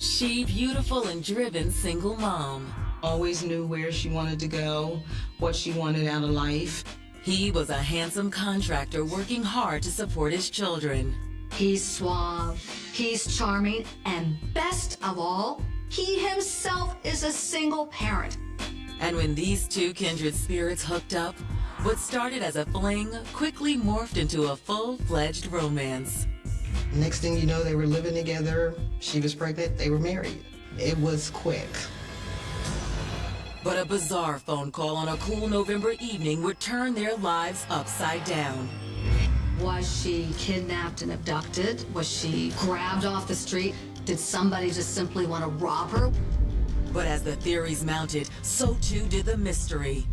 She, beautiful and driven single mom. Always knew where she wanted to go, what she wanted out of life. He was a handsome contractor working hard to support his children. He's suave, he's charming, and best of all, he himself is a single parent. And when these two kindred spirits hooked up, what started as a fling quickly morphed into a full-fledged romance. Next thing you know, they were living together. She was pregnant, they were married. It was quick. But a bizarre phone call on a cool November evening would turn their lives upside down. Was she kidnapped and abducted? Was she grabbed off the street? Did somebody just simply want to rob her? But as the theories mounted, so too did the mystery.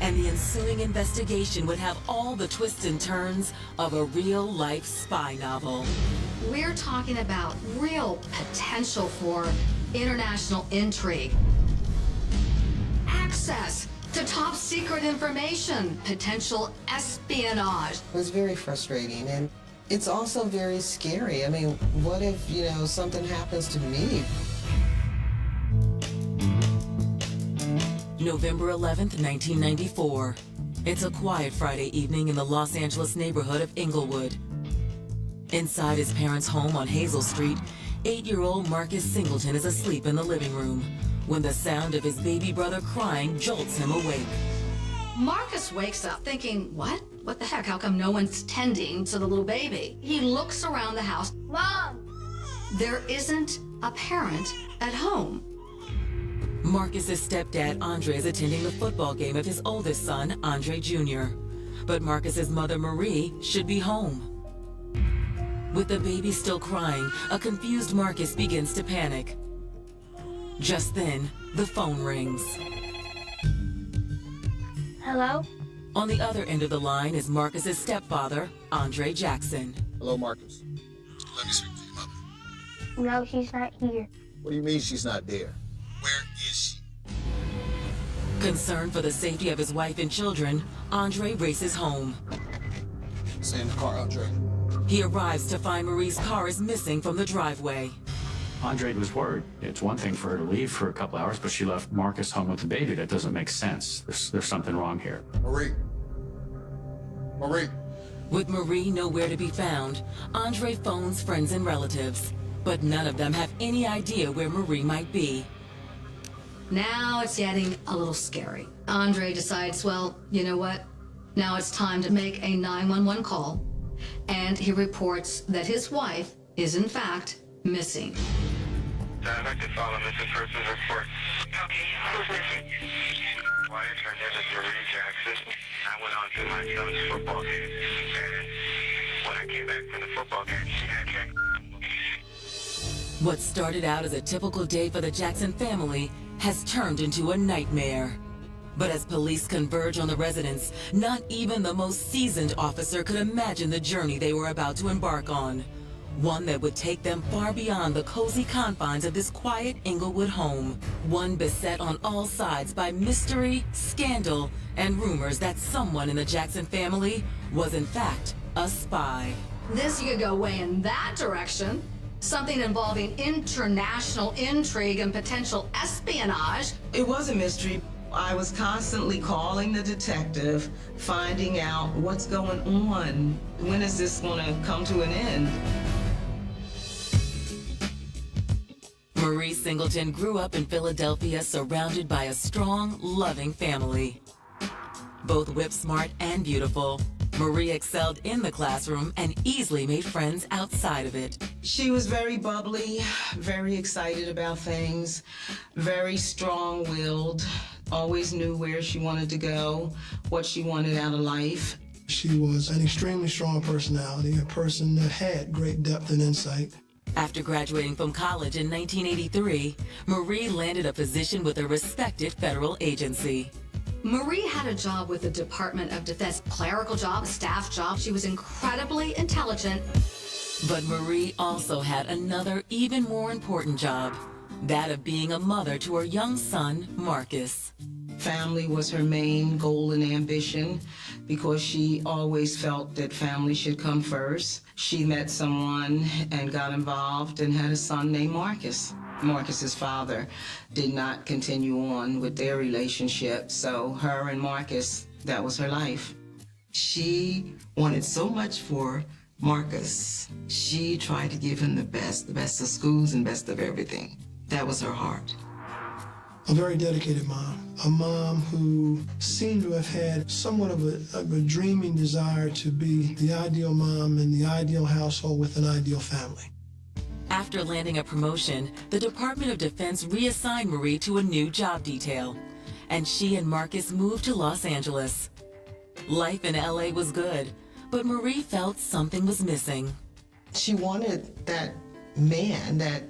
And the ensuing investigation would have all the twists and turns of a real-life spy novel. We're talking about real potential for international intrigue. Access to top secret information, potential espionage. It was very frustrating, and it's also very scary. I mean, what if, something happens to me? November 11th, 1994. It's a quiet Friday evening in the Los Angeles neighborhood of Inglewood. Inside his parents' home on Hazel Street, 8-year-old Marcus Singleton is asleep in the living room when the sound of his baby brother crying jolts him awake. Marcus wakes up thinking, what? What the heck? How come no one's tending to the little baby? He looks around the house. Mom! There isn't a parent at home. Marcus's stepdad, Andre, is attending the football game of his oldest son, Andre Jr. But Marcus's mother, Marie, should be home. With the baby still crying, a confused Marcus begins to panic. Just then, the phone rings. Hello? On the other end of the line is Marcus's stepfather, Andre Jackson. Hello, Marcus. Let me speak to your mother. No, she's not here. What do you mean she's not there? Where is she? Concerned for the safety of his wife and children, Andre races home. Stay in the car, Andre. He arrives to find Marie's car is missing from the driveway. Andre was worried. It's one thing for her to leave for a couple hours, but she left Marcus home with the baby. That doesn't make sense. There's something wrong here. Marie. Marie. With Marie nowhere to be found, Andre phones friends and relatives, but none of them have any idea where Marie might be. Now it's getting a little scary. Andre decides, well, you know what? Now it's time to make a 911 call. And he reports that his wife is, in fact, missing. I'd like to file a missing persons report. Okay, who's missing? Wife, her name is Marie Jackson. I went on to my son's football game, and when I came back from the football game, she had checked. What started out as a typical day for the Jackson family has turned into a nightmare. But as police converge on the residence, not even the most seasoned officer could imagine the journey they were about to embark on. One that would take them far beyond the cozy confines of this quiet Inglewood home. One beset on all sides by mystery, scandal, and rumors that someone in the Jackson family was in fact a spy. This could go way in that direction. Something involving international intrigue and potential espionage. It was a mystery. I was constantly calling the detective, finding out what's going on. When is this going to come to an end? Marie Singleton grew up in Philadelphia surrounded by a strong, loving family. Both whip-smart and beautiful, Marie excelled in the classroom and easily made friends outside of it. She was very bubbly, very excited about things, very strong-willed, always knew where she wanted to go, what she wanted out of life. She was an extremely strong personality, a person that had great depth and insight. After graduating from college in 1983, Marie landed a position with a respected federal agency. Marie had a job with the Department of Defense, clerical job, staff job. She was incredibly intelligent. But Marie also had another, even more important job, that of being a mother to her young son, Marcus. Family was her main goal and ambition because she always felt that family should come first. She met someone and got involved and had a son named Marcus. Marcus's father did not continue on with their relationship, so her and Marcus, that was her life. She wanted so much for Marcus. She tried to give him the best of schools and best of everything. That was her heart. A very dedicated mom, a mom who seemed to have had somewhat of a dreaming desire to be the ideal mom in the ideal household with an ideal family. After landing a promotion, the Department of Defense reassigned Marie to a new job detail, and she and Marcus moved to Los Angeles. Life in LA was good, but Marie felt something was missing. She wanted that man, that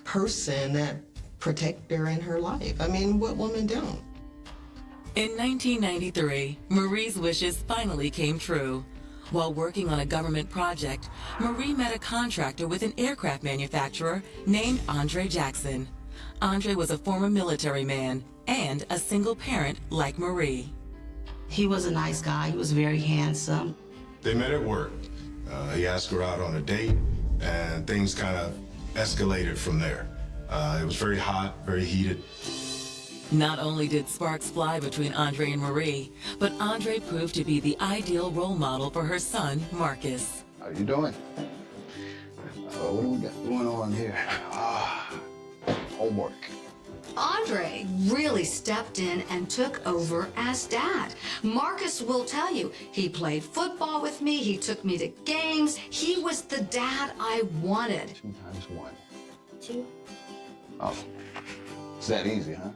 person, that protector in her life. I mean, what woman don't? In 1993, Marie's wishes finally came true. While working on a government project, Marie met a contractor with an aircraft manufacturer named Andre Jackson. Andre was a former military man and a single parent like Marie. He was a nice guy. He was very handsome. They met at work. He asked her out on a date, and things kind of escalated from there. It was very hot, very heated. Not only did sparks fly between Andre and Marie, but Andre proved to be the ideal role model for her son, Marcus. How you doing? What do we got going on here? Homework. Andre really stepped in and took over as dad. Marcus will tell you, he played football with me, he took me to games, he was the dad I wanted. 2 times 1. 2. Oh, it's that easy, huh?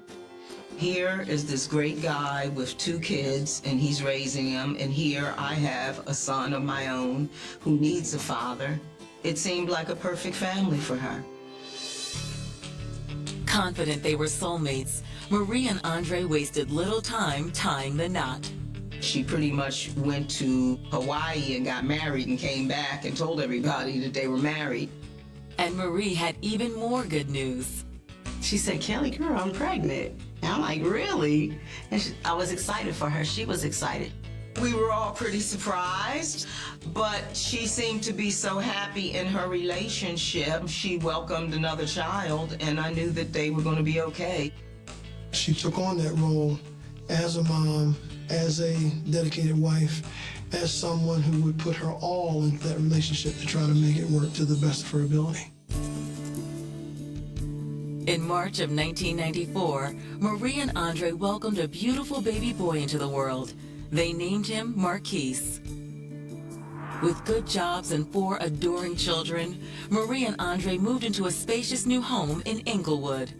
Here is this great guy with 2 kids, and he's raising them, and here I have a son of my own who needs a father. It seemed like a perfect family for her. Confident they were soulmates, Marie and Andre wasted little time tying the knot. She pretty much went to Hawaii and got married and came back and told everybody that they were married. And Marie had even more good news. She said, Kelly, girl, I'm pregnant. And I'm like, really? And I was excited for her. She was excited. We were all pretty surprised, but she seemed to be so happy in her relationship. She welcomed another child, and I knew that they were going to be okay. She took on that role as a mom, as a dedicated wife, as someone who would put her all into that relationship to try to make it work to the best of her ability. In March of 1994, Marie and Andre welcomed a beautiful baby boy into the world. They named him Marquise. With good jobs and 4 adoring children, Marie and Andre moved into a spacious new home in Inglewood.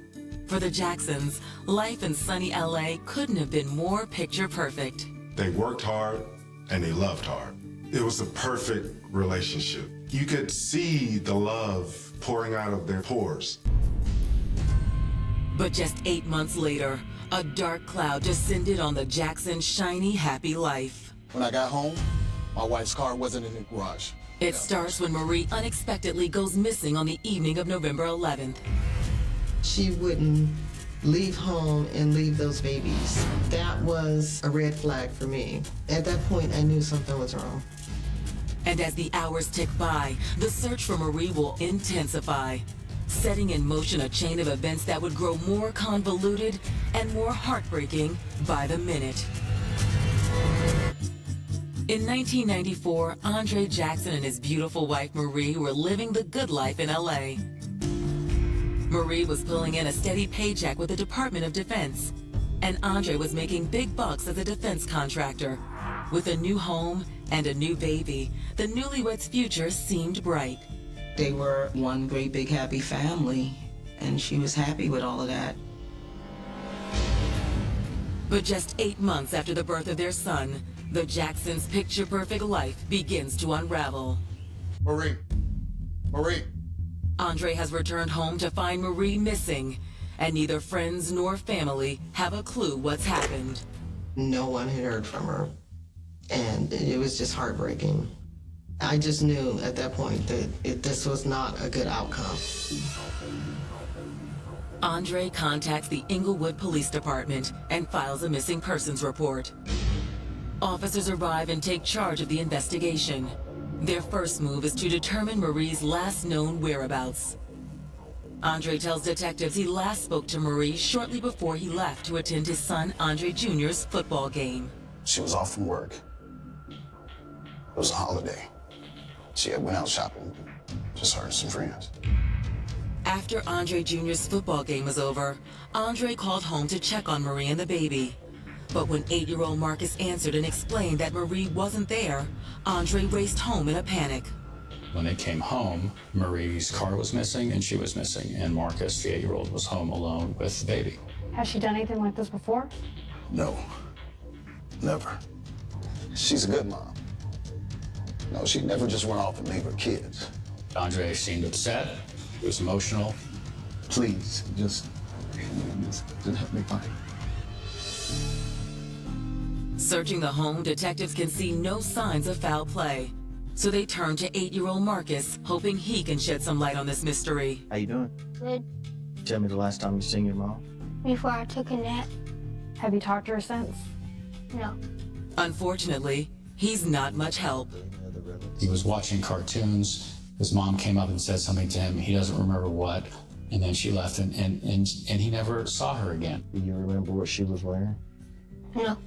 For the Jacksons, life in sunny LA couldn't have been more picture perfect. They worked hard and they loved hard. It was a perfect relationship. You could see the love pouring out of their pores. But just 8 months later, a dark cloud descended on the Jacksons' shiny, happy life. When I got home, my wife's car wasn't in the garage. It starts when Marie unexpectedly goes missing on the evening of November 11th. She wouldn't leave home and leave those babies. That was a red flag for me. At that point, I knew something was wrong. And as the hours tick by, the search for Marie will intensify, setting in motion a chain of events that would grow more convoluted and more heartbreaking by the minute. In 1994, Andre Jackson and his beautiful wife Marie were living the good life in LA. Marie was pulling in a steady paycheck with the Department of Defense, and Andre was making big bucks as a defense contractor. With a new home and a new baby, the newlyweds' future seemed bright. They were one great big happy family, and she was happy with all of that. But just 8 months after the birth of their son, the Jacksons' picture-perfect life begins to unravel. Marie. Andre has returned home to find Marie missing, and neither friends nor family have a clue what's happened. No one had heard from her, and it was just heartbreaking. I just knew at that point that this was not a good outcome. Andre contacts the Inglewood Police Department and files a missing persons report. Officers arrive and take charge of the investigation. Their first move is to determine Marie's last known whereabouts. Andre tells detectives he last spoke to Marie shortly before he left to attend his son Andre Jr.'s football game. She was off from work. It was a holiday. She had went out shopping, just her and some friends. After Andre Jr.'s football game was over, Andre called home to check on Marie and the baby. But when 8-year-old Marcus answered and explained that Marie wasn't there, Andre raced home in a panic. When they came home, Marie's car was missing and she was missing, and Marcus, the 8-year-old, was home alone with the baby. Has she done anything like this before? No, never. She's a good mom. No, she'd never just run off and leave her kids. Andre seemed upset. He was emotional. Please, just help me find her. Searching the home, detectives can see no signs of foul play. So they turn to 8-year-old Marcus, hoping he can shed some light on this mystery. How you doing? Good. Tell me the last time you seen your mom. Before I took a nap. Have you talked to her since? No. Unfortunately, he's not much help. He was watching cartoons. His mom came up and said something to him. He doesn't remember what. And then she left, and he never saw her again. Do you remember what she was wearing? No.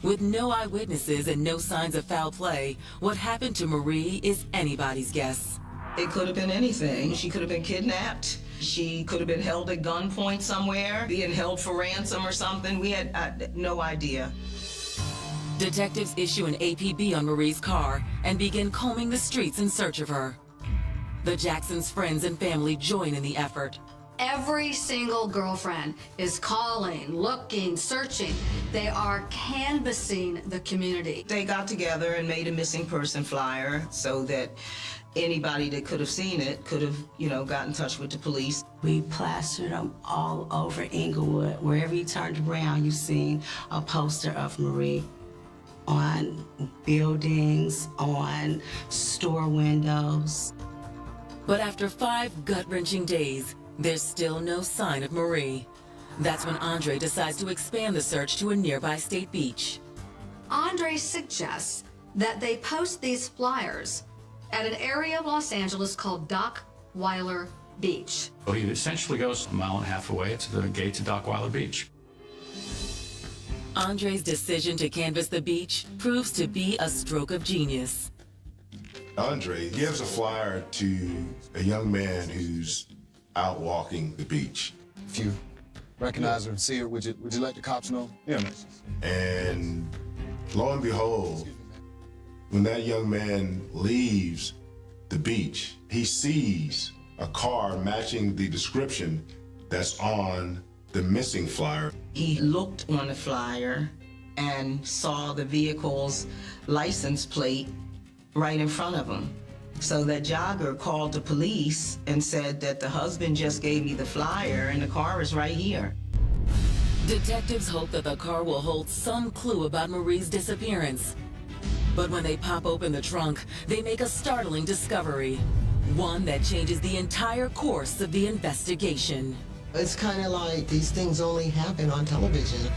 With no eyewitnesses and no signs of foul play, what happened to Marie is anybody's guess. It could have been anything. She could have been kidnapped. She could have been held at gunpoint somewhere, being held for ransom or something. We had no idea. Detectives issue an APB on Marie's car and begin combing the streets in search of her. The Jacksons' friends and family join in the effort. Every single girlfriend is calling, looking, searching. They are canvassing the community. They got together and made a missing person flyer so that anybody that could have seen it could have, got in touch with the police. We plastered them all over Inglewood. Wherever you turned around, you seen a poster of Marie on buildings, on store windows. But after 5 gut-wrenching days, there's still no sign of Marie. That's when Andre decides to expand the search to a nearby state beach. Andre suggests that they post these flyers at an area of Los Angeles called Dockweiler Beach. So he essentially goes 1.5 miles away to the gate to Dockweiler Beach. Andre's decision to canvass the beach proves to be a stroke of genius. Andre gives a flyer to a young man who's out walking the beach. If you recognize her and see her, would you let the cops know? Yeah, man. And lo and behold, when that young man leaves the beach, he sees a car matching the description that's on the missing flyer. He looked on the flyer and saw the vehicle's license plate right in front of him. So that jogger called the police and said that the husband just gave me the flyer and the car is right here. Detectives hope that the car will hold some clue about Marie's disappearance. But when they pop open the trunk, they make a startling discovery. One that changes the entire course of the investigation. It's kind of like these things only happen on television.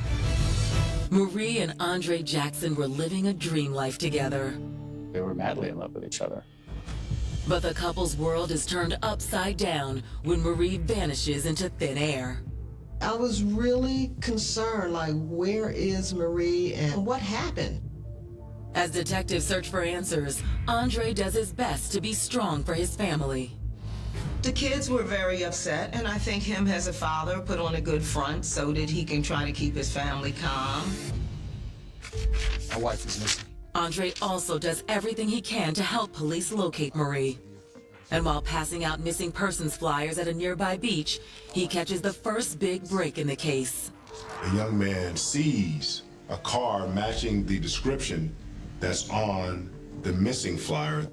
Marie and Andre Jackson were living a dream life together. They were madly in love with each other. But the couple's world is turned upside down when Marie vanishes into thin air. I was really concerned, like, where is Marie and what happened? As detectives search for answers, Andre does his best to be strong for his family. The kids were very upset, and I think him as a father put on a good front so that he can try to keep his family calm. My wife is missing. Andre also does everything he can to help police locate Marie. And while passing out missing persons flyers at a nearby beach, he catches the first big break in the case. A young man sees a car matching the description that's on the missing flyer.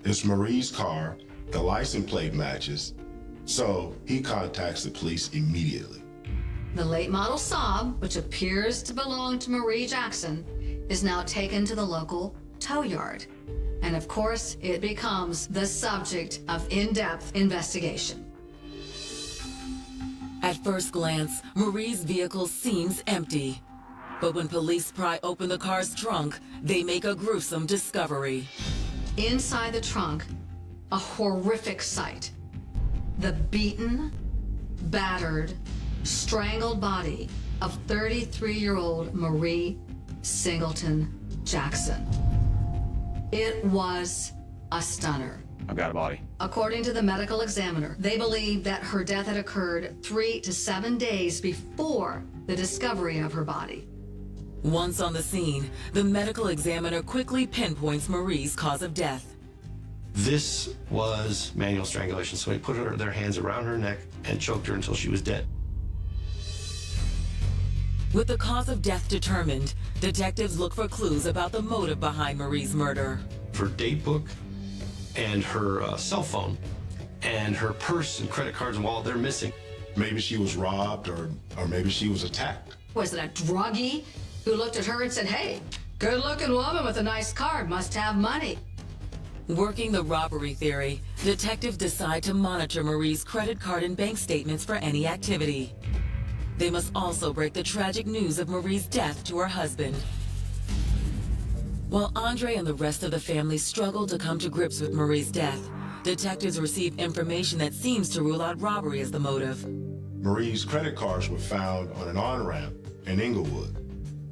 It's Marie's car, the license plate matches, so he contacts the police immediately. The late model Saab, which appears to belong to Marie Jackson, is now taken to the local tow yard. And of course, it becomes the subject of in-depth investigation. At first glance, Marie's vehicle seems empty. But when police pry open the car's trunk, they make a gruesome discovery. Inside the trunk, a horrific sight. the beaten, battered, strangled body of 33-year-old Marie Singleton Jackson. It was a stunner. I've got a body. According to the medical examiner, they believe that her death had occurred 3 to 7 days before the discovery of her body. Once on the scene, the medical examiner quickly pinpoints Marie's cause of death. This was manual strangulation, so they put their hands around her neck and choked her until she was dead. With the cause of death determined, detectives look for clues about the motive behind Marie's murder. Her date book and her cell phone and her purse and credit cards and wallet, they're missing. Maybe she was robbed or maybe she was attacked. Was it a druggie who looked at her and said, "Hey, good-looking woman with a nice card, must have money"? Working the robbery theory, detectives decide to monitor Marie's credit card and bank statements for any activity. They must also break the tragic news of Marie's death to her husband. While Andre and the rest of the family struggle to come to grips with Marie's death, detectives receive information that seems to rule out robbery as the motive. Marie's credit cards were found on an on-ramp in Inglewood.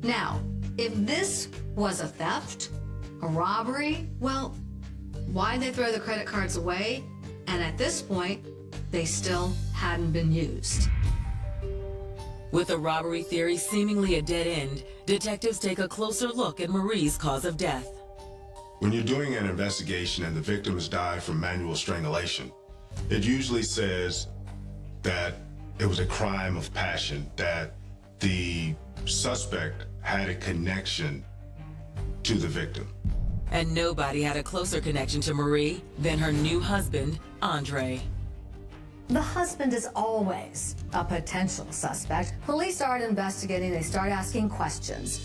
Now, if this was a theft, a robbery, well, why'd they throw the credit cards away? And at this point, they still hadn't been used. With the robbery theory seemingly a dead end, detectives take a closer look at Marie's cause of death. When you're doing an investigation and the victim has died from manual strangulation, it usually says that it was a crime of passion, that the suspect had a connection to the victim. And nobody had a closer connection to Marie than her new husband, Andre. The husband is always a potential suspect. Police start investigating, they start asking questions.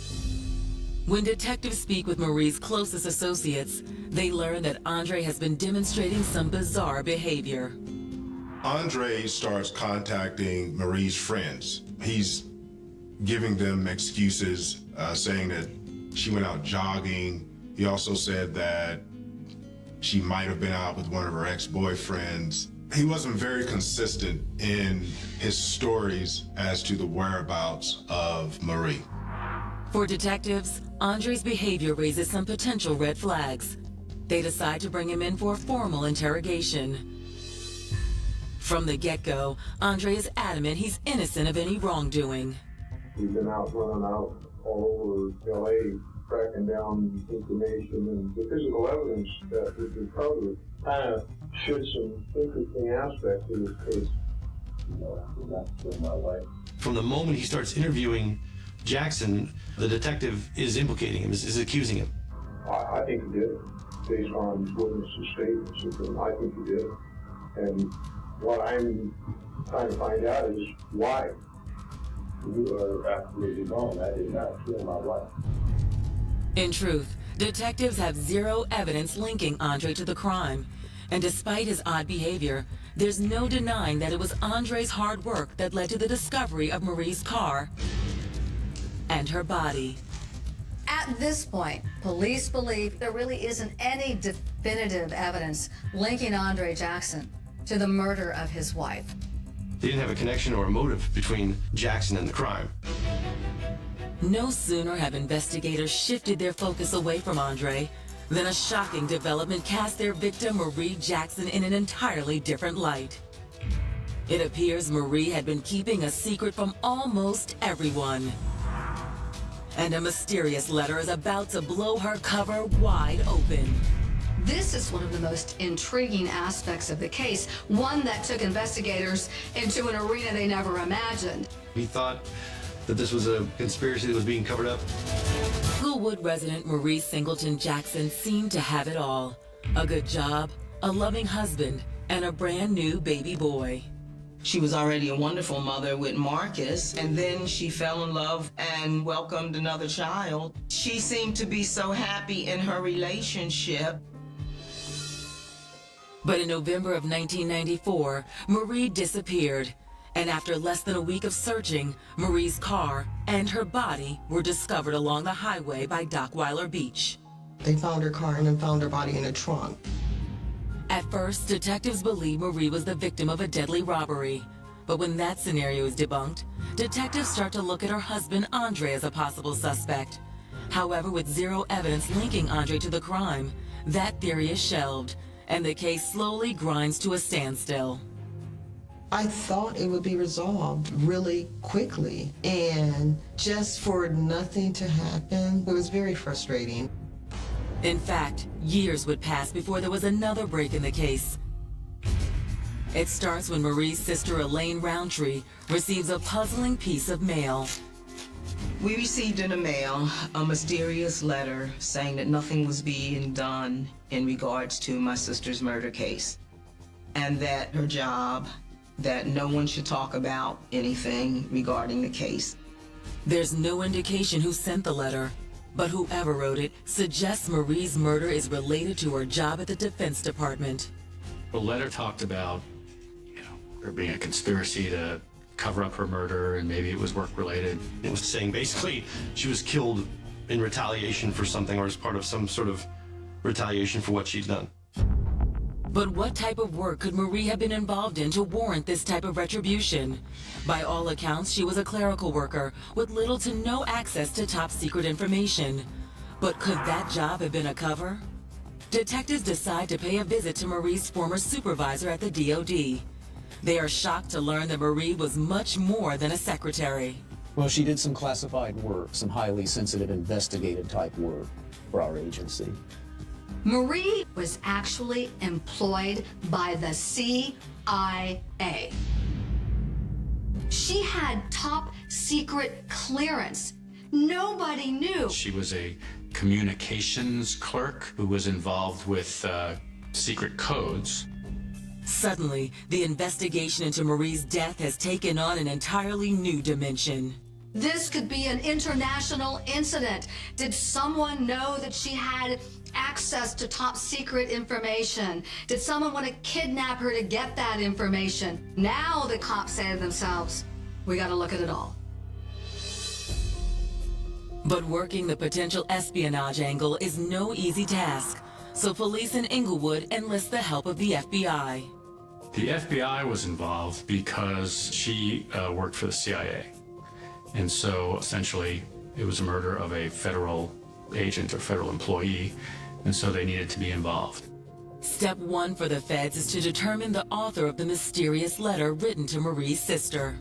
When detectives speak with Marie's closest associates, they learn that Andre has been demonstrating some bizarre behavior. Andre starts contacting Marie's friends. He's giving them excuses, saying that she went out jogging. He also said that she might have been out with one of her ex-boyfriends. He wasn't very consistent in his stories as to the whereabouts of Marie. For detectives, Andre's behavior raises some potential red flags. They decide to bring him in for a formal interrogation. From the get-go, Andre is adamant he's innocent of any wrongdoing. We've been out running out all over L.A., tracking down information and the physical evidence that we've recovered kind of shows some interesting aspects of this case. That's been my life. From the moment he starts interviewing Jackson, the detective is implicating him, is accusing him. I think he did, based on witnesses' statements. I think he did. And what I'm trying to find out is why. You are absolutely wrong. I did not kill my wife. In truth, detectives have zero evidence linking Andre to the crime. And despite his odd behavior, there's no denying that it was Andre's hard work that led to the discovery of Marie's car and her body. At this point, police believe there really isn't any definitive evidence linking Andre Jackson to the murder of his wife. They didn't have a connection or a motive between Jackson and the crime. No sooner have investigators shifted their focus away from Andre than a shocking development cast their victim Marie Jackson in an entirely different light. It appears Marie had been keeping a secret from almost everyone. And a mysterious letter is about to blow her cover wide open. This is one of the most intriguing aspects of the case, one that took investigators into an arena they never imagined. He thought that this was a conspiracy that was being covered up. Inglewood resident Marie Singleton Jackson seemed to have it all. A good job, a loving husband, and a brand new baby boy. She was already a wonderful mother with Marcus, and then she fell in love and welcomed another child. She seemed to be so happy in her relationship. But in November of 1994, Marie disappeared. And after less than a week of searching, Marie's car and her body were discovered along the highway by Dockweiler Beach. They found her car and then found her body in a trunk. At first, detectives believe Marie was the victim of a deadly robbery. But when that scenario is debunked, detectives start to look at her husband, Andre, as a possible suspect. However, with zero evidence linking Andre to the crime, that theory is shelved, and the case slowly grinds to a standstill. I thought it would be resolved really quickly, and just for nothing to happen, it was very frustrating. In fact, years would pass before there was another break in the case. It starts when Marie's sister Elaine Roundtree receives a puzzling piece of mail. We received in the mail a mysterious letter saying that nothing was being done in regards to my sister's murder case, and that her job, that no one should talk about anything regarding the case. There's no indication who sent the letter, but whoever wrote it suggests Marie's murder is related to her job at the Defense Department. The letter talked about, there being a conspiracy to cover up her murder, and maybe it was work-related. It was saying basically she was killed in retaliation for something, or as part of some sort of retaliation for what she'd done. But what type of work could Marie have been involved in to warrant this type of retribution? By all accounts, she was a clerical worker with little to no access to top-secret information. But could that job have been a cover? Detectives decide to pay a visit to Marie's former supervisor at the DOD. They are shocked to learn that Marie was much more than a secretary. Well, she did some classified work, some highly sensitive investigative type work for our agency. Marie was actually employed by the CIA. She had top secret clearance. Nobody knew. She was a communications clerk who was involved with secret codes. Suddenly, the investigation into Marie's death has taken on an entirely new dimension. This could be an international incident. Did someone know that she had access to top secret information? Did someone want to kidnap her to get that information? Now the cops say to themselves, we got to look at it all. But working the potential espionage angle is no easy task, so police in Inglewood enlist the help of the FBI. The FBI was involved because she worked for the CIA. And so essentially it was a murder of a federal agent or federal employee, and so they needed to be involved. Step one for the feds is to determine the author of the mysterious letter written to Marie's sister.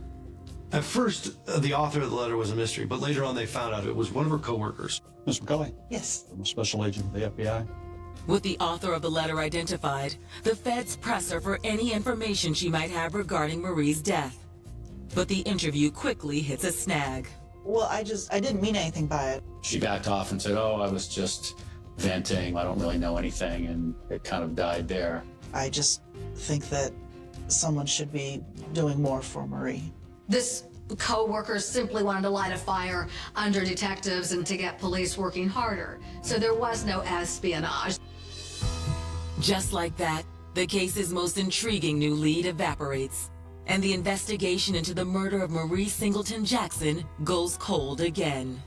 At first, the author of the letter was a mystery, but later on they found out it was one of her coworkers. Ms. McCulley? Yes. I'm a special agent of the FBI. With the author of the letter identified, the feds press her for any information she might have regarding Marie's death. But the interview quickly hits a snag. Well, I didn't mean anything by it. She backed off and said, I was just venting. I don't really know anything. And it kind of died there. I just think that someone should be doing more for Marie. This co-worker simply wanted to light a fire under detectives and to get police working harder. So there was no espionage. Just like that, the case's most intriguing new lead evaporates, and the investigation into the murder of Marie Singleton Jackson goes cold again.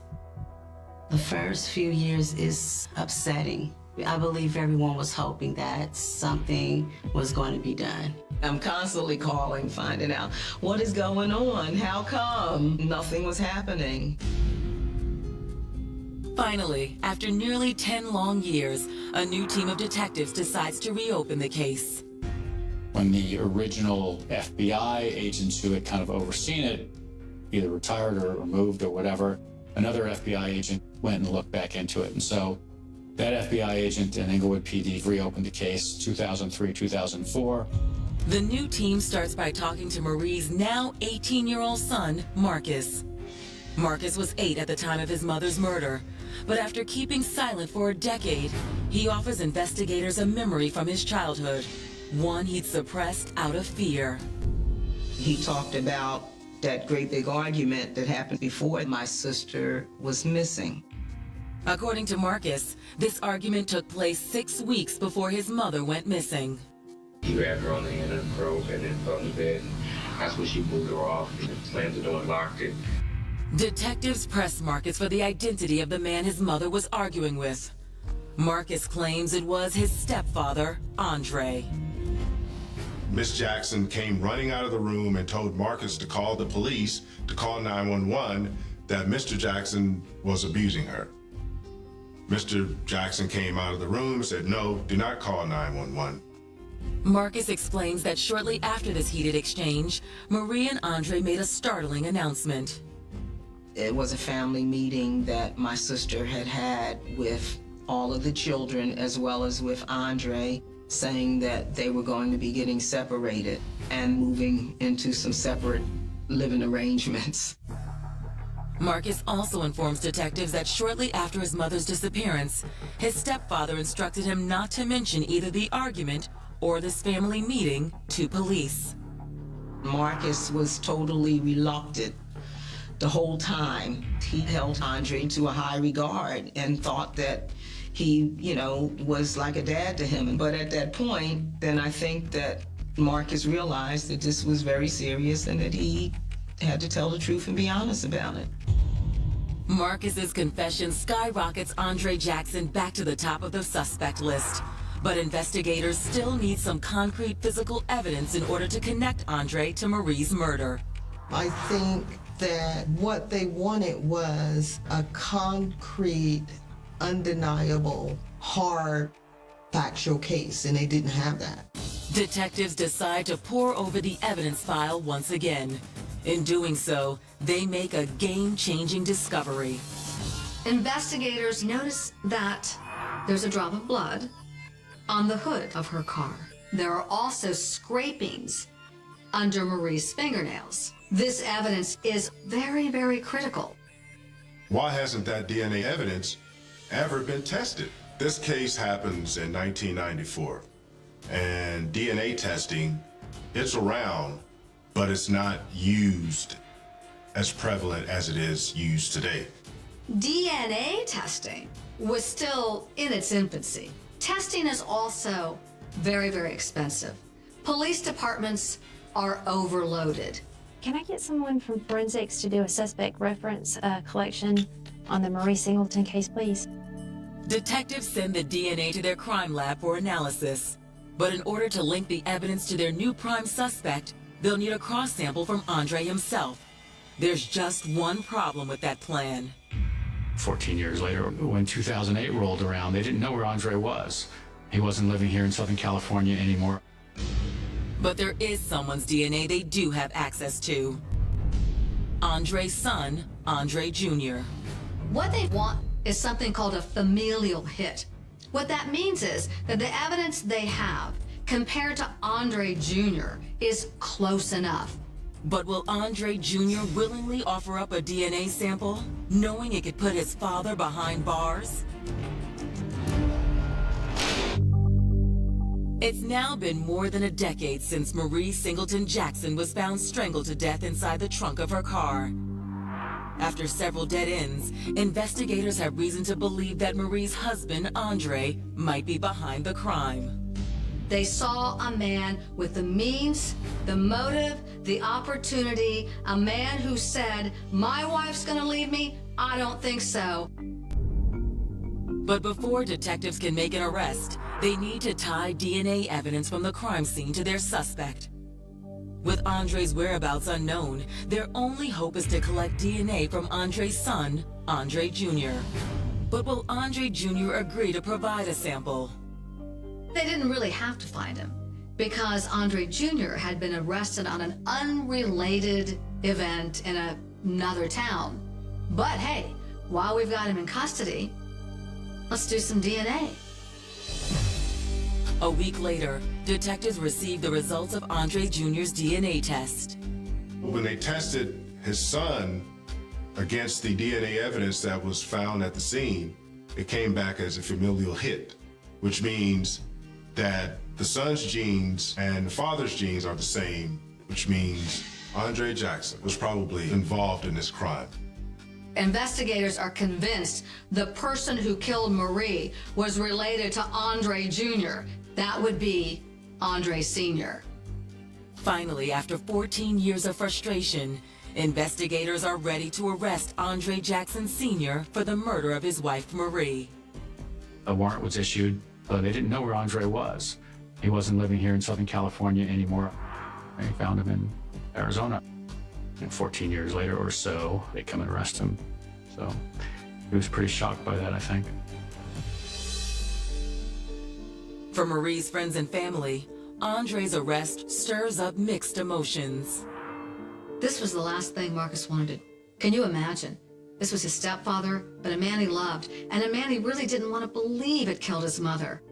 The first few years is upsetting. I believe everyone was hoping that something was going to be done. I'm constantly calling, finding out what is going on, how come nothing was happening. Finally, after nearly 10 long years, a new team of detectives decides to reopen the case. When the original FBI agents who had kind of overseen it either retired or moved or whatever, another FBI agent went and looked back into it. And so that FBI agent in Inglewood PD reopened the case 2003, 2004. The new team starts by talking to Marie's now 18-year-old son, Marcus. Marcus was 8 at the time of his mother's murder, but after keeping silent for a decade, he offers investigators a memory from his childhood, one he'd suppressed out of fear. He talked about that great big argument that happened before my sister was missing. According to Marcus, this argument took place 6 weeks before his mother went missing. He grabbed her on the end of the throat and then fell in the bed. That's when she moved her off and slammed the door and locked it. Detectives press Marcus for the identity of the man his mother was arguing with. Marcus claims it was his stepfather, Andre. Miss Jackson came running out of the room and told Marcus to call the police, to call 911, that Mr. Jackson was abusing her. Mr. Jackson came out of the room and said, "No, do not call 911. Marcus explains that shortly after this heated exchange, Marie and Andre made a startling announcement. It was a family meeting that my sister had with all of the children as well as with Andre, saying that they were going to be getting separated and moving into some separate living arrangements. Marcus also informs detectives that shortly after his mother's disappearance, his stepfather instructed him not to mention either the argument or this family meeting to police. Marcus was totally reluctant the whole time. He held Andre to a high regard and thought that he, was like a dad to him. But at that point, then I think that Marcus realized that this was very serious and that he had to tell the truth and be honest about it. Marcus's confession skyrockets Andre Jackson back to the top of the suspect list. But investigators still need some concrete physical evidence in order to connect Andre to Marie's murder. I think that what they wanted was a concrete, undeniable, hard, factual case, and they didn't have that. Detectives decide to pore over the evidence file once again. In doing so, they make a game-changing discovery. Investigators notice that there's a drop of blood on the hood of her car. There are also scrapings under Marie's fingernails. This evidence is very, very critical. Why hasn't that DNA evidence ever been tested? This case happens in 1994, and DNA testing, it's around, but it's not used as prevalent as it is used today. DNA testing was still in its infancy. Testing is also very, very expensive. Police departments are overloaded. Can I get someone from forensics to do a suspect reference collection on the Marie Singleton case, please? Detectives send the DNA to their crime lab for analysis. But in order to link the evidence to their new prime suspect, they'll need a cross sample from Andre himself. There's just one problem with that plan. 14 years later, when 2008 rolled around, they didn't know where Andre was. He wasn't living here in Southern California anymore. But there is someone's DNA they do have access to. Andre's son, Andre Jr. What they want is something called a familial hit. What that means is that the evidence they have compared to Andre Jr. is close enough. But will Andre Jr. willingly offer up a DNA sample, knowing it could put his father behind bars? It's now been more than a decade since Marie Singleton Jackson was found strangled to death inside the trunk of her car. After several dead ends, investigators have reason to believe that Marie's husband, Andre, might be behind the crime. They saw a man with the means, the motive, the opportunity, a man who said, "My wife's gonna leave me? I don't think so." But before detectives can make an arrest, they need to tie DNA evidence from the crime scene to their suspect. With Andre's whereabouts unknown, their only hope is to collect DNA from Andre's son, Andre Jr. But will Andre Jr. agree to provide a sample? They didn't really have to find him because Andre Jr. had been arrested on an unrelated event in another town. But hey, while we've got him in custody, let's do some DNA. A week later, detectives received the results of Andre Jr.'s DNA test. When they tested his son against the DNA evidence that was found at the scene, it came back as a familial hit, which means that the son's genes and the father's genes are the same, which means Andre Jackson was probably involved in this crime. Investigators are convinced the person who killed Marie was related to Andre Jr. That would be Andre Sr. Finally, after 14 years of frustration, investigators are ready to arrest Andre Jackson Sr. for the murder of his wife, Marie. A warrant was issued, but they didn't know where Andre was. He wasn't living here in Southern California anymore. They found him in Arizona. And 14 years later or so, they come and arrest him. So he was pretty shocked by that, I think. For Marie's friends and family, Andre's arrest stirs up mixed emotions. This was the last thing Marcus wanted. Can you imagine? This was his stepfather, but a man he loved, and a man he really didn't want to believe had killed his mother.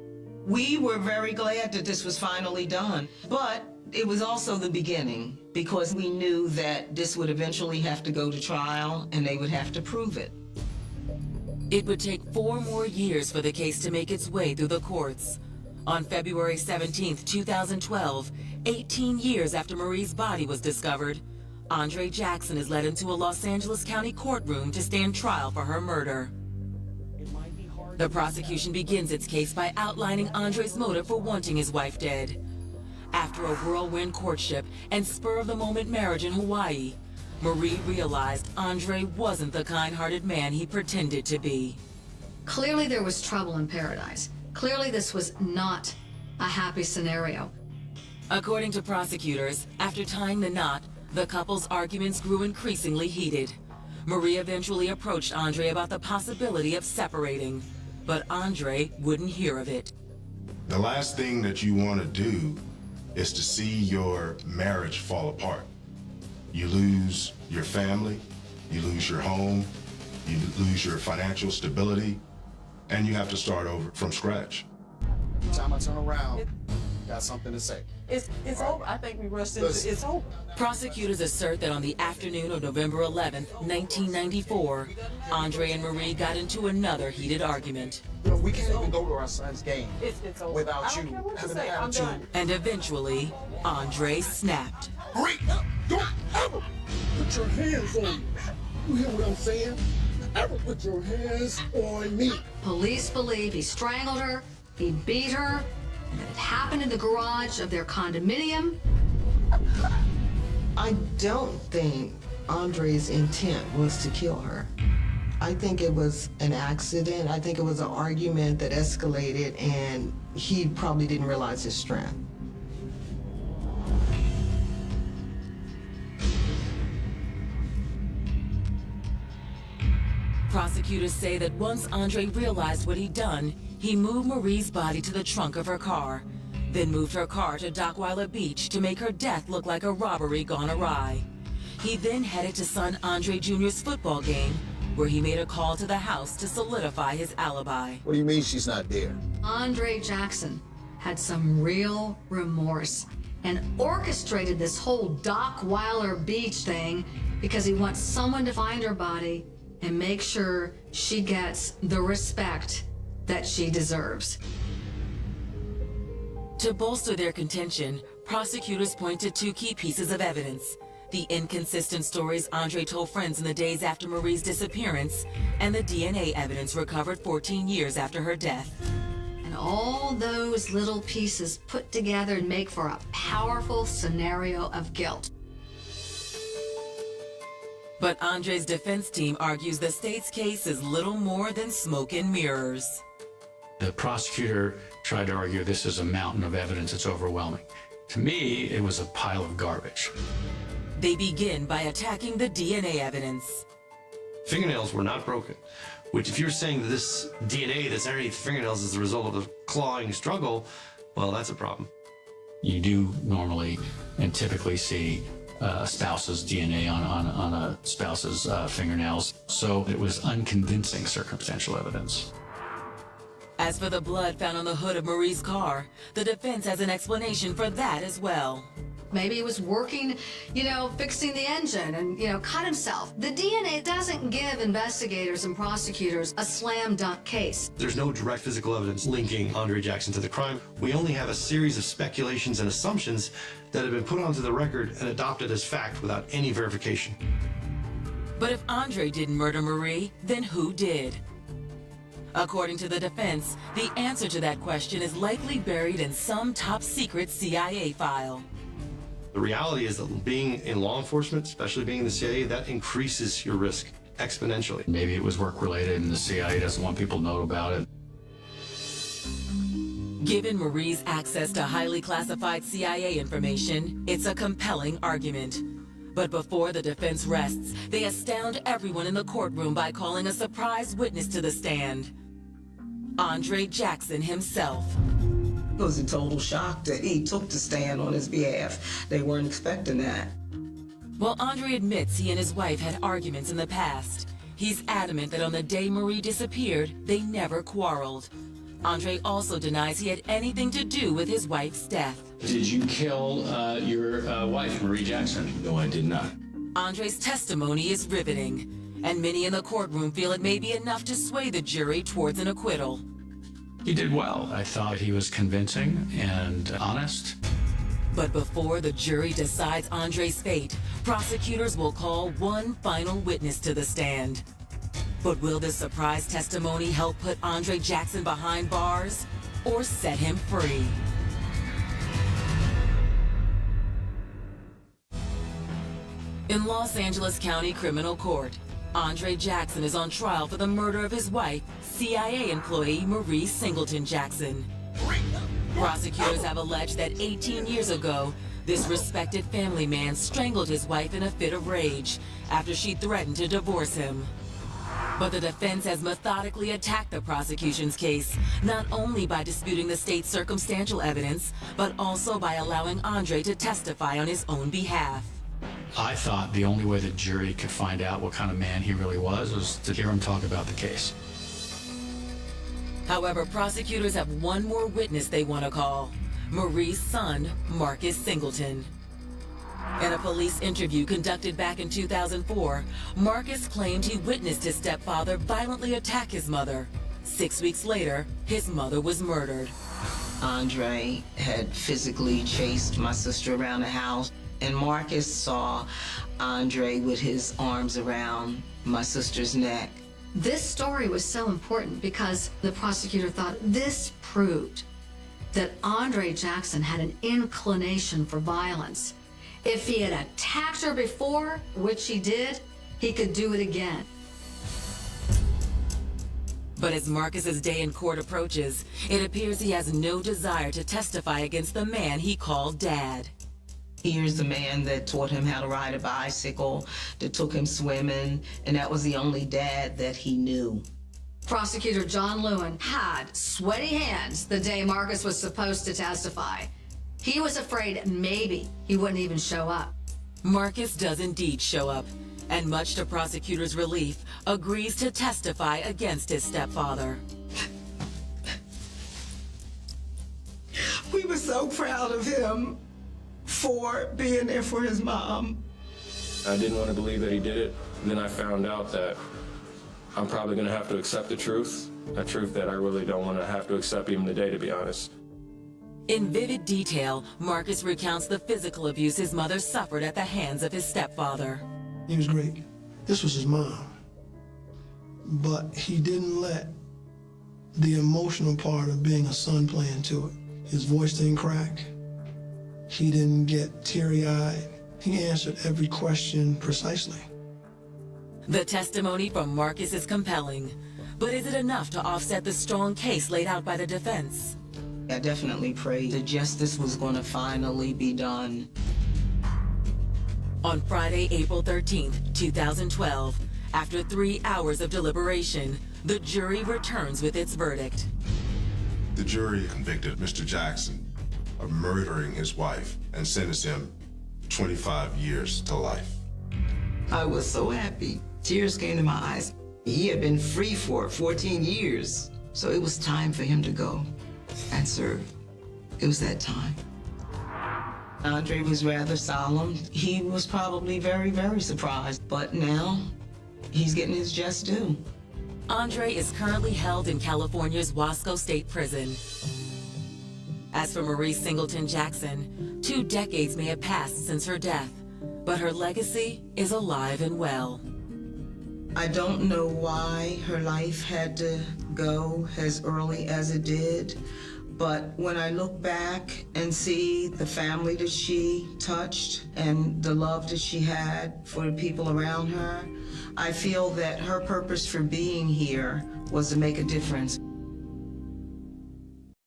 We were very glad that this was finally done, but it was also the beginning because we knew that this would eventually have to go to trial and they would have to prove it. It would take 4 more years for the case to make its way through the courts. On February 17, 2012, 18 years after Marie's body was discovered, Andre Jackson is led into a Los Angeles County courtroom to stand trial for her murder. The prosecution begins its case by outlining Andre's motive for wanting his wife dead. After a whirlwind courtship and spur-of-the-moment marriage in Hawaii, Marie realized Andre wasn't the kind-hearted man he pretended to be. Clearly there was trouble in paradise. Clearly this was not a happy scenario. According to prosecutors, after tying the knot, the couple's arguments grew increasingly heated. Marie eventually approached Andre about the possibility of separating, but Andre wouldn't hear of it. The last thing that you want to do is to see your marriage fall apart. You lose your family, you lose your home, you lose your financial stability, and you have to start over from scratch. Every time I turn around, got something to say. It's over. I think we rushed into it's over. Prosecutors assert that on the afternoon of November 11, 1994, Andre and Marie got into another heated argument. You know, we can't even go to our son's game It's over. without I don't you care what you having say. an I'm attitude. done. And eventually, Andre snapped. Great! Don't ever put your hands on me. You hear what I'm saying? Ever put your hands on me. Police believe he strangled her, he beat her, and that it happened in the garage of their condominium. I don't think Andre's intent was to kill her. I think it was an accident. I think it was an argument that escalated and he probably didn't realize his strength. Prosecutors say that once Andre realized what he'd done, he moved Marie's body to the trunk of her car, then moved her car to Dockweiler Beach to make her death look like a robbery gone awry. He then headed to son Andre Jr.'s football game, where he made a call to the house to solidify his alibi. What do you mean she's not there? Andre Jackson had some real remorse and orchestrated this whole Dockweiler Beach thing because he wants someone to find her body and make sure she gets the respect that she deserves. To bolster their contention, prosecutors point to 2 key pieces of evidence: the inconsistent stories Andre told friends in the days after Marie's disappearance, and the DNA evidence recovered 14 years after her death. And all those little pieces put together make for a powerful scenario of guilt. But Andre's defense team argues the state's case is little more than smoke and mirrors. The prosecutor tried to argue this is a mountain of evidence, it's overwhelming. To me, it was a pile of garbage. They begin by attacking the DNA evidence. Fingernails were not broken, which if you're saying that this DNA that's underneath fingernails is the result of a clawing struggle, well, that's a problem. You do normally and typically see a spouse's DNA on a spouse's fingernails, so it was unconvincing circumstantial evidence. As for the blood found on the hood of Marie's car, the defense has an explanation for that as well. Maybe he was working, fixing the engine and, cut himself. The DNA doesn't give investigators and prosecutors a slam dunk case. There's no direct physical evidence linking Andre Jackson to the crime. We only have a series of speculations and assumptions that have been put onto the record and adopted as fact without any verification. But if Andre didn't murder Marie, then who did? According to the defense, the answer to that question is likely buried in some top-secret CIA file. The reality is that being in law enforcement, especially being in the CIA, that increases your risk exponentially. Maybe it was work-related and the CIA doesn't want people to know about it. Given Marie's access to highly classified CIA information, it's a compelling argument. But before the defense rests, they astound everyone in the courtroom by calling a surprise witness to the stand. Andre Jackson himself. It was a total shock that he took to stand on his behalf. They weren't expecting that. While Andre admits he and his wife had arguments in the past, he's adamant that on the day Marie disappeared, they never quarreled. Andre also denies he had anything to do with his wife's death. Did you kill your wife, Marie Jackson? No, I did not. Andre's testimony is riveting, and many in the courtroom feel it may be enough to sway the jury towards an acquittal. He did well. I thought he was convincing and honest. But before the jury decides Andre's fate, prosecutors will call one final witness to the stand. But will this surprise testimony help put Andre Jackson behind bars or set him free? In Los Angeles County Criminal Court, Andre Jackson is on trial for the murder of his wife, CIA employee Marie Singleton Jackson. Prosecutors have alleged that 18 years ago, this respected family man strangled his wife in a fit of rage after she threatened to divorce him. But the defense has methodically attacked the prosecution's case, not only by disputing the state's circumstantial evidence, but also by allowing Andre to testify on his own behalf. I thought the only way the jury could find out what kind of man he really was to hear him talk about the case. However, prosecutors have one more witness they want to call, Marie's son, Marcus Singleton. In a police interview conducted back in 2004, Marcus claimed he witnessed his stepfather violently attack his mother. 6 weeks later, his mother was murdered. Andre had physically chased my sister around the house, and Marcus saw Andre with his arms around my sister's neck. This story was so important because the prosecutor thought this proved that Andre Jackson had an inclination for violence. If he had attacked her before, which he did, he could do it again. But as Marcus's day in court approaches, it appears he has no desire to testify against the man he called Dad. Here's the man that taught him how to ride a bicycle, that took him swimming, and that was the only dad that he knew. Prosecutor John Lewin had sweaty hands the day Marcus was supposed to testify. He was afraid maybe he wouldn't even show up. Marcus does indeed show up, and much to prosecutors' relief, agrees to testify against his stepfather. We were so proud of him for being there for his mom. I didn't want to believe that he did it. And then I found out that I'm probably going to have to accept the truth, a truth that I really don't want to have to accept even today, to be honest. In vivid detail, Marcus recounts the physical abuse his mother suffered at the hands of his stepfather. He was great. This was his mom. But he didn't let the emotional part of being a son play into it. His voice didn't crack. He didn't get teary-eyed. He answered every question precisely. The testimony from Marcus is compelling, but is it enough to offset the strong case laid out by the defense? I definitely prayed that justice was going to finally be done. On Friday, April 13th, 2012, after 3 hours of deliberation, the jury returns with its verdict. The jury convicted Mr. Jackson of murdering his wife and sentenced him 25 years to life. I was so happy. Tears came to my eyes. He had been free for 14 years, so it was time for him to go and serve. It was that time. Andre was rather solemn. He was probably very, very surprised, but now he's getting his just due. Andre is currently held in California's Wasco State Prison. As for Marie Singleton Jackson, 2 decades may have passed since her death, but her legacy is alive and well. I don't know why her life had to go as early as it did, but when I look back and see the family that she touched and the love that she had for the people around her, I feel that her purpose for being here was to make a difference.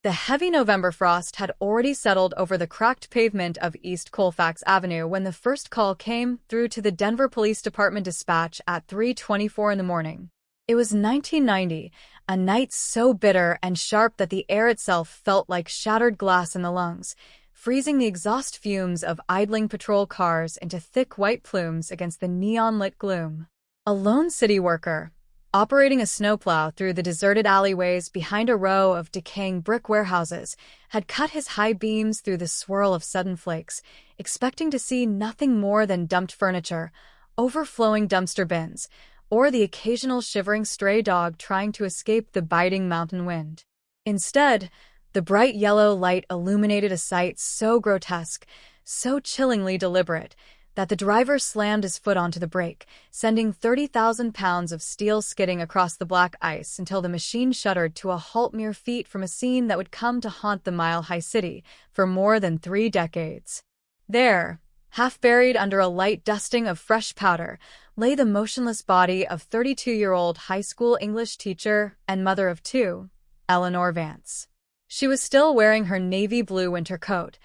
The heavy November frost had already settled over the cracked pavement of East Colfax Avenue when the first call came through to the Denver Police Department dispatch at 3:24 in the morning. It was 1990, a night so bitter and sharp that the air itself felt like shattered glass in the lungs, freezing the exhaust fumes of idling patrol cars into thick white plumes against the neon-lit gloom. A lone city worker, operating a snowplow through the deserted alleyways behind a row of decaying brick warehouses, had cut his high beams through the swirl of sudden flakes, expecting to see nothing more than dumped furniture, overflowing dumpster bins, or the occasional shivering stray dog trying to escape the biting mountain wind. Instead, the bright yellow light illuminated a sight so grotesque, so chillingly deliberate, that the driver slammed his foot onto the brake, sending 30,000 pounds of steel skidding across the black ice until the machine shuddered to a halt mere feet from a scene that would come to haunt the mile-high city for more than 3 decades. There, half buried under a light dusting of fresh powder, lay the motionless body of 32-year-old high school English teacher and mother of 2, Eleanor Vance. She was still wearing her navy blue winter coat,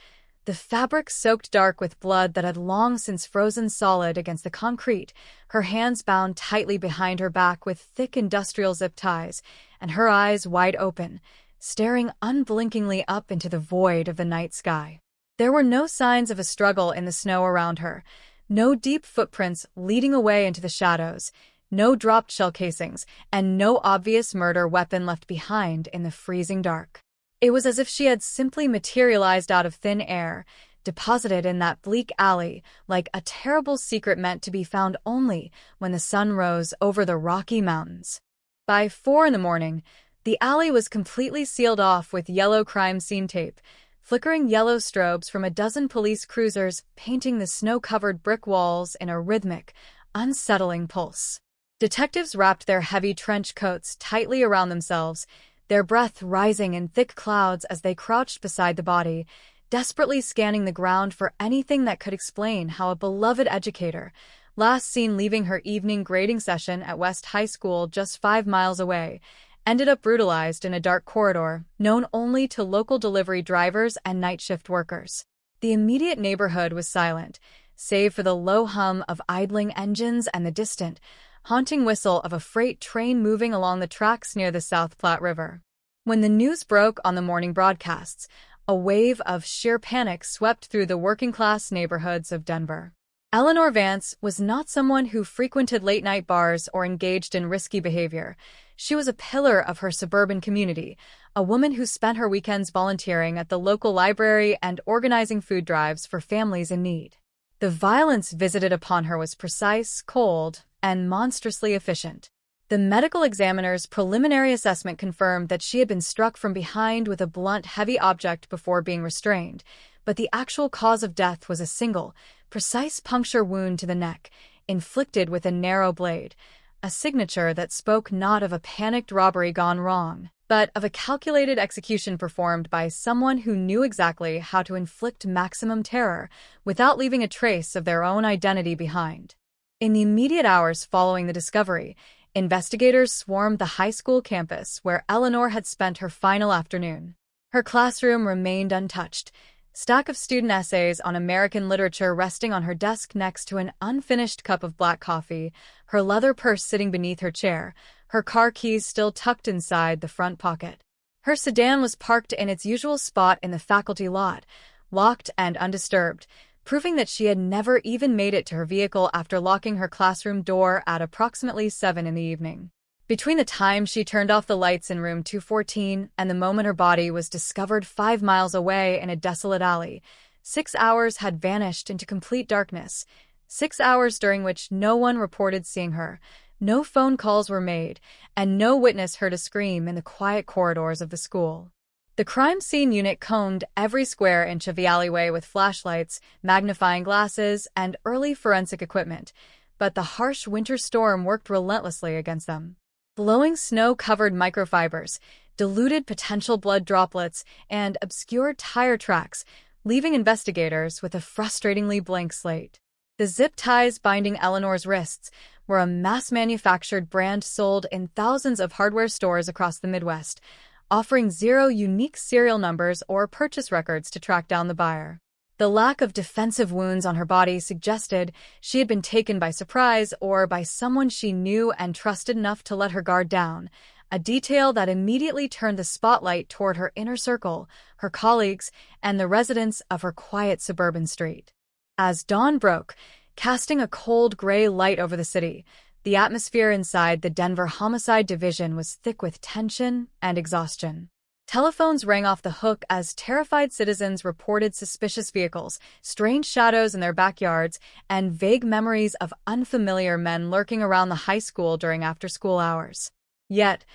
the fabric soaked dark with blood that had long since frozen solid against the concrete, her hands bound tightly behind her back with thick industrial zip ties, and her eyes wide open, staring unblinkingly up into the void of the night sky. There were no signs of a struggle in the snow around her, no deep footprints leading away into the shadows, no dropped shell casings, and no obvious murder weapon left behind in the freezing dark. It was as if she had simply materialized out of thin air, deposited in that bleak alley like a terrible secret meant to be found only when the sun rose over the Rocky Mountains. By 4 in the morning, the alley was completely sealed off with yellow crime scene tape, flickering yellow strobes from a dozen police cruisers painting the snow-covered brick walls in a rhythmic, unsettling pulse. Detectives wrapped their heavy trench coats tightly around themselves, their breath rising in thick clouds as they crouched beside the body, desperately scanning the ground for anything that could explain how a beloved educator, last seen leaving her evening grading session at West High School just 5 miles away, ended up brutalized in a dark corridor known only to local delivery drivers and night shift workers. The immediate neighborhood was silent, save for the low hum of idling engines and the distant, haunting whistle of a freight train moving along the tracks near the South Platte River. When the news broke on the morning broadcasts, a wave of sheer panic swept through the working-class neighborhoods of Denver. Eleanor Vance was not someone who frequented late-night bars or engaged in risky behavior. She was a pillar of her suburban community, a woman who spent her weekends volunteering at the local library and organizing food drives for families in need. The violence visited upon her was precise, cold, and monstrously efficient. The medical examiner's preliminary assessment confirmed that she had been struck from behind with a blunt, heavy object before being restrained, but the actual cause of death was a single, precise puncture wound to the neck, inflicted with a narrow blade, a signature that spoke not of a panicked robbery gone wrong, but of a calculated execution performed by someone who knew exactly how to inflict maximum terror without leaving a trace of their own identity behind. In the immediate hours following the discovery, investigators swarmed the high school campus where Eleanor had spent her final afternoon. Her classroom remained untouched, stack of student essays on American literature resting on her desk next to an unfinished cup of black coffee, her leather purse sitting beneath her chair, her car keys still tucked inside the front pocket. Her sedan was parked in its usual spot in the faculty lot, locked and undisturbed, proving that she had never even made it to her vehicle after locking her classroom door at approximately 7 in the evening. Between the time she turned off the lights in room 214 and the moment her body was discovered 5 miles away in a desolate alley, 6 hours had vanished into complete darkness, 6 hours during which no one reported seeing her, no phone calls were made, and no witness heard a scream in the quiet corridors of the school. The crime scene unit combed every square inch of the alleyway with flashlights, magnifying glasses, and early forensic equipment, but the harsh winter storm worked relentlessly against them. Blowing snow-covered microfibers, diluted potential blood droplets, and obscured tire tracks, leaving investigators with a frustratingly blank slate. The zip ties binding Eleanor's wrists were a mass-manufactured brand sold in thousands of hardware stores across the Midwest, offering 0 unique serial numbers or purchase records to track down the buyer. The lack of defensive wounds on her body suggested she had been taken by surprise or by someone she knew and trusted enough to let her guard down, a detail that immediately turned the spotlight toward her inner circle, her colleagues, and the residents of her quiet suburban street. As dawn broke, casting a cold gray light over the city, the atmosphere inside the Denver Homicide Division was thick with tension and exhaustion. Telephones rang off the hook as terrified citizens reported suspicious vehicles, strange shadows in their backyards, and vague memories of unfamiliar men lurking around the high school during after-school hours. Yet,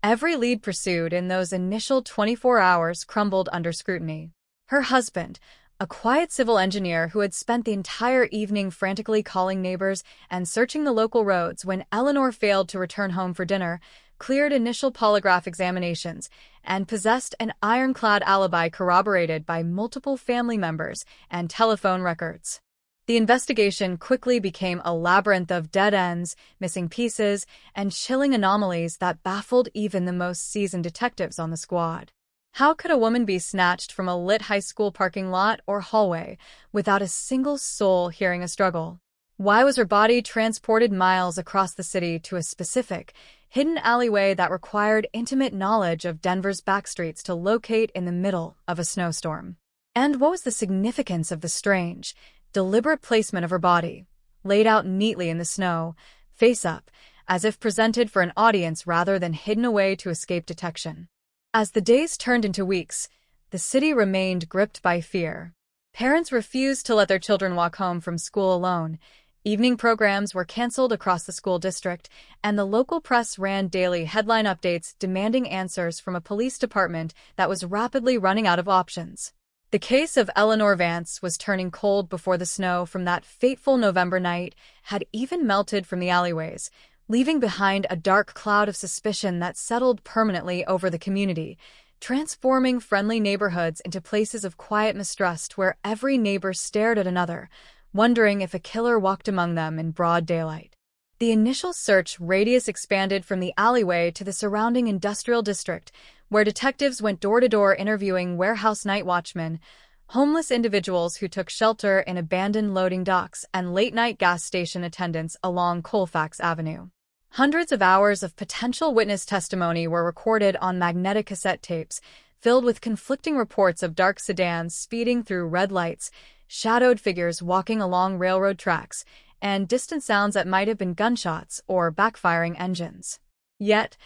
every lead pursued in those initial 24 hours crumbled under scrutiny. Her husband, a quiet civil engineer who had spent the entire evening frantically calling neighbors and searching the local roads when Eleanor failed to return home for dinner, cleared initial polygraph examinations, and possessed an ironclad alibi corroborated by multiple family members and telephone records. The investigation quickly became a labyrinth of dead ends, missing pieces, and chilling anomalies that baffled even the most seasoned detectives on the squad. How could a woman be snatched from a lit high school parking lot or hallway without a single soul hearing a struggle? Why was her body transported miles across the city to a specific, hidden alleyway that required intimate knowledge of Denver's backstreets to locate in the middle of a snowstorm? And what was the significance of the strange, deliberate placement of her body, laid out neatly in the snow, face up, as if presented for an audience rather than hidden away to escape detection? As the days turned into weeks, the city remained gripped by fear. Parents refused to let their children walk home from school alone. Evening programs were canceled across the school district, and the local press ran daily headline updates demanding answers from a police department that was rapidly running out of options. The case of Eleanor Vance was turning cold before the snow from that fateful November night had even melted from the alleyways, leaving behind a dark cloud of suspicion that settled permanently over the community, transforming friendly neighborhoods into places of quiet mistrust where every neighbor stared at another, wondering if a killer walked among them in broad daylight. The initial search radius expanded from the alleyway to the surrounding industrial district, where detectives went door to door interviewing warehouse night watchmen, homeless individuals who took shelter in abandoned loading docks, and late-night gas station attendants along Colfax Avenue. Hundreds of hours of potential witness testimony were recorded on magnetic cassette tapes, filled with conflicting reports of dark sedans speeding through red lights, shadowed figures walking along railroad tracks, and distant sounds that might have been gunshots or backfiring engines. Yet,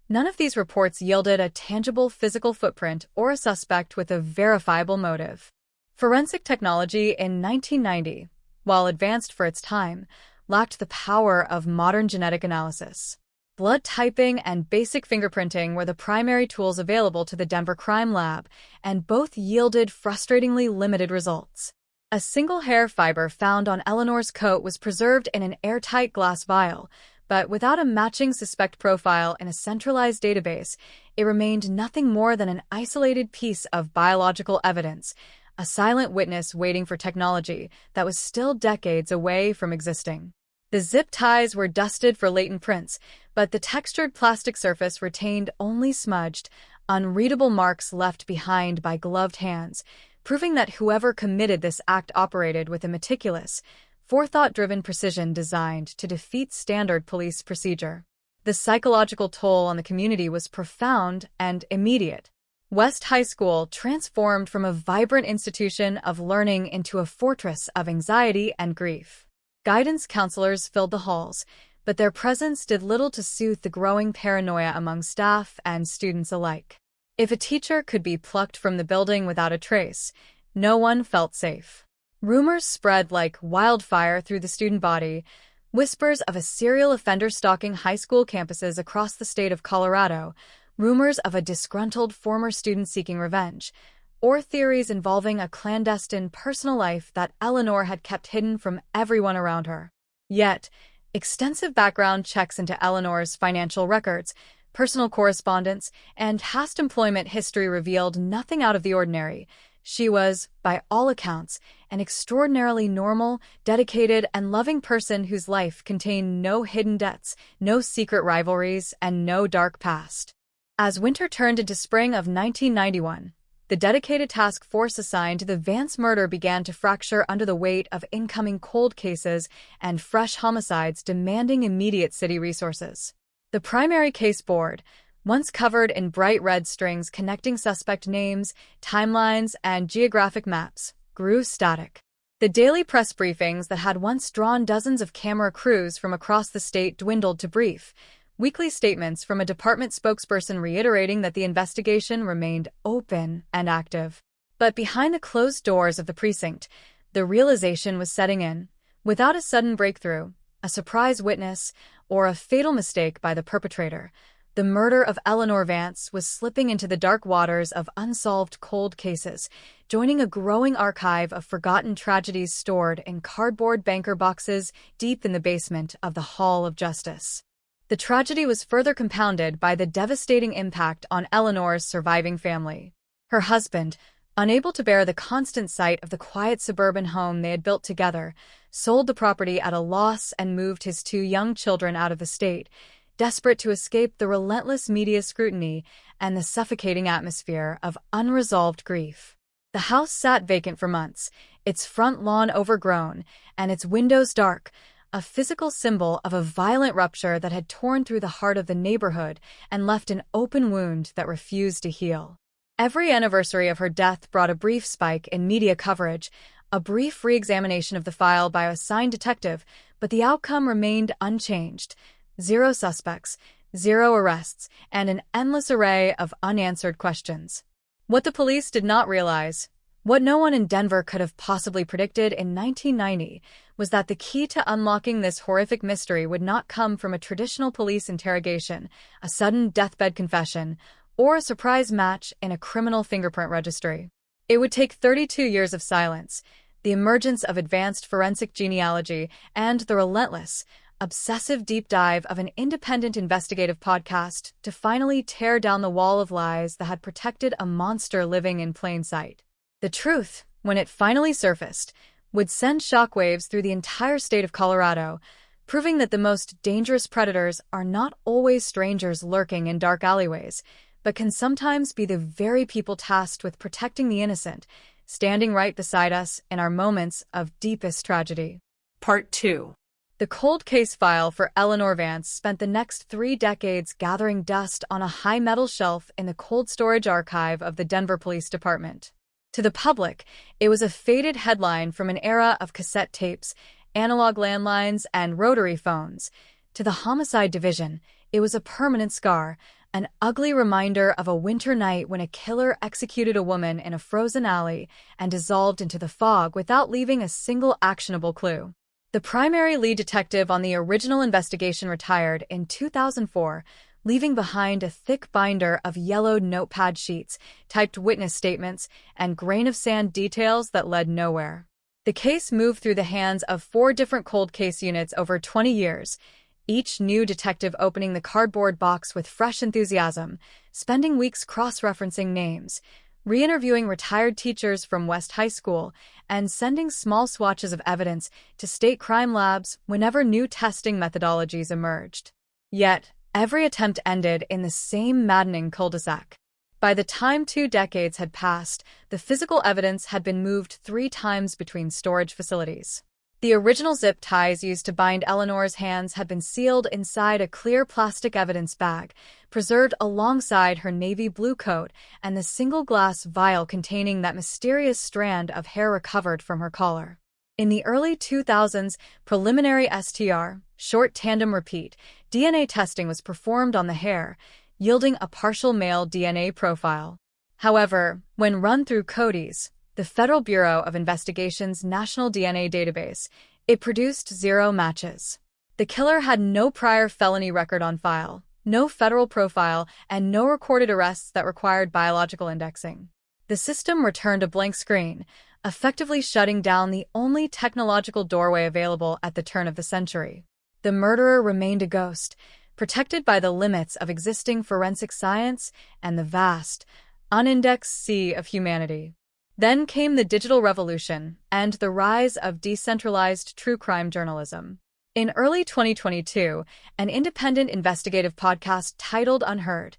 none of these reports yielded a tangible physical footprint or a suspect with a verifiable motive. Forensic technology in 1990, while advanced for its time, lacked the power of modern genetic analysis. Blood typing and basic fingerprinting were the primary tools available to the Denver Crime Lab, and both yielded frustratingly limited results. A single hair fiber found on Eleanor's coat was preserved in an airtight glass vial, but without a matching suspect profile in a centralized database, it remained nothing more than an isolated piece of biological evidence, a silent witness waiting for technology that was still decades away from existing. The zip ties were dusted for latent prints, but the textured plastic surface retained only smudged, unreadable marks left behind by gloved hands, proving that whoever committed this act operated with a meticulous, forethought-driven precision designed to defeat standard police procedure. The psychological toll on the community was profound and immediate. West High School transformed from a vibrant institution of learning into a fortress of anxiety and grief. Guidance counselors filled the halls, but their presence did little to soothe the growing paranoia among staff and students alike. If a teacher could be plucked from the building without a trace, no one felt safe. Rumors spread like wildfire through the student body, whispers of a serial offender stalking high school campuses across the state of Colorado, rumors of a disgruntled former student seeking revenge, or theories involving a clandestine personal life that Eleanor had kept hidden from everyone around her. Yet, extensive background checks into Eleanor's financial records, personal correspondence, and past employment history revealed nothing out of the ordinary. She was, by all accounts, an extraordinarily normal, dedicated, and loving person whose life contained no hidden debts, no secret rivalries, and no dark past. As winter turned into spring of 1991, the dedicated task force assigned to the Vance murder began to fracture under the weight of incoming cold cases and fresh homicides demanding immediate city resources. The primary case board, once covered in bright red strings connecting suspect names, timelines, and geographic maps, grew static. The daily press briefings that had once drawn dozens of camera crews from across the state dwindled to brief, weekly statements from a department spokesperson reiterating that the investigation remained open and active. But behind the closed doors of the precinct, the realization was setting in. Without a sudden breakthrough, a surprise witness, or a fatal mistake by the perpetrator, the murder of Eleanor Vance was slipping into the dark waters of unsolved cold cases, joining a growing archive of forgotten tragedies stored in cardboard banker boxes deep in the basement of the Hall of Justice. The tragedy was further compounded by the devastating impact on Eleanor's surviving family. Her husband, unable to bear the constant sight of the quiet suburban home they had built together, sold the property at a loss and moved his 2 young children out of the state, desperate to escape the relentless media scrutiny and the suffocating atmosphere of unresolved grief. The house sat vacant for months, its front lawn overgrown, and its windows dark, a physical symbol of a violent rupture that had torn through the heart of the neighborhood and left an open wound that refused to heal. Every anniversary of her death brought a brief spike in media coverage, a brief re-examination of the file by a assigned detective, but the outcome remained unchanged. 0 suspects, 0 arrests, and an endless array of unanswered questions. What the police did not realize, what no one in Denver could have possibly predicted in 1990, was that the key to unlocking this horrific mystery would not come from a traditional police interrogation, a sudden deathbed confession, or a surprise match in a criminal fingerprint registry. It would take 32 years of silence, the emergence of advanced forensic genealogy, and the relentless, obsessive deep dive of an independent investigative podcast to finally tear down the wall of lies that had protected a monster living in plain sight. The truth, when it finally surfaced, would send shockwaves through the entire state of Colorado, proving that the most dangerous predators are not always strangers lurking in dark alleyways, but can sometimes be the very people tasked with protecting the innocent, standing right beside us in our moments of deepest tragedy. Part 2. The cold case file for Eleanor Vance spent the next 3 decades gathering dust on a high metal shelf in the cold storage archive of the Denver Police Department. To the public, it was a faded headline from an era of cassette tapes, analog landlines, and rotary phones. To the Homicide Division, it was a permanent scar, an ugly reminder of a winter night when a killer executed a woman in a frozen alley and dissolved into the fog without leaving a single actionable clue. The primary lead detective on the original investigation retired in 2004, leaving behind a thick binder of yellowed notepad sheets, typed witness statements, and grain-of-sand details that led nowhere. The case moved through the hands of 4 different cold case units over 20 years, each new detective opening the cardboard box with fresh enthusiasm, spending weeks cross-referencing names, re-interviewing retired teachers from West High School, and sending small swatches of evidence to state crime labs whenever new testing methodologies emerged. Yet, every attempt ended in the same maddening cul-de-sac. By the time 2 decades had passed, the physical evidence had been moved 3 times between storage facilities. The original zip ties used to bind Eleanor's hands had been sealed inside a clear plastic evidence bag, preserved alongside her navy blue coat and the single glass vial containing that mysterious strand of hair recovered from her collar. In the early 2000s, preliminary STR, short tandem repeat, DNA testing was performed on the hair, yielding a partial male DNA profile. However, when run through CODIS, the Federal Bureau of Investigation's national DNA database, it produced 0 matches. The killer had no prior felony record on file, no federal profile, and no recorded arrests that required biological indexing. The system returned a blank screen, effectively shutting down the only technological doorway available at the turn of the century. The murderer remained a ghost, protected by the limits of existing forensic science and the vast, unindexed sea of humanity. Then came the digital revolution and the rise of decentralized true crime journalism. In early 2022, an independent investigative podcast titled Unheard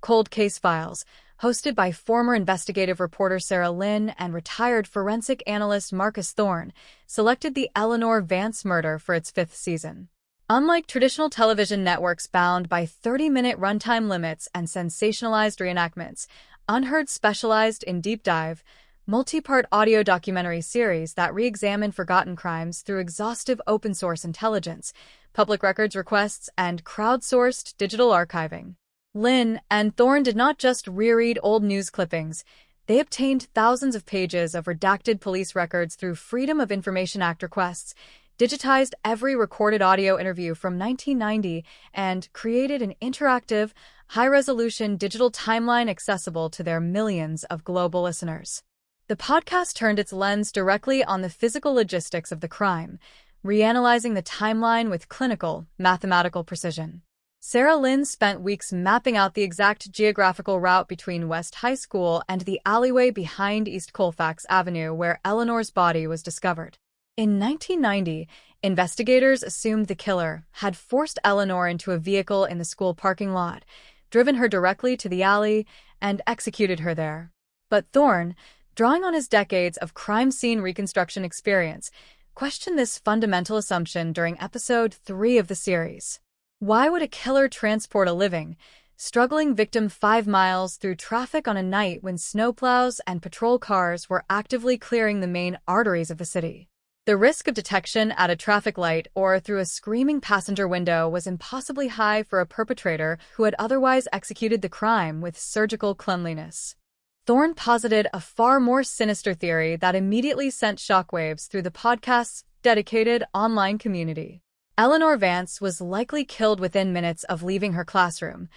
Cold Case Files, hosted by former investigative reporter Sarah Lynn and retired forensic analyst Marcus Thorne, selected the Eleanor Vance murder for its 5th season. Unlike traditional television networks bound by 30-minute runtime limits and sensationalized reenactments, Unheard specialized in deep dive, multi-part audio documentary series that re-examine forgotten crimes through exhaustive open-source intelligence, public records requests, and crowdsourced digital archiving. Lynn and Thorne did not just reread old news clippings. They obtained thousands of pages of redacted police records through Freedom of Information Act requests, digitized every recorded audio interview from 1990, and created an interactive, high-resolution digital timeline accessible to their millions of global listeners. The podcast turned its lens directly on the physical logistics of the crime, reanalyzing the timeline with clinical, mathematical precision. Sarah Lynn spent weeks mapping out the exact geographical route between West High School and the alleyway behind East Colfax Avenue where Eleanor's body was discovered. In 1990, investigators assumed the killer had forced Eleanor into a vehicle in the school parking lot, driven her directly to the alley, and executed her there. But Thorne, drawing on his decades of crime scene reconstruction experience, questioned this fundamental assumption during episode 3 of the series. Why would a killer transport a living, struggling victim 5 miles through traffic on a night when snowplows and patrol cars were actively clearing the main arteries of the city? The risk of detection at a traffic light or through a screaming passenger window was impossibly high for a perpetrator who had otherwise executed the crime with surgical cleanliness. Thorne posited a far more sinister theory that immediately sent shockwaves through the podcast's dedicated online community. Eleanor Vance was likely killed within minutes of leaving her classroom,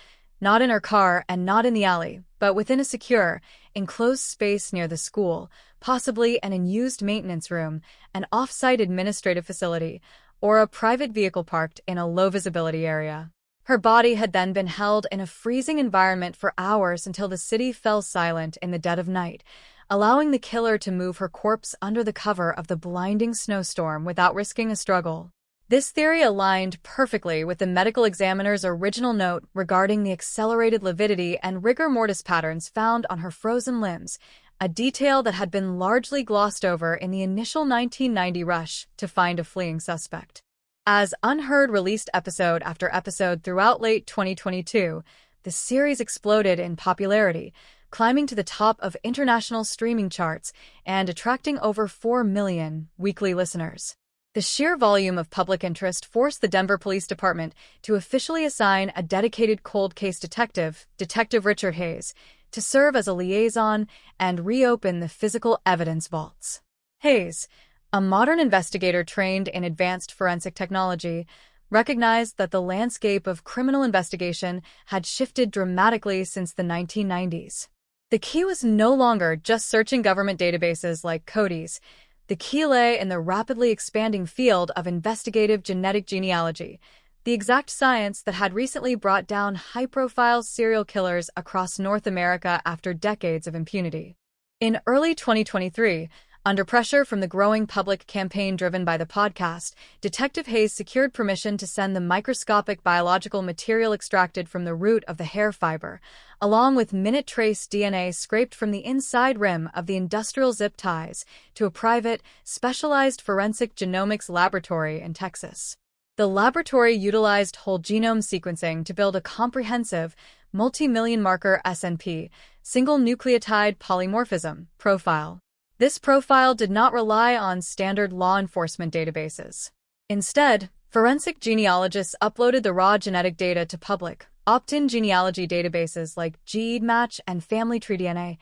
not in her car and not in the alley, but within a secure, enclosed space near the school, possibly an unused maintenance room, an off-site administrative facility, or a private vehicle parked in a low-visibility area. Her body had then been held in a freezing environment for hours until the city fell silent in the dead of night, allowing the killer to move her corpse under the cover of the blinding snowstorm without risking a struggle. This theory aligned perfectly with the medical examiner's original note regarding the accelerated lividity and rigor mortis patterns found on her frozen limbs, a detail that had been largely glossed over in the initial 1990 rush to find a fleeing suspect. As Unheard released episode after episode throughout late 2022, the series exploded in popularity, climbing to the top of international streaming charts and attracting over 4 million weekly listeners. The sheer volume of public interest forced the Denver Police Department to officially assign a dedicated cold case detective, Detective Richard Hayes, to serve as a liaison and reopen the physical evidence vaults. Hayes, a modern investigator trained in advanced forensic technology, recognized that the landscape of criminal investigation had shifted dramatically since the 1990s. The key was no longer just searching government databases like CODIS. The key lay in the rapidly expanding field of investigative genetic genealogy, the exact science that had recently brought down high-profile serial killers across North America after decades of impunity. In early 2023, under pressure from the growing public campaign driven by the podcast, Detective Hayes secured permission to send the microscopic biological material extracted from the root of the hair fiber, along with minute trace DNA scraped from the inside rim of the industrial zip ties, to a private, specialized forensic genomics laboratory in Texas. The laboratory utilized whole genome sequencing to build a comprehensive, multi-million marker SNP, single nucleotide polymorphism, profile. This profile did not rely on standard law enforcement databases. Instead, forensic genealogists uploaded the raw genetic data to public, opt-in genealogy databases like GEDmatch and Family Tree DNA,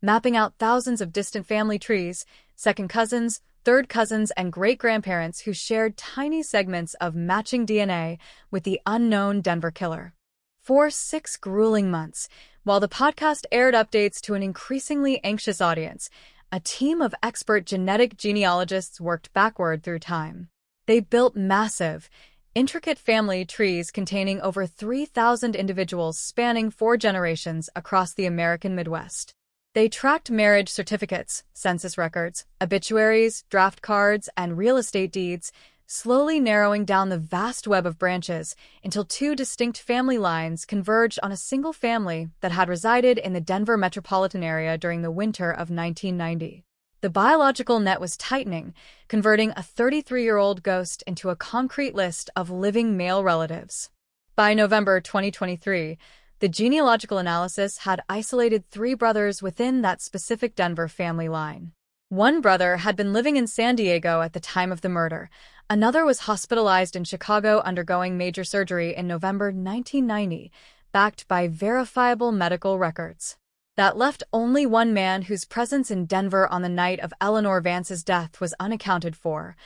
mapping out thousands of distant family trees, second cousins, third cousins, and great-grandparents who shared tiny segments of matching DNA with the unknown Denver killer. For 6 grueling months, while the podcast aired updates to an increasingly anxious audience, a team of expert genetic genealogists worked backward through time. They built massive, intricate family trees containing over 3,000 individuals spanning 4 generations across the American Midwest. They tracked marriage certificates, census records, obituaries, draft cards, and real estate deeds, slowly narrowing down the vast web of branches until two distinct family lines converged on a single family that had resided in the Denver metropolitan area during the winter of 1990. The biological net was tightening, converting a 33-year-old ghost into a concrete list of living male relatives. By November 2023, the genealogical analysis had isolated 3 brothers within that specific Denver family line. One brother had been living in San Diego at the time of the murder. Another was hospitalized in Chicago undergoing major surgery in November 1990, backed by verifiable medical records. That left only one man whose presence in Denver on the night of Eleanor Vance's death was unaccounted for.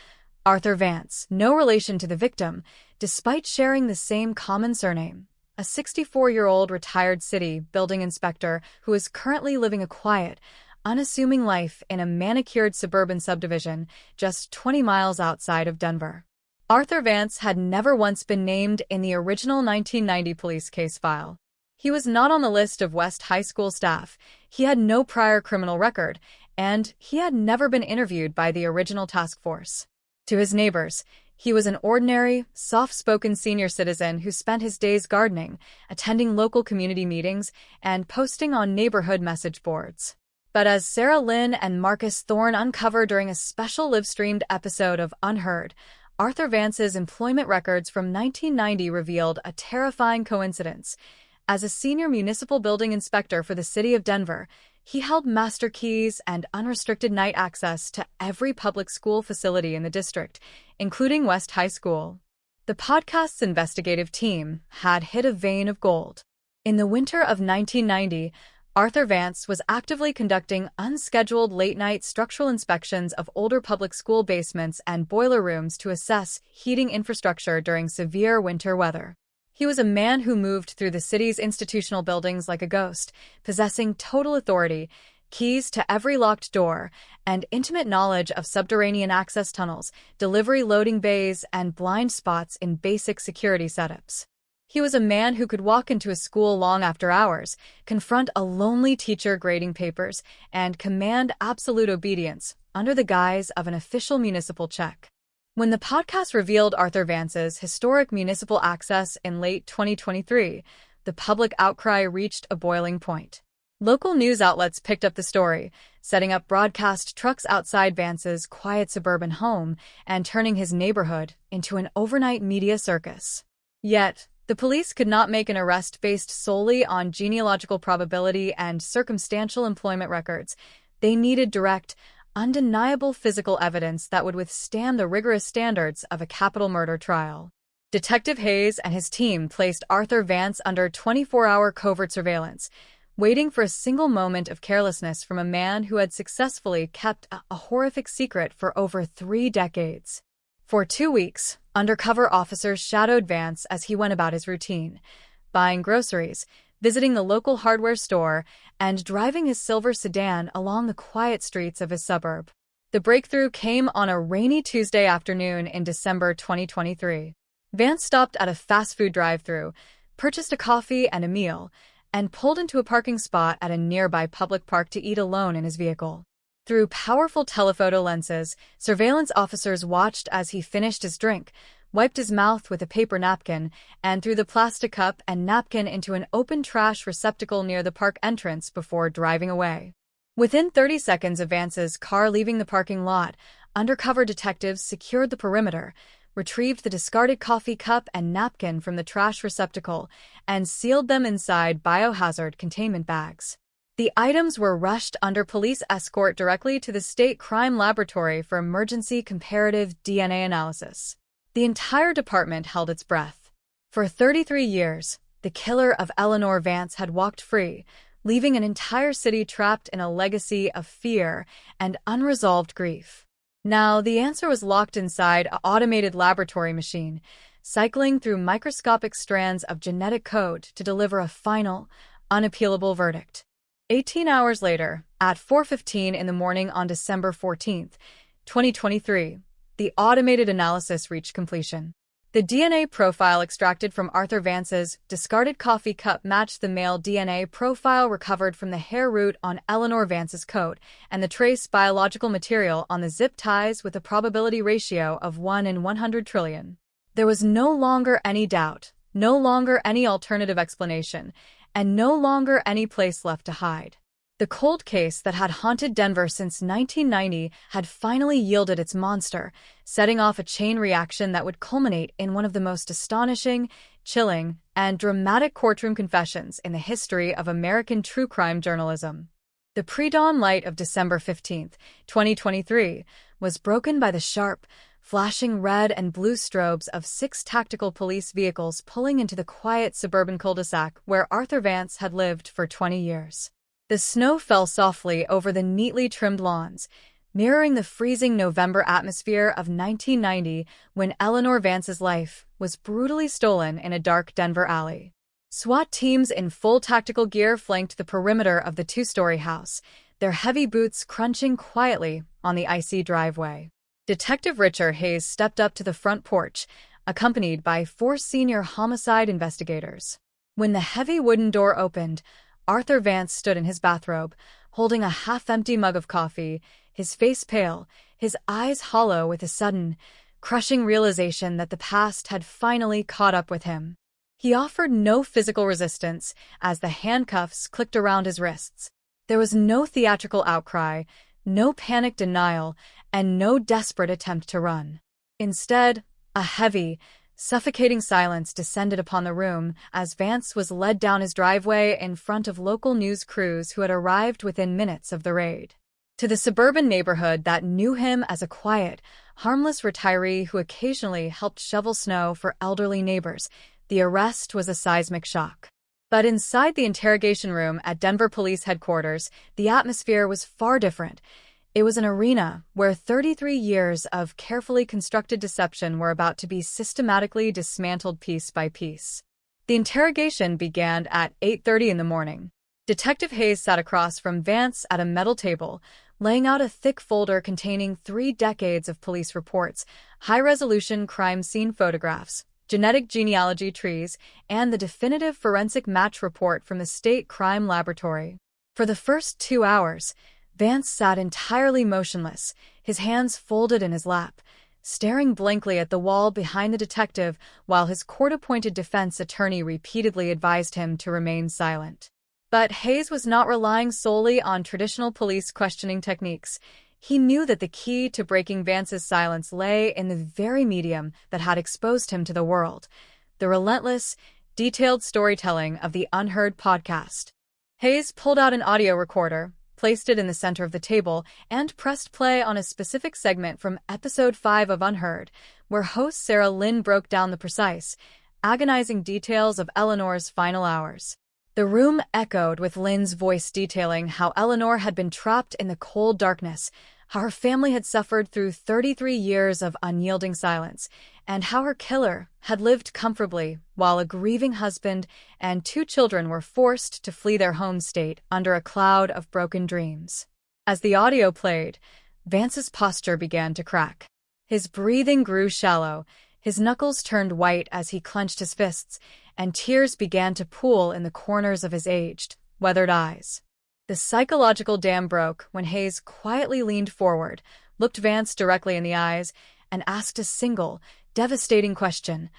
Arthur Vance, no relation to the victim, despite sharing the same common surname. A 64-year-old retired city building inspector who is currently living a quiet, unassuming life in a manicured suburban subdivision just 20 miles outside of Denver. Arthur Vance had never once been named in the original 1990 police case file. He was not on the list of West High School staff, he had no prior criminal record, and he had never been interviewed by the original task force. To his neighbors, he was an ordinary, soft-spoken senior citizen who spent his days gardening, attending local community meetings, and posting on neighborhood message boards. But as Sarah Lynn and Marcus Thorne uncover during a special live-streamed episode of Unheard, Arthur Vance's employment records from 1990 revealed a terrifying coincidence. As a senior municipal building inspector for the city of Denver, he held master keys and unrestricted night access to every public school facility in the district, including West High School. The podcast's investigative team had hit a vein of gold. In the winter of 1990, Arthur Vance was actively conducting unscheduled late-night structural inspections of older public school basements and boiler rooms to assess heating infrastructure during severe winter weather. He was a man who moved through the city's institutional buildings like a ghost, possessing total authority, keys to every locked door, and intimate knowledge of subterranean access tunnels, delivery loading bays, and blind spots in basic security setups. He was a man who could walk into a school long after hours, confront a lonely teacher grading papers, and command absolute obedience under the guise of an official municipal check. When the podcast revealed Arthur Vance's historic municipal access in late 2023, the public outcry reached a boiling point. Local news outlets picked up the story, setting up broadcast trucks outside Vance's quiet suburban home and turning his neighborhood into an overnight media circus. Yet, the police could not make an arrest based solely on genealogical probability and circumstantial employment records. They needed direct, undeniable physical evidence that would withstand the rigorous standards of a capital murder trial. Detective Hayes and his team placed Arthur Vance under 24-hour covert surveillance, waiting for a single moment of carelessness from a man who had successfully kept a horrific secret for over 3 decades. For 2 weeks, undercover officers shadowed Vance as he went about his routine, buying groceries, visiting the local hardware store, and driving his silver sedan along the quiet streets of his suburb. The breakthrough came on a rainy Tuesday afternoon in December 2023. Vance stopped at a fast food drive-thru, purchased a coffee and a meal, and pulled into a parking spot at a nearby public park to eat alone in his vehicle. Through powerful telephoto lenses, surveillance officers watched as he finished his drink, wiped his mouth with a paper napkin, and threw the plastic cup and napkin into an open trash receptacle near the park entrance before driving away. Within 30 seconds of Vance's car leaving the parking lot, undercover detectives secured the perimeter, retrieved the discarded coffee cup and napkin from the trash receptacle, and sealed them inside biohazard containment bags. The items were rushed under police escort directly to the State Crime Laboratory for emergency comparative DNA analysis. The entire department held its breath. For 33 years, the killer of Eleanor Vance had walked free, leaving an entire city trapped in a legacy of fear and unresolved grief. Now, the answer was locked inside an automated laboratory machine, cycling through microscopic strands of genetic code to deliver a final, unappealable verdict. 18 hours later, at 4:15 in the morning on December 14, 2023, the automated analysis reached completion. The DNA profile extracted from Arthur Vance's discarded coffee cup matched the male DNA profile recovered from the hair root on Eleanor Vance's coat, and the trace biological material on the zip ties with a probability ratio of 1 in 100 trillion. There was no longer any doubt, no longer any alternative explanation, and no longer any place left to hide. The cold case that had haunted Denver since 1990 had finally yielded its monster, setting off a chain reaction that would culminate in one of the most astonishing, chilling, and dramatic courtroom confessions in the history of American true crime journalism. The pre-dawn light of December 15, 2023, was broken by the sharp, flashing red and blue strobes of 6 tactical police vehicles pulling into the quiet suburban cul-de-sac where Arthur Vance had lived for 20 years. The snow fell softly over the neatly trimmed lawns, mirroring the freezing November atmosphere of 1990 when Eleanor Vance's life was brutally stolen in a dark Denver alley. SWAT teams in full tactical gear flanked the perimeter of the 2-story house, their heavy boots crunching quietly on the icy driveway. Detective Richard Hayes stepped up to the front porch, accompanied by 4 senior homicide investigators. When the heavy wooden door opened, Arthur Vance stood in his bathrobe, holding a half-empty mug of coffee, his face pale, his eyes hollow with a sudden, crushing realization that the past had finally caught up with him. He offered no physical resistance as the handcuffs clicked around his wrists. There was no theatrical outcry, no panic denial, and no desperate attempt to run. Instead, a heavy, suffocating silence descended upon the room as Vance was led down his driveway in front of local news crews who had arrived within minutes of the raid. To the suburban neighborhood that knew him as a quiet, harmless retiree who occasionally helped shovel snow for elderly neighbors, the arrest was a seismic shock. But inside the interrogation room at Denver Police Headquarters, the atmosphere was far different. It was an arena where 33 years of carefully constructed deception were about to be systematically dismantled piece by piece. The interrogation began at 8:30 in the morning. Detective Hayes sat across from Vance at a metal table, laying out a thick folder containing 3 decades of police reports, high-resolution crime scene photographs, genetic genealogy trees, and the definitive forensic match report from the State Crime Laboratory. For the first 2 hours, Vance sat entirely motionless, his hands folded in his lap, staring blankly at the wall behind the detective while his court-appointed defense attorney repeatedly advised him to remain silent. But Hayes was not relying solely on traditional police questioning techniques. He knew that the key to breaking Vance's silence lay in the very medium that had exposed him to the world, the relentless, detailed storytelling of the Unheard podcast. Hayes pulled out an audio recorder, placed it in the center of the table, and pressed play on a specific segment from Episode 5 of Unheard, where host Sarah Lynn broke down the precise, agonizing details of Eleanor's final hours. The room echoed with Lynn's voice detailing how Eleanor had been trapped in the cold darkness, how her family had suffered through 33 years of unyielding silence, and how her killer had lived comfortably while a grieving husband and 2 children were forced to flee their home state under a cloud of broken dreams. As the audio played, Vance's posture began to crack. His breathing grew shallow, his knuckles turned white as he clenched his fists, and tears began to pool in the corners of his aged, weathered eyes. The psychological dam broke when Hayes quietly leaned forward, looked Vance directly in the eyes, and asked a single, devastating question.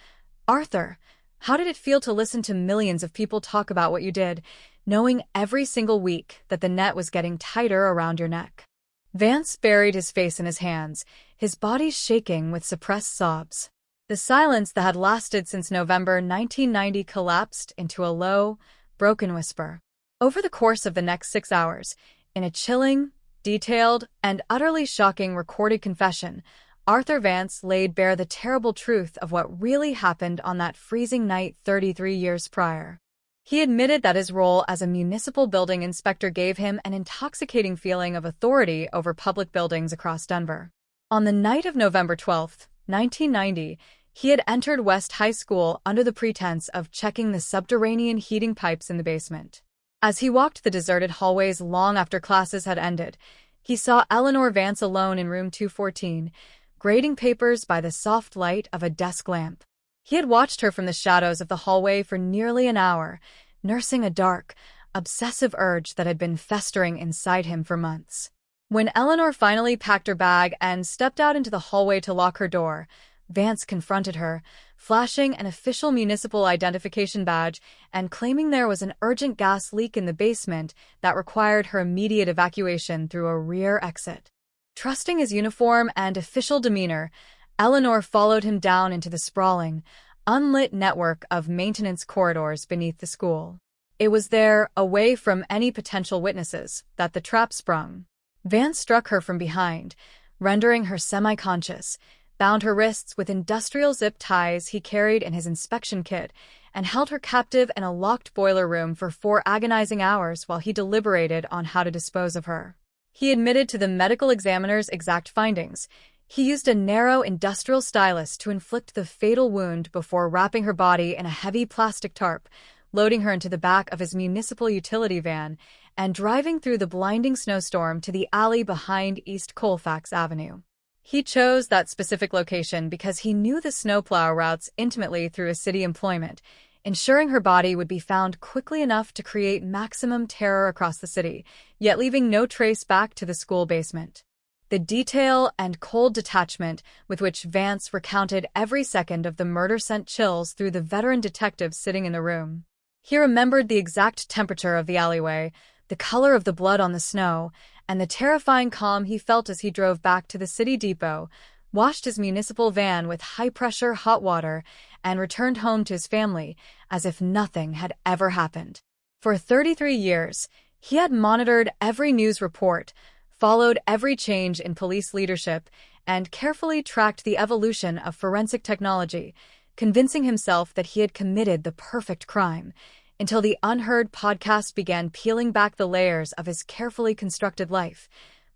"Arthur, how did it feel to listen to millions of people talk about what you did, knowing every single week that the net was getting tighter around your neck?" Vance buried his face in his hands, his body shaking with suppressed sobs. The silence that had lasted since November 1990 collapsed into a low, broken whisper. Over the course of the next 6 hours, in a chilling, detailed, and utterly shocking recorded confession, Arthur Vance laid bare the terrible truth of what really happened on that freezing night 33 years prior. He admitted that his role as a municipal building inspector gave him an intoxicating feeling of authority over public buildings across Denver. On the night of November 12, 1990, he had entered West High School under the pretense of checking the subterranean heating pipes in the basement. As he walked the deserted hallways long after classes had ended, he saw Eleanor Vance alone in room 214, grading papers by the soft light of a desk lamp. He had watched her from the shadows of the hallway for nearly an hour, nursing a dark, obsessive urge that had been festering inside him for months. When Eleanor finally packed her bag and stepped out into the hallway to lock her door, Vance confronted her, flashing an official municipal identification badge and claiming there was an urgent gas leak in the basement that required her immediate evacuation through a rear exit. Trusting his uniform and official demeanor, Eleanor followed him down into the sprawling, unlit network of maintenance corridors beneath the school. It was there, away from any potential witnesses, that the trap sprung. Vance struck her from behind, rendering her semi-conscious, bound her wrists with industrial zip ties he carried in his inspection kit, and held her captive in a locked boiler room for 4 agonizing hours while he deliberated on how to dispose of her. He admitted to the medical examiner's exact findings. He used a narrow industrial stylus to inflict the fatal wound before wrapping her body in a heavy plastic tarp, loading her into the back of his municipal utility van, and driving through the blinding snowstorm to the alley behind East Colfax Avenue. He chose that specific location because he knew the snowplow routes intimately through his city employment, ensuring her body would be found quickly enough to create maximum terror across the city, yet leaving no trace back to the school basement. The detail and cold detachment with which Vance recounted every second of the murder sent chills through the veteran detective sitting in the room. He remembered the exact temperature of the alleyway, the color of the blood on the snow, and the terrifying calm he felt as he drove back to the city depot, washed his municipal van with high-pressure hot water, and returned home to his family as if nothing had ever happened. For 33 years, he had monitored every news report, followed every change in police leadership, and carefully tracked the evolution of forensic technology, convincing himself that he had committed the perfect crime, until the Unheard podcast began peeling back the layers of his carefully constructed life,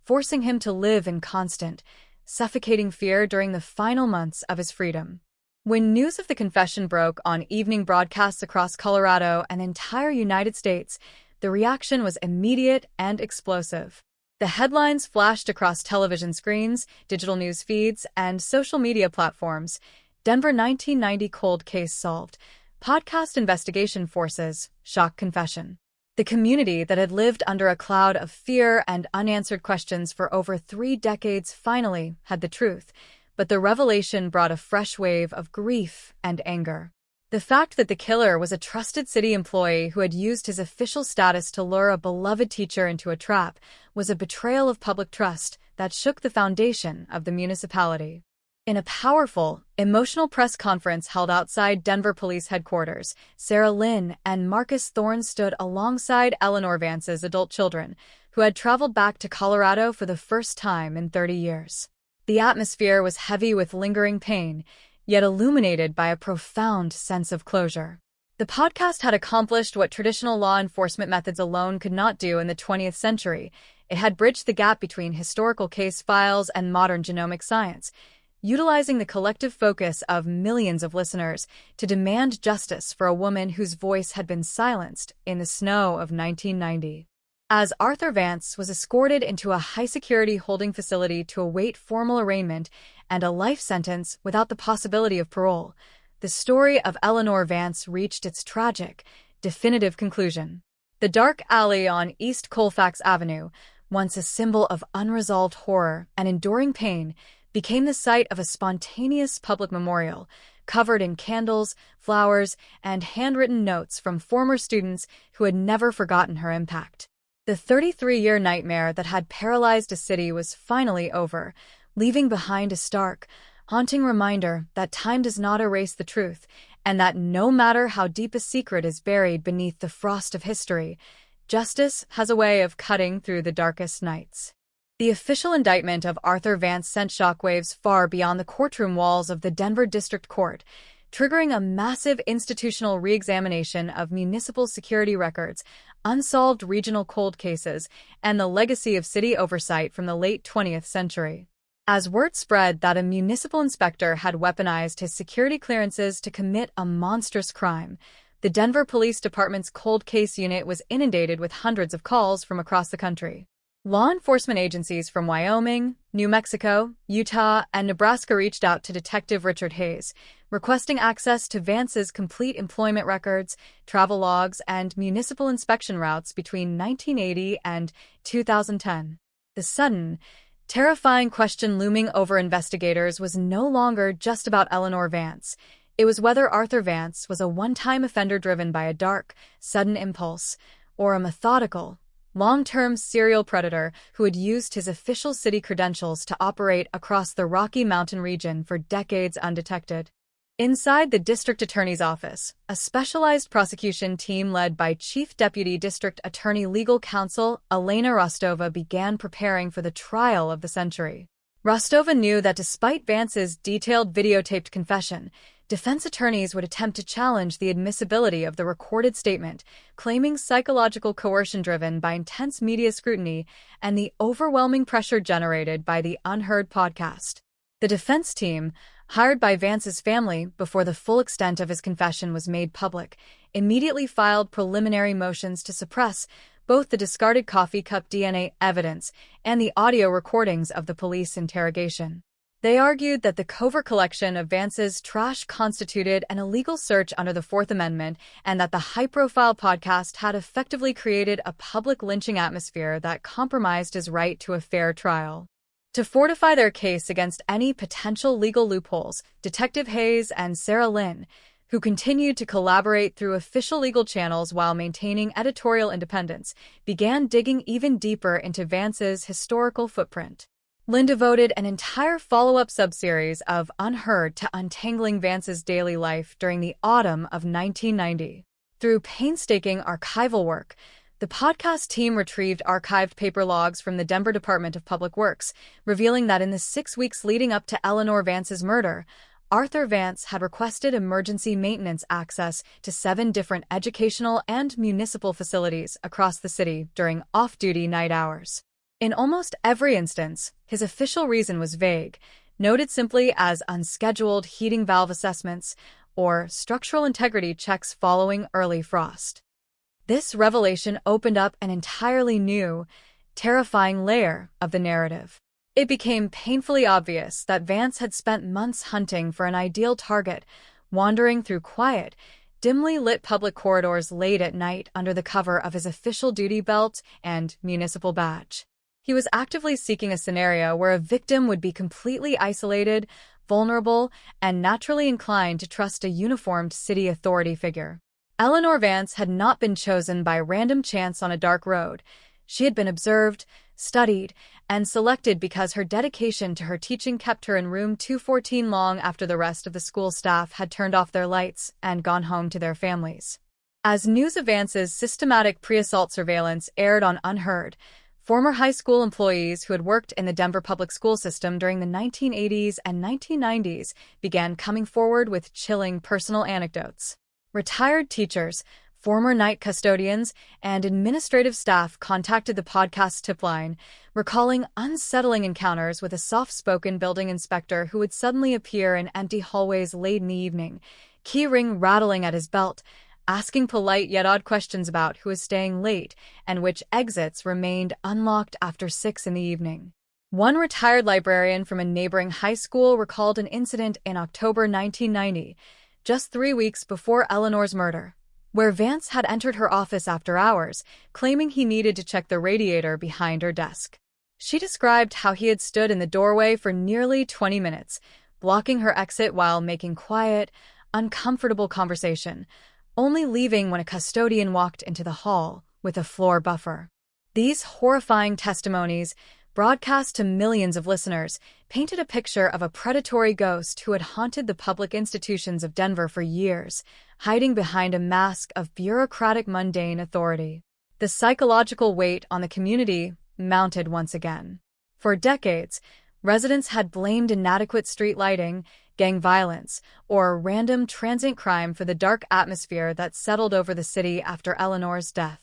forcing him to live in constant, suffocating fear during the final months of his freedom. When news of the confession broke on evening broadcasts across Colorado and the entire United States, the reaction was immediate and explosive. The headlines flashed across television screens, digital news feeds, and social media platforms. Denver 1990 cold case solved. Podcast investigation forces, shock confession. The community that had lived under a cloud of fear and unanswered questions for over 3 decades finally had the truth, but the revelation brought a fresh wave of grief and anger. The fact that the killer was a trusted city employee who had used his official status to lure a beloved teacher into a trap was a betrayal of public trust that shook the foundation of the municipality. In a powerful, emotional press conference held outside Denver Police Headquarters, Sarah Lynn and Marcus Thorne stood alongside Eleanor Vance's adult children, who had traveled back to Colorado for the first time in 30 years. The atmosphere was heavy with lingering pain, yet illuminated by a profound sense of closure. The podcast had accomplished what traditional law enforcement methods alone could not do in the 20th century. It had bridged the gap between historical case files and modern genomic science, utilizing the collective focus of millions of listeners to demand justice for a woman whose voice had been silenced in the snow of 1990. As Arthur Vance was escorted into a high-security holding facility to await formal arraignment and a life sentence without the possibility of parole, the story of Eleanor Vance reached its tragic, definitive conclusion. The dark alley on East Colfax Avenue, once a symbol of unresolved horror and enduring pain, became the site of a spontaneous public memorial, covered in candles, flowers, and handwritten notes from former students who had never forgotten her impact. The 33-year nightmare that had paralyzed a city was finally over, leaving behind a stark, haunting reminder that time does not erase the truth, and that no matter how deep a secret is buried beneath the frost of history, justice has a way of cutting through the darkest nights. The official indictment of Arthur Vance sent shockwaves far beyond the courtroom walls of the Denver District Court, triggering a massive institutional re-examination of municipal security records, unsolved regional cold cases, and the legacy of city oversight from the late 20th century. As word spread that a municipal inspector had weaponized his security clearances to commit a monstrous crime, the Denver Police Department's cold case unit was inundated with hundreds of calls from across the country. Law enforcement agencies from Wyoming, New Mexico, Utah, and Nebraska reached out to Detective Richard Hayes, requesting access to Vance's complete employment records, travel logs, and municipal inspection routes between 1980 and 2010. The sudden, terrifying question looming over investigators was no longer just about Eleanor Vance. It was whether Arthur Vance was a one-time offender driven by a dark, sudden impulse, or a methodical, long-term serial predator who had used his official city credentials to operate across the Rocky Mountain region for decades undetected. Inside the district attorney's office, a specialized prosecution team led by Chief Deputy District Attorney Legal Counsel Elena Rostova began preparing for the trial of the century. Rostova knew that despite Vance's detailed videotaped confession, defense attorneys would attempt to challenge the admissibility of the recorded statement, claiming psychological coercion driven by intense media scrutiny and the overwhelming pressure generated by the Unheard podcast. The defense team, hired by Vance's family before the full extent of his confession was made public, immediately filed preliminary motions to suppress both the discarded coffee cup DNA evidence and the audio recordings of the police interrogation. They argued that the covert collection of Vance's trash constituted an illegal search under the Fourth Amendment and that the high-profile podcast had effectively created a public lynching atmosphere that compromised his right to a fair trial. To fortify their case against any potential legal loopholes, Detective Hayes and Sarah Lynn, who continued to collaborate through official legal channels while maintaining editorial independence, began digging even deeper into Vance's historical footprint. Lynn devoted an entire follow-up subseries of Unheard to untangling Vance's daily life during the autumn of 1990. Through painstaking archival work, the podcast team retrieved archived paper logs from the Denver Department of Public Works, revealing that in the 6 weeks leading up to Eleanor Vance's murder, Arthur Vance had requested emergency maintenance access to 7 different educational and municipal facilities across the city during off-duty night hours. In almost every instance, his official reason was vague, noted simply as unscheduled heating valve assessments or structural integrity checks following early frost. This revelation opened up an entirely new, terrifying layer of the narrative. It became painfully obvious that Vance had spent months hunting for an ideal target, wandering through quiet, dimly lit public corridors late at night under the cover of his official duty belt and municipal badge. He was actively seeking a scenario where a victim would be completely isolated, vulnerable, and naturally inclined to trust a uniformed city authority figure. Eleanor Vance had not been chosen by random chance on a dark road. She had been observed, studied, and selected because her dedication to her teaching kept her in room 214 long after the rest of the school staff had turned off their lights and gone home to their families. As news of Vance's systematic pre-assault surveillance aired on Unheard, former high school employees who had worked in the Denver public school system during the 1980s and 1990s began coming forward with chilling personal anecdotes. Retired teachers, former night custodians, and administrative staff contacted the podcast tip line, recalling unsettling encounters with a soft-spoken building inspector who would suddenly appear in empty hallways late in the evening, key ring rattling at his belt, asking polite yet odd questions about who was staying late and which exits remained unlocked after 6 in the evening. One retired librarian from a neighboring high school recalled an incident in October 1990, just 3 weeks before Eleanor's murder, where Vance had entered her office after hours, claiming he needed to check the radiator behind her desk. She described how he had stood in the doorway for nearly 20 minutes, blocking her exit while making quiet, uncomfortable conversation, only leaving when a custodian walked into the hall with a floor buffer. These horrifying testimonies, broadcast to millions of listeners, painted a picture of a predatory ghost who had haunted the public institutions of Denver for years, hiding behind a mask of bureaucratic mundane authority. The psychological weight on the community mounted once again. For decades, residents had blamed inadequate street lighting, gang violence, or random transient crime for the dark atmosphere that settled over the city after Eleanor's death.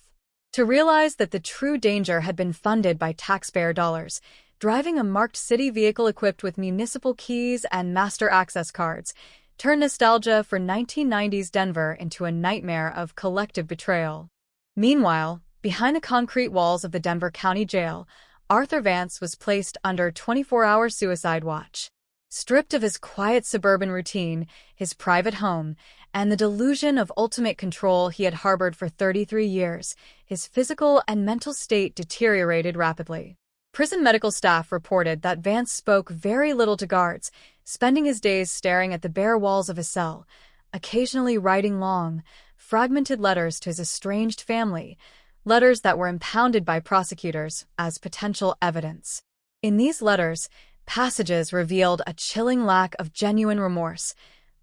To realize that the true danger had been funded by taxpayer dollars, driving a marked city vehicle equipped with municipal keys and master access cards turned nostalgia for 1990s Denver into a nightmare of collective betrayal. Meanwhile, behind the concrete walls of the Denver County Jail, Arthur Vance was placed under 24-hour suicide watch. Stripped of his quiet suburban routine, his private home, and the delusion of ultimate control he had harbored for 33 years, his physical and mental state deteriorated rapidly. Prison medical staff reported that Vance spoke very little to guards, spending his days staring at the bare walls of his cell, occasionally writing long, fragmented letters to his estranged family, letters that were impounded by prosecutors as potential evidence. In these letters, passages revealed a chilling lack of genuine remorse.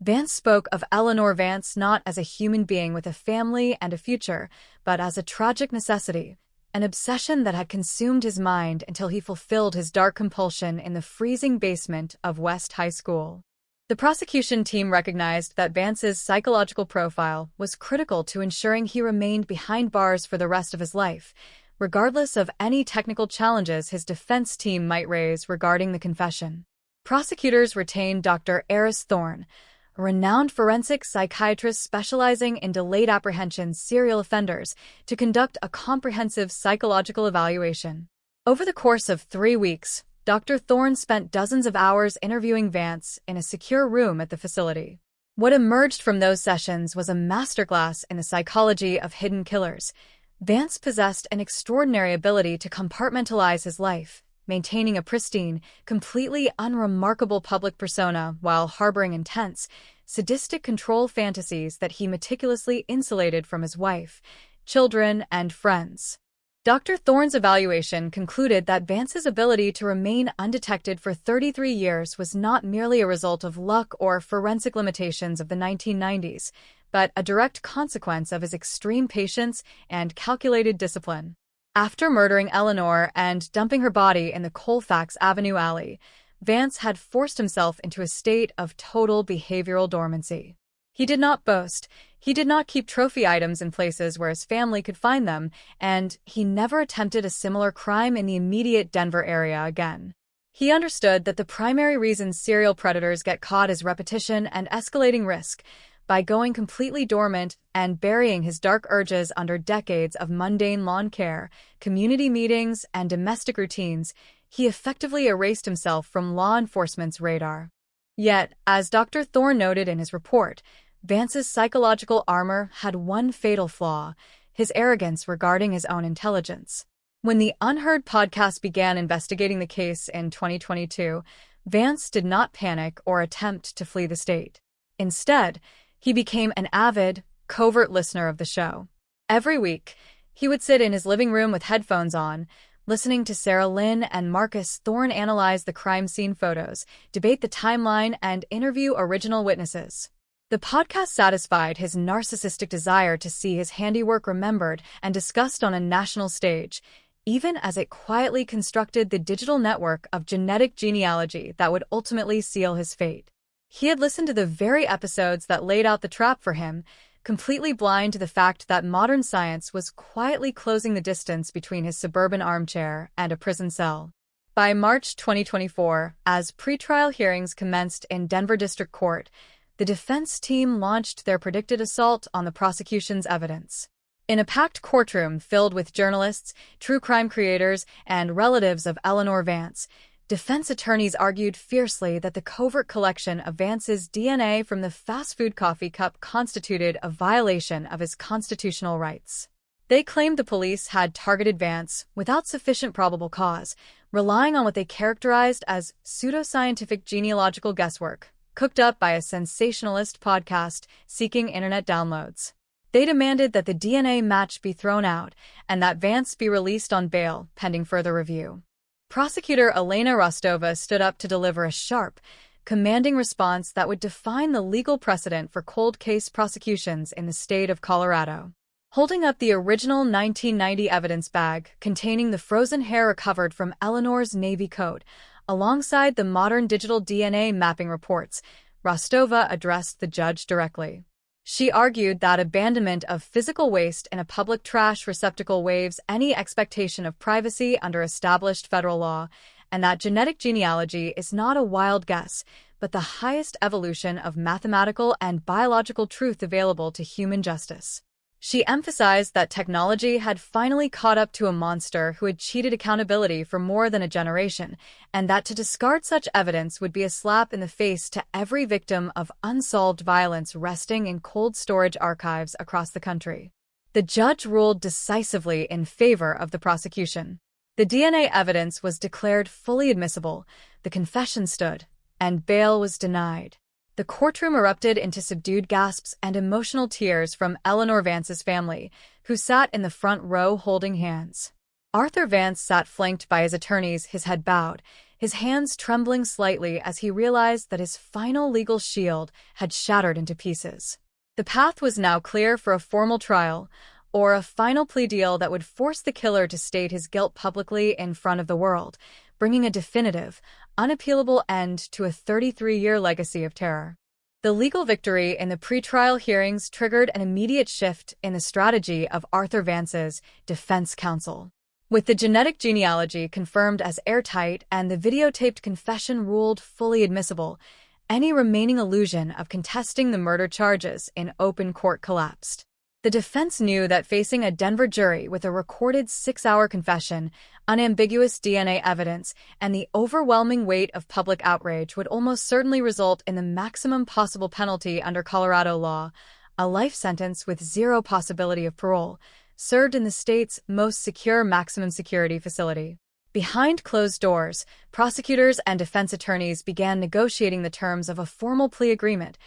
Vance spoke of Eleanor Vance not as a human being with a family and a future, but as a tragic necessity, an obsession that had consumed his mind until he fulfilled his dark compulsion in the freezing basement of West High School. The prosecution team recognized that Vance's psychological profile was critical to ensuring he remained behind bars for the rest of his life, regardless of any technical challenges his defense team might raise regarding the confession. Prosecutors retained Dr. Eris Thorne, a renowned forensic psychiatrist specializing in delayed apprehension serial offenders, to conduct a comprehensive psychological evaluation. Over the course of 3 weeks, Dr. Thorne spent dozens of hours interviewing Vance in a secure room at the facility. What emerged from those sessions was a masterclass in the psychology of hidden killers. Vance possessed an extraordinary ability to compartmentalize his life, maintaining a pristine, completely unremarkable public persona while harboring intense, sadistic control fantasies that he meticulously insulated from his wife, children, and friends. Dr. Thorne's evaluation concluded that Vance's ability to remain undetected for 33 years was not merely a result of luck or forensic limitations of the 1990s, but a direct consequence of his extreme patience and calculated discipline. After murdering Eleanor and dumping her body in the Colfax Avenue alley, Vance had forced himself into a state of total behavioral dormancy. He did not boast, he did not keep trophy items in places where his family could find them, and he never attempted a similar crime in the immediate Denver area again. He understood that the primary reason serial predators get caught is repetition and escalating risk. By going completely dormant and burying his dark urges under decades of mundane lawn care, community meetings, and domestic routines, he effectively erased himself from law enforcement's radar. Yet, as Dr. Thorne noted in his report, Vance's psychological armor had one fatal flaw: his arrogance regarding his own intelligence. When the Unheard podcast began investigating the case in 2022, Vance did not panic or attempt to flee the state. Instead, he became an avid, covert listener of the show. Every week, he would sit in his living room with headphones on, listening to Sarah Lynn and Marcus Thorne analyze the crime scene photos, debate the timeline, and interview original witnesses. The podcast satisfied his narcissistic desire to see his handiwork remembered and discussed on a national stage, even as it quietly constructed the digital network of genetic genealogy that would ultimately seal his fate. He had listened to the very episodes that laid out the trap for him, completely blind to the fact that modern science was quietly closing the distance between his suburban armchair and a prison cell. By March 2024, as pretrial hearings commenced in Denver District Court, the defense team launched their predicted assault on the prosecution's evidence. In a packed courtroom filled with journalists, true crime creators, and relatives of Eleanor Vance, defense attorneys argued fiercely that the covert collection of Vance's DNA from the fast food coffee cup constituted a violation of his constitutional rights. They claimed the police had targeted Vance without sufficient probable cause, relying on what they characterized as pseudoscientific genealogical guesswork, cooked up by a sensationalist podcast seeking internet downloads. They demanded that the DNA match be thrown out and that Vance be released on bail pending further review. Prosecutor Elena Rostova stood up to deliver a sharp, commanding response that would define the legal precedent for cold case prosecutions in the state of Colorado. Holding up the original 1990 evidence bag containing the frozen hair recovered from Eleanor's Navy coat, alongside the modern digital DNA mapping reports, Rostova addressed the judge directly. She argued that abandonment of physical waste in a public trash receptacle waives any expectation of privacy under established federal law, and that genetic genealogy is not a wild guess, but the highest evolution of mathematical and biological truth available to human justice. She emphasized that technology had finally caught up to a monster who had cheated accountability for more than a generation, and that to discard such evidence would be a slap in the face to every victim of unsolved violence resting in cold storage archives across the country. The judge ruled decisively in favor of the prosecution. The DNA evidence was declared fully admissible, the confession stood, and bail was denied. The courtroom erupted into subdued gasps and emotional tears from Eleanor Vance's family, who sat in the front row holding hands. Arthur Vance sat flanked by his attorneys, his head bowed, his hands trembling slightly as he realized that his final legal shield had shattered into pieces. The path was now clear for a formal trial, or a final plea deal that would force the killer to state his guilt publicly in front of the world, bringing a definitive, unappealable end to a 33-year legacy of terror. The legal victory in the pretrial hearings triggered an immediate shift in the strategy of Arthur Vance's defense counsel. With the genetic genealogy confirmed as airtight and the videotaped confession ruled fully admissible, any remaining illusion of contesting the murder charges in open court collapsed. The defense knew that facing a Denver jury with a recorded 6-hour confession, unambiguous DNA evidence, and the overwhelming weight of public outrage would almost certainly result in the maximum possible penalty under Colorado law, a life sentence with zero possibility of parole, served in the state's most secure maximum security facility. Behind closed doors, prosecutors and defense attorneys began negotiating the terms of a formal plea agreement,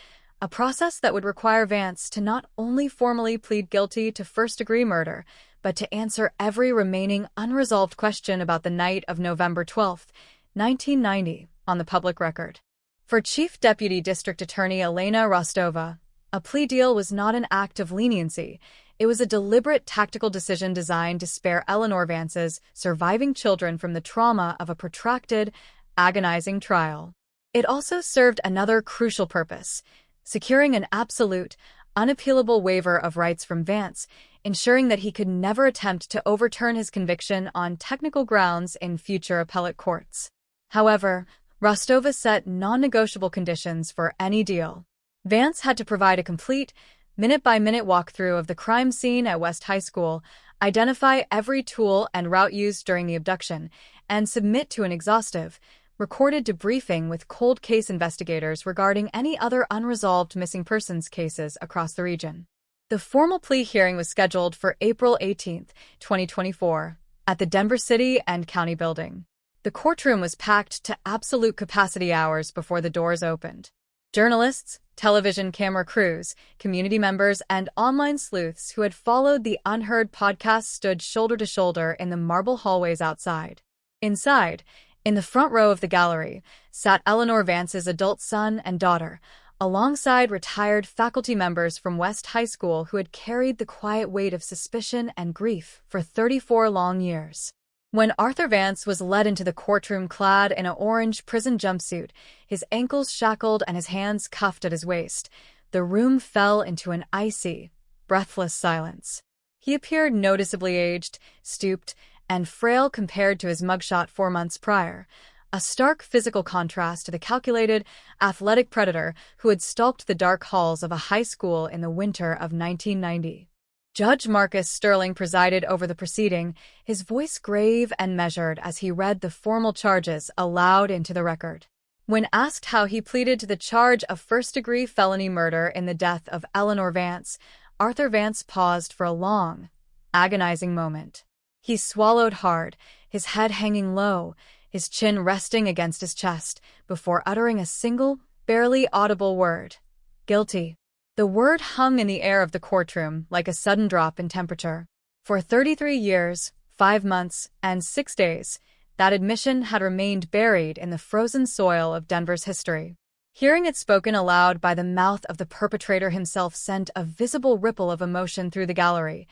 a process that would require Vance to not only formally plead guilty to first-degree murder, but to answer every remaining unresolved question about the night of November 12, 1990, on the public record. For Chief Deputy District Attorney Elena Rostova, a plea deal was not an act of leniency. It was a deliberate tactical decision designed to spare Eleanor Vance's surviving children from the trauma of a protracted, agonizing trial. It also served another crucial purpose: securing an absolute, unappealable waiver of rights from Vance, ensuring that he could never attempt to overturn his conviction on technical grounds in future appellate courts. However, Rostova set non-negotiable conditions for any deal. Vance had to provide a complete, minute-by-minute walkthrough of the crime scene at West High School, identify every tool and route used during the abduction, and submit to an exhaustive, recorded debriefing with cold case investigators regarding any other unresolved missing persons cases across the region. The formal plea hearing was scheduled for April 18, 2024, at the Denver City and County Building. The courtroom was packed to absolute capacity hours before the doors opened. Journalists, television camera crews, community members, and online sleuths who had followed the Unheard podcast stood shoulder to shoulder in the marble hallways outside. Inside, in the front row of the gallery, sat Eleanor Vance's adult son and daughter, alongside retired faculty members from West High School who had carried the quiet weight of suspicion and grief for 34 long years. When Arthur Vance was led into the courtroom clad in an orange prison jumpsuit, his ankles shackled and his hands cuffed at his waist, the room fell into an icy, breathless silence. He appeared noticeably aged, stooped, and frail compared to his mugshot 4 months prior, a stark physical contrast to the calculated, athletic predator who had stalked the dark halls of a high school in the winter of 1990. Judge Marcus Sterling presided over the proceeding, his voice grave and measured as he read the formal charges aloud into the record. When asked how he pleaded to the charge of first-degree felony murder in the death of Eleanor Vance, Arthur Vance paused for a long, agonizing moment. He swallowed hard, his head hanging low, his chin resting against his chest, before uttering a single, barely audible word: guilty. The word hung in the air of the courtroom like a sudden drop in temperature. For 33 years, 5 months, and 6 days, that admission had remained buried in the frozen soil of Denver's history. Hearing it spoken aloud by the mouth of the perpetrator himself sent a visible ripple of emotion through the gallery.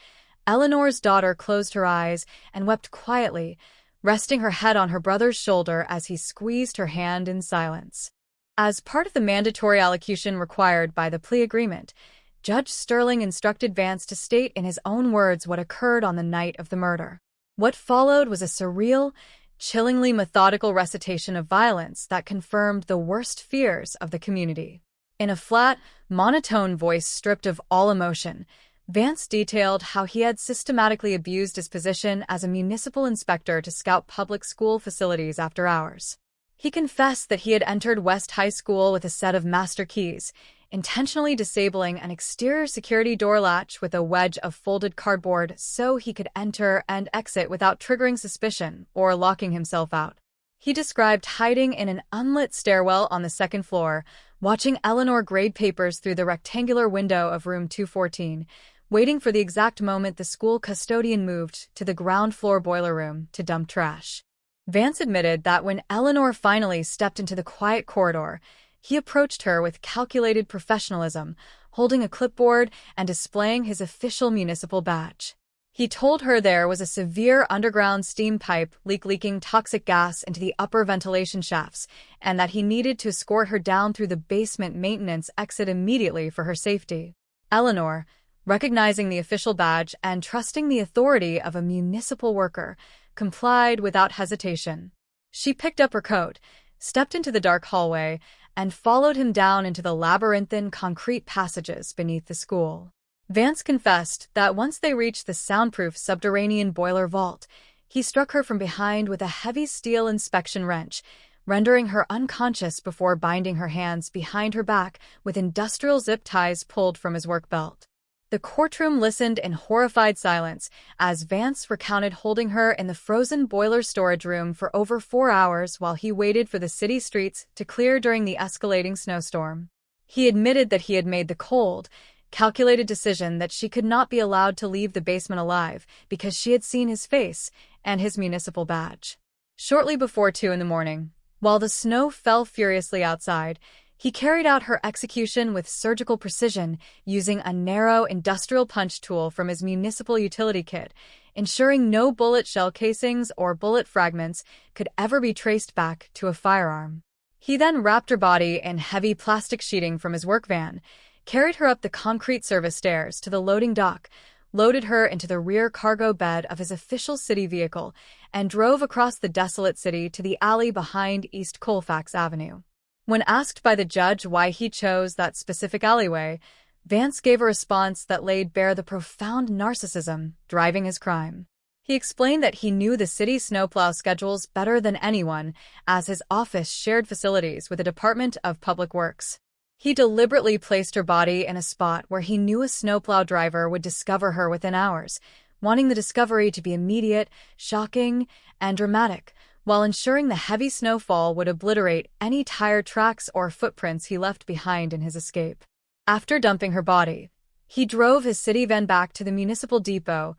Eleanor's daughter closed her eyes and wept quietly, resting her head on her brother's shoulder as he squeezed her hand in silence. As part of the mandatory allocution required by the plea agreement, Judge Sterling instructed Vance to state in his own words what occurred on the night of the murder. What followed was a surreal, chillingly methodical recitation of violence that confirmed the worst fears of the community. In a flat, monotone voice stripped of all emotion, Vance detailed how he had systematically abused his position as a municipal inspector to scout public school facilities after hours. He confessed that he had entered West High School with a set of master keys, intentionally disabling an exterior security door latch with a wedge of folded cardboard so he could enter and exit without triggering suspicion or locking himself out. He described hiding in an unlit stairwell on the second floor, watching Eleanor grade papers through the rectangular window of room 214, waiting for the exact moment the school custodian moved to the ground floor boiler room to dump trash. Vance admitted that when Eleanor finally stepped into the quiet corridor, he approached her with calculated professionalism, holding a clipboard and displaying his official municipal badge. He told her there was a severe underground steam pipe leaking toxic gas into the upper ventilation shafts, and that he needed to escort her down through the basement maintenance exit immediately for her safety. Eleanor, recognizing the official badge and trusting the authority of a municipal worker, complied without hesitation. She picked up her coat, stepped into the dark hallway, and followed him down into the labyrinthine concrete passages beneath the school. Vance confessed that once they reached the soundproof subterranean boiler vault, he struck her from behind with a heavy steel inspection wrench, rendering her unconscious before binding her hands behind her back with industrial zip ties pulled from his work belt. The courtroom listened in horrified silence as Vance recounted holding her in the frozen boiler storage room for over 4 hours while he waited for the city streets to clear during the escalating snowstorm. He admitted that he had made the cold, calculated decision that she could not be allowed to leave the basement alive because she had seen his face and his municipal badge. Shortly before 2 a.m, while the snow fell furiously outside, he carried out her execution with surgical precision using a narrow industrial punch tool from his municipal utility kit, ensuring no bullet shell casings or bullet fragments could ever be traced back to a firearm. He then wrapped her body in heavy plastic sheeting from his work van, carried her up the concrete service stairs to the loading dock, loaded her into the rear cargo bed of his official city vehicle, and drove across the desolate city to the alley behind East Colfax Avenue. When asked by the judge why he chose that specific alleyway, Vance gave a response that laid bare the profound narcissism driving his crime. He explained that he knew the city snowplow schedules better than anyone, as his office shared facilities with the Department of Public Works. He deliberately placed her body in a spot where he knew a snowplow driver would discover her within hours, wanting the discovery to be immediate, shocking, and dramatic, while ensuring the heavy snowfall would obliterate any tire tracks or footprints he left behind in his escape. After dumping her body, he drove his city van back to the municipal depot,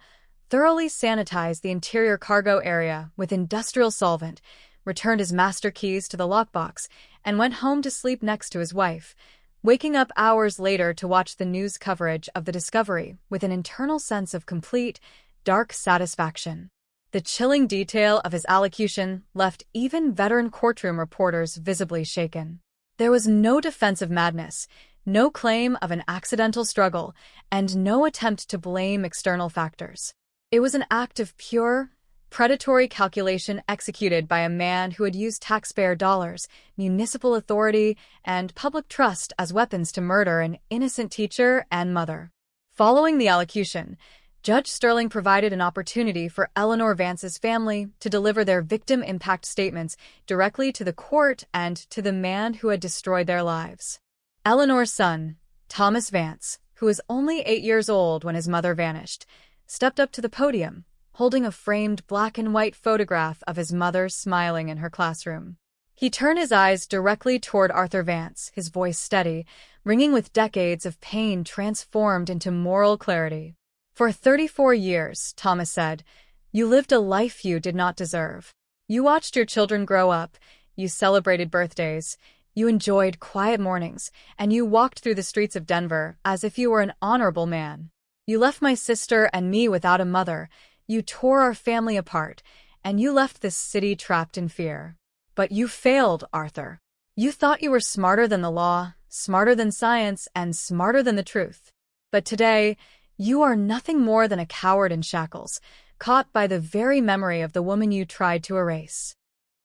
thoroughly sanitized the interior cargo area with industrial solvent, returned his master keys to the lockbox, and went home to sleep next to his wife, waking up hours later to watch the news coverage of the discovery with an internal sense of complete, dark satisfaction. The chilling detail of his allocution left even veteran courtroom reporters visibly shaken. There was no defense of madness, no claim of an accidental struggle, and no attempt to blame external factors. It was an act of pure, predatory calculation executed by a man who had used taxpayer dollars, municipal authority, and public trust as weapons to murder an innocent teacher and mother. Following the allocution, Judge Sterling provided an opportunity for Eleanor Vance's family to deliver their victim impact statements directly to the court and to the man who had destroyed their lives. Eleanor's son, Thomas Vance, who was only 8 years old when his mother vanished, stepped up to the podium, holding a framed black and white photograph of his mother smiling in her classroom. He turned his eyes directly toward Arthur Vance, his voice steady, ringing with decades of pain transformed into moral clarity. For 34 years, Thomas said, you lived a life you did not deserve. You watched your children grow up, you celebrated birthdays, you enjoyed quiet mornings, and you walked through the streets of Denver as if you were an honorable man. You left my sister and me without a mother, you tore our family apart, and you left this city trapped in fear. But you failed, Arthur. You thought you were smarter than the law, smarter than science, and smarter than the truth. But today, you are nothing more than a coward in shackles, caught by the very memory of the woman you tried to erase.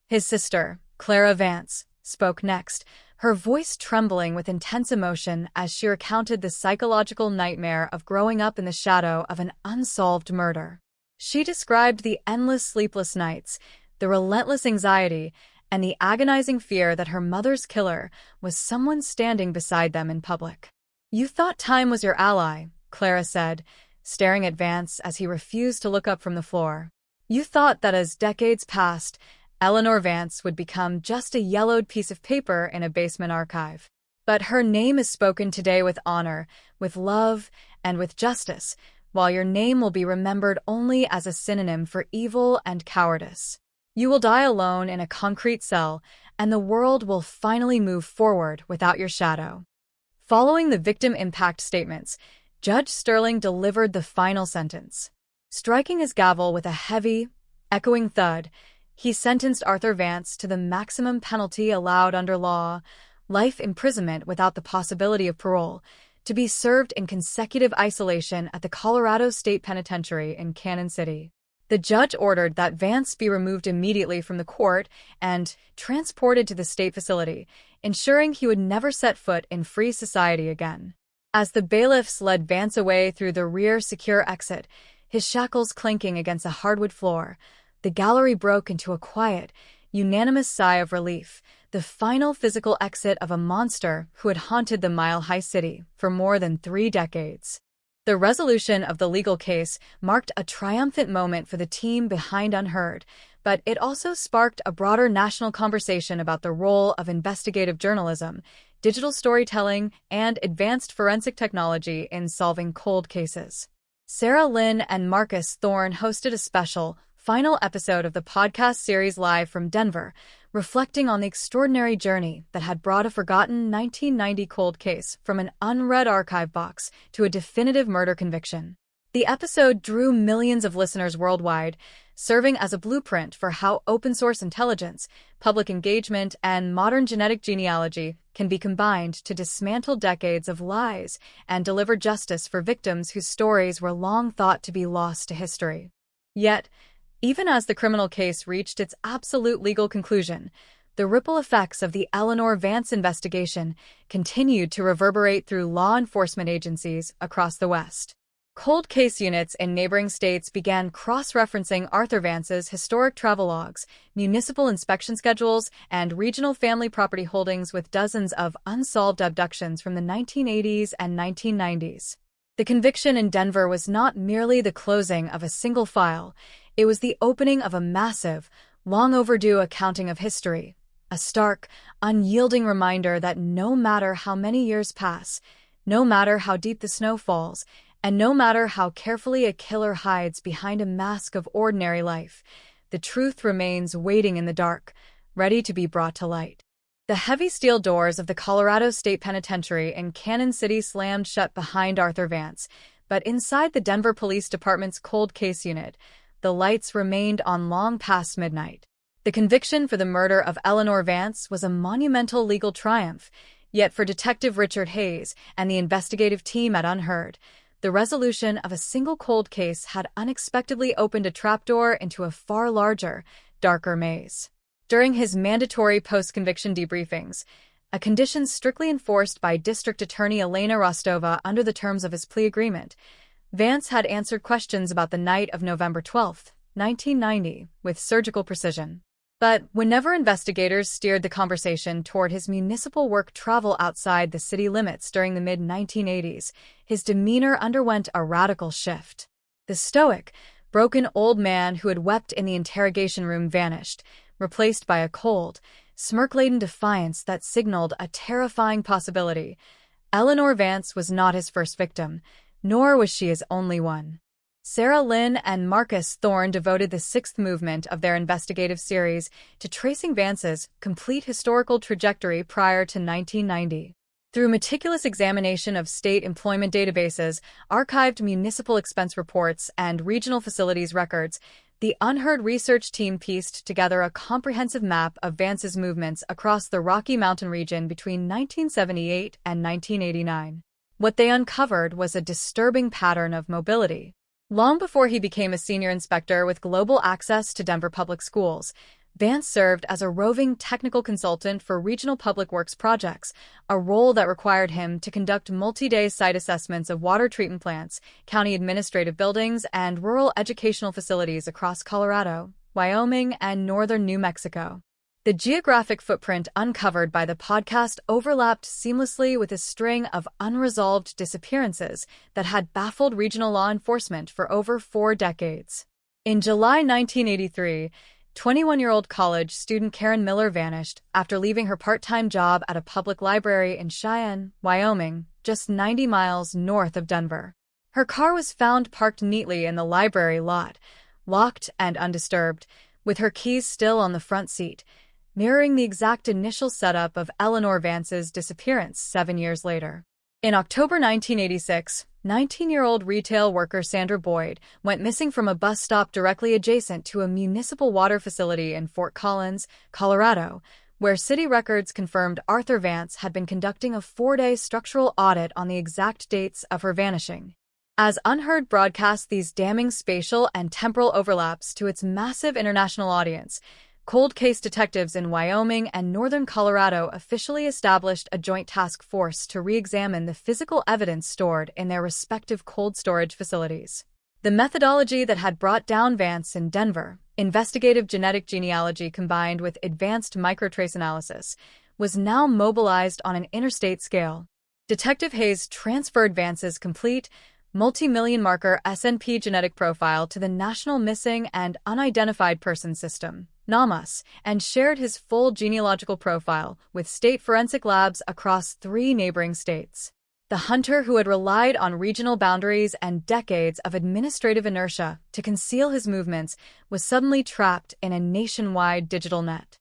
His sister, Clara Vance, spoke next, her voice trembling with intense emotion as she recounted the psychological nightmare of growing up in the shadow of an unsolved murder. She described the endless sleepless nights, the relentless anxiety, and the agonizing fear that her mother's killer was someone standing beside them in public. "You thought time was your ally," Clara said, staring at Vance as he refused to look up from the floor. "You thought that as decades passed, Eleanor Vance would become just a yellowed piece of paper in a basement archive. But her name is spoken today with honor, with love, and with justice, while your name will be remembered only as a synonym for evil and cowardice. You will die alone in a concrete cell, and the world will finally move forward without your shadow." Following the victim impact statements, Judge Sterling delivered the final sentence. Striking his gavel with a heavy, echoing thud, he sentenced Arthur Vance to the maximum penalty allowed under law, life imprisonment without the possibility of parole, to be served in consecutive isolation at the Colorado State Penitentiary in Cannon City. The judge ordered that Vance be removed immediately from the court and transported to the state facility, ensuring he would never set foot in free society again. As the bailiffs led Vance away through the rear secure exit, his shackles clinking against a hardwood floor, the gallery broke into a quiet, unanimous sigh of relief, the final physical exit of a monster who had haunted the Mile High City for more than 3 decades. The resolution of the legal case marked a triumphant moment for the team behind Unheard, but it also sparked a broader national conversation about the role of investigative journalism, digital storytelling, and advanced forensic technology in solving cold cases. Sarah Lynn and Marcus Thorne hosted a special, final episode of the podcast series live from Denver, reflecting on the extraordinary journey that had brought a forgotten 1990 cold case from an unread archive box to a definitive murder conviction. The episode drew millions of listeners worldwide, serving as a blueprint for how open-source intelligence, public engagement, and modern genetic genealogy can be combined to dismantle decades of lies and deliver justice for victims whose stories were long thought to be lost to history. Yet, even as the criminal case reached its absolute legal conclusion, the ripple effects of the Eleanor Vance investigation continued to reverberate through law enforcement agencies across the West. Cold case units in neighboring states began cross-referencing Arthur Vance's historic travelogues, municipal inspection schedules, and regional family property holdings with dozens of unsolved abductions from the 1980s and 1990s. The conviction in Denver was not merely the closing of a single file, it was the opening of a massive, long overdue accounting of history, a stark, unyielding reminder that no matter how many years pass, no matter how deep the snow falls, and no matter how carefully a killer hides behind a mask of ordinary life, the truth remains waiting in the dark, ready to be brought to light. The heavy steel doors of the Colorado State Penitentiary in Cannon City slammed shut behind Arthur Vance, but inside the Denver Police Department's cold case unit, the lights remained on long past midnight. The conviction for the murder of Eleanor Vance was a monumental legal triumph, yet for Detective Richard Hayes and the investigative team at Unheard, the resolution of a single cold case had unexpectedly opened a trapdoor into a far larger, darker maze. During his mandatory post-conviction debriefings, a condition strictly enforced by District Attorney Elena Rostova under the terms of his plea agreement, Vance had answered questions about the night of November 12, 1990, with surgical precision. But whenever investigators steered the conversation toward his municipal work travel outside the city limits during the mid-1980s, his demeanor underwent a radical shift. The stoic, broken old man who had wept in the interrogation room vanished, replaced by a cold, smirk-laden defiance that signaled a terrifying possibility. Eleanor Vance was not his first victim, nor was she his only one. Sarah Lynn and Marcus Thorne devoted the 6th movement of their investigative series to tracing Vance's complete historical trajectory prior to 1990. Through meticulous examination of state employment databases, archived municipal expense reports, and regional facilities records, the Unheard research team pieced together a comprehensive map of Vance's movements across the Rocky Mountain region between 1978 and 1989. What they uncovered was a disturbing pattern of mobility. Long before he became a senior inspector with global access to Denver public schools, Vance served as a roving technical consultant for regional public works projects, a role that required him to conduct multi-day site assessments of water treatment plants, county administrative buildings, and rural educational facilities across Colorado, Wyoming, and northern New Mexico. The geographic footprint uncovered by the podcast overlapped seamlessly with a string of unresolved disappearances that had baffled regional law enforcement for over 4 decades. In July 1983, 21-year-old college student Karen Miller vanished after leaving her part-time job at a public library in Cheyenne, Wyoming, just 90 miles north of Denver. Her car was found parked neatly in the library lot, locked and undisturbed, with her keys still on the front seat, mirroring the exact initial setup of Eleanor Vance's disappearance 7 years later. In October 1986, 19-year-old retail worker Sandra Boyd went missing from a bus stop directly adjacent to a municipal water facility in Fort Collins, Colorado, where city records confirmed Arthur Vance had been conducting a 4-day structural audit on the exact dates of her vanishing. As Unheard broadcast these damning spatial and temporal overlaps to its massive international audience, cold case detectives in Wyoming and northern Colorado officially established a joint task force to re-examine the physical evidence stored in their respective cold storage facilities. The methodology that had brought down Vance in Denver, investigative genetic genealogy combined with advanced microtrace analysis, was now mobilized on an interstate scale. Detective Hayes transferred Vance's complete, multi-million marker SNP genetic profile to the National Missing and Unidentified Persons System, NAMUS, and shared his full genealogical profile with state forensic labs across 3 neighboring states. The hunter who had relied on regional boundaries and decades of administrative inertia to conceal his movements was suddenly trapped in a nationwide digital net.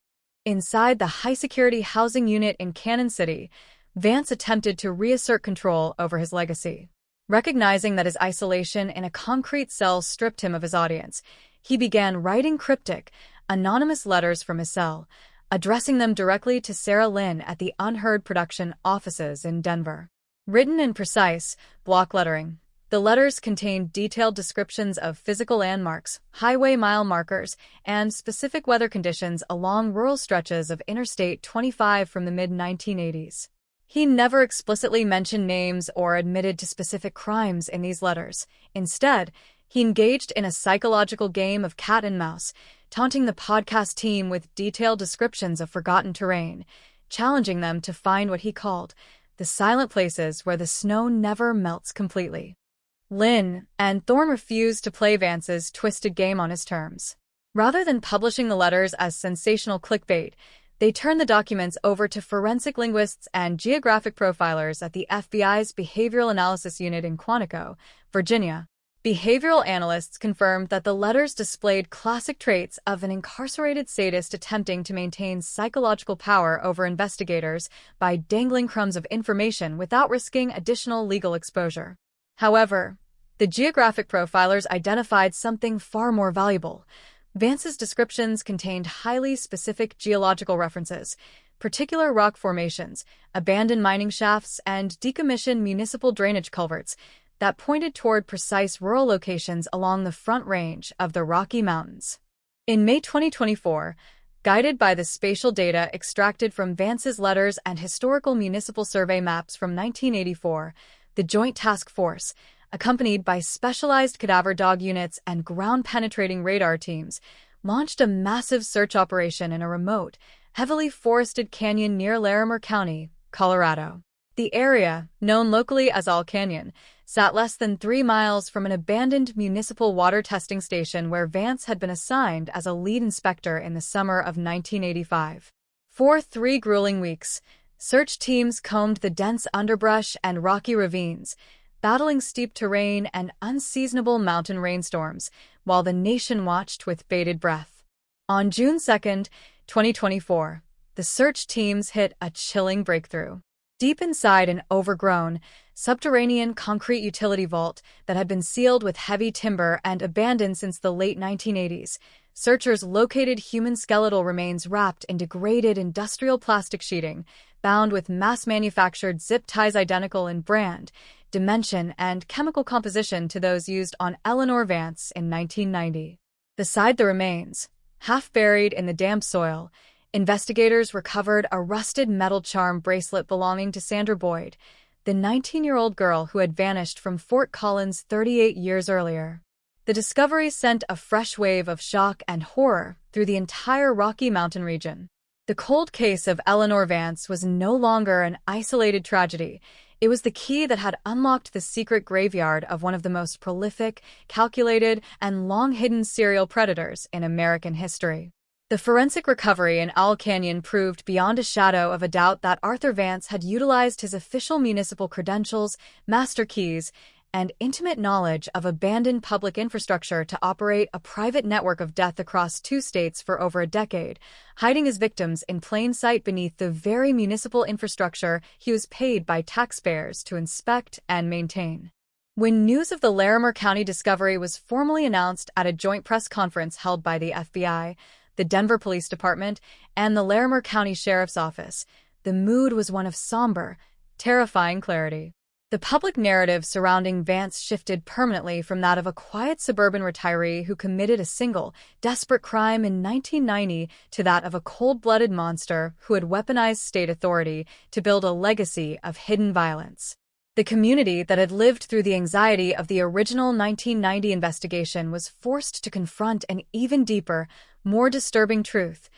Inside the high-security housing unit in Cannon City, Vance attempted to reassert control over his legacy. Recognizing that his isolation in a concrete cell stripped him of his audience, he began writing cryptic, anonymous letters from his cell, addressing them directly to Sarah Lynn at the Unheard production offices in Denver. Written in precise, block lettering, the letters contained detailed descriptions of physical landmarks, highway mile markers, and specific weather conditions along rural stretches of Interstate 25 from the mid-1980s. He never explicitly mentioned names or admitted to specific crimes in these letters. Instead, he engaged in a psychological game of cat and mouse, taunting the podcast team with detailed descriptions of forgotten terrain, challenging them to find what he called the silent places where the snow never melts completely. Lynn and Thorne refused to play Vance's twisted game on his terms. Rather than publishing the letters as sensational clickbait, they turned the documents over to forensic linguists and geographic profilers at the FBI's Behavioral Analysis Unit in Quantico, Virginia. Behavioral analysts confirmed that the letters displayed classic traits of an incarcerated sadist attempting to maintain psychological power over investigators by dangling crumbs of information without risking additional legal exposure. However, the geographic profilers identified something far more valuable. Vance's descriptions contained highly specific geological references, particular rock formations, abandoned mining shafts, and decommissioned municipal drainage culverts that pointed toward precise rural locations along the Front Range of the Rocky Mountains. In May 2024, guided by the spatial data extracted from Vance's letters and historical municipal survey maps from 1984, the Joint Task Force, accompanied by specialized cadaver dog units and ground-penetrating radar teams, launched a massive search operation in a remote, heavily forested canyon near Larimer County, Colorado. The area, known locally as All Canyon, sat less than 3 miles from an abandoned municipal water testing station where Vance had been assigned as a lead inspector in the summer of 1985. For 3 grueling weeks, search teams combed the dense underbrush and rocky ravines, battling steep terrain and unseasonable mountain rainstorms, while the nation watched with bated breath. On June 2, 2024, the search teams hit a chilling breakthrough. Deep inside an overgrown, subterranean concrete utility vault that had been sealed with heavy timber and abandoned since the late 1980s, searchers located human skeletal remains wrapped in degraded industrial plastic sheeting, bound with mass-manufactured zip ties identical in brand, dimension, and chemical composition to those used on Eleanor Vance in 1990. Beside the remains, Half buried in the damp soil, investigators recovered a rusted metal charm bracelet belonging to Sandra Boyd, the 19-year-old girl who had vanished from Fort Collins 38 years earlier. The discovery sent a fresh wave of shock and horror through the entire Rocky Mountain region. The cold case of Eleanor Vance was no longer an isolated tragedy. It was the key that had unlocked the secret graveyard of one of the most prolific, calculated, and long-hidden serial predators in American history. The forensic recovery in Owl Canyon proved beyond a shadow of a doubt that Arthur Vance had utilized his official municipal credentials, master keys, and intimate knowledge of abandoned public infrastructure to operate a private network of death across 2 states for over a decade, hiding his victims in plain sight beneath the very municipal infrastructure he was paid by taxpayers to inspect and maintain. When news of the Larimer County discovery was formally announced at a joint press conference held by the FBI, the Denver Police Department, and the Larimer County Sheriff's Office, the mood was one of somber, terrifying clarity. The public narrative surrounding Vance shifted permanently from that of a quiet suburban retiree who committed a single, desperate crime in 1990 to that of a cold-blooded monster who had weaponized state authority to build a legacy of hidden violence. The community that had lived through the anxiety of the original 1990 investigation was forced to confront an even deeper, more disturbing truth.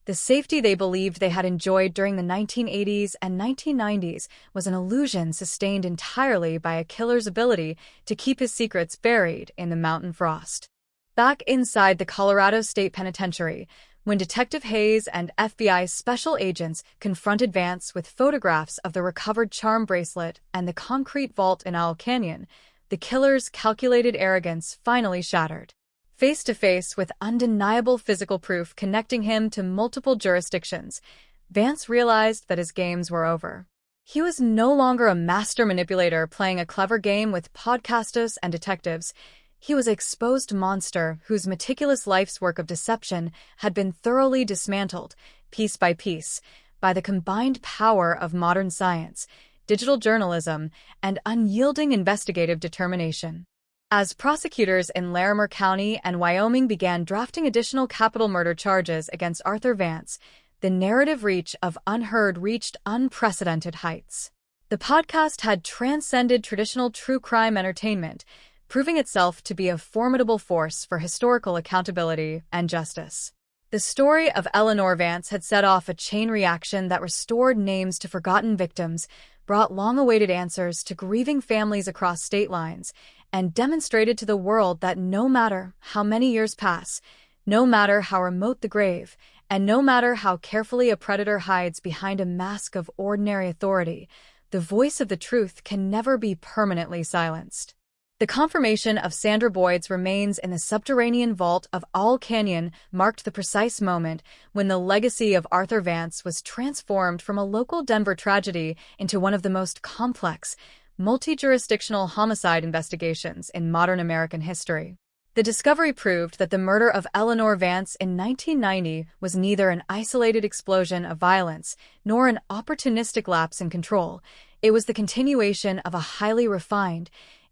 The safety they believed they had enjoyed during the 1980s and 1990s was an illusion sustained entirely by a killer's ability to keep his secrets buried in the mountain frost. Back inside the Colorado State Penitentiary, when Detective Hayes and FBI special agents confronted Vance with photographs of the recovered charm bracelet and the concrete vault in Owl Canyon, the killer's calculated arrogance finally shattered. Face to face with undeniable physical proof connecting him to multiple jurisdictions, Vance realized that his games were over. He was no longer a master manipulator playing a clever game with podcasters and detectives. He was an exposed monster whose meticulous life's work of deception had been thoroughly dismantled, piece by piece, by the combined power of modern science, digital journalism, and unyielding investigative determination. As prosecutors in Larimer County and Wyoming began drafting additional capital murder charges against Arthur Vance, the narrative reach of Unheard reached unprecedented heights. The podcast had transcended traditional true crime entertainment, proving itself to be a formidable force for historical accountability and justice. The story of Eleanor Vance had set off a chain reaction that restored names to forgotten victims, brought long-awaited answers to grieving families across state lines, and demonstrated to the world that no matter how many years pass, no matter how remote the grave, and no matter how carefully a predator hides behind a mask of ordinary authority, the voice of the truth can never be permanently silenced. The confirmation of Sandra Boyd's remains in the subterranean vault of Owl Canyon marked the precise moment when the legacy of Arthur Vance was transformed from a local Denver tragedy into one of the most complex, multi-jurisdictional homicide investigations in modern American history. The discovery proved that the murder of Eleanor Vance in 1990 was neither an isolated explosion of violence nor an opportunistic lapse in control. It was the continuation of a highly refined,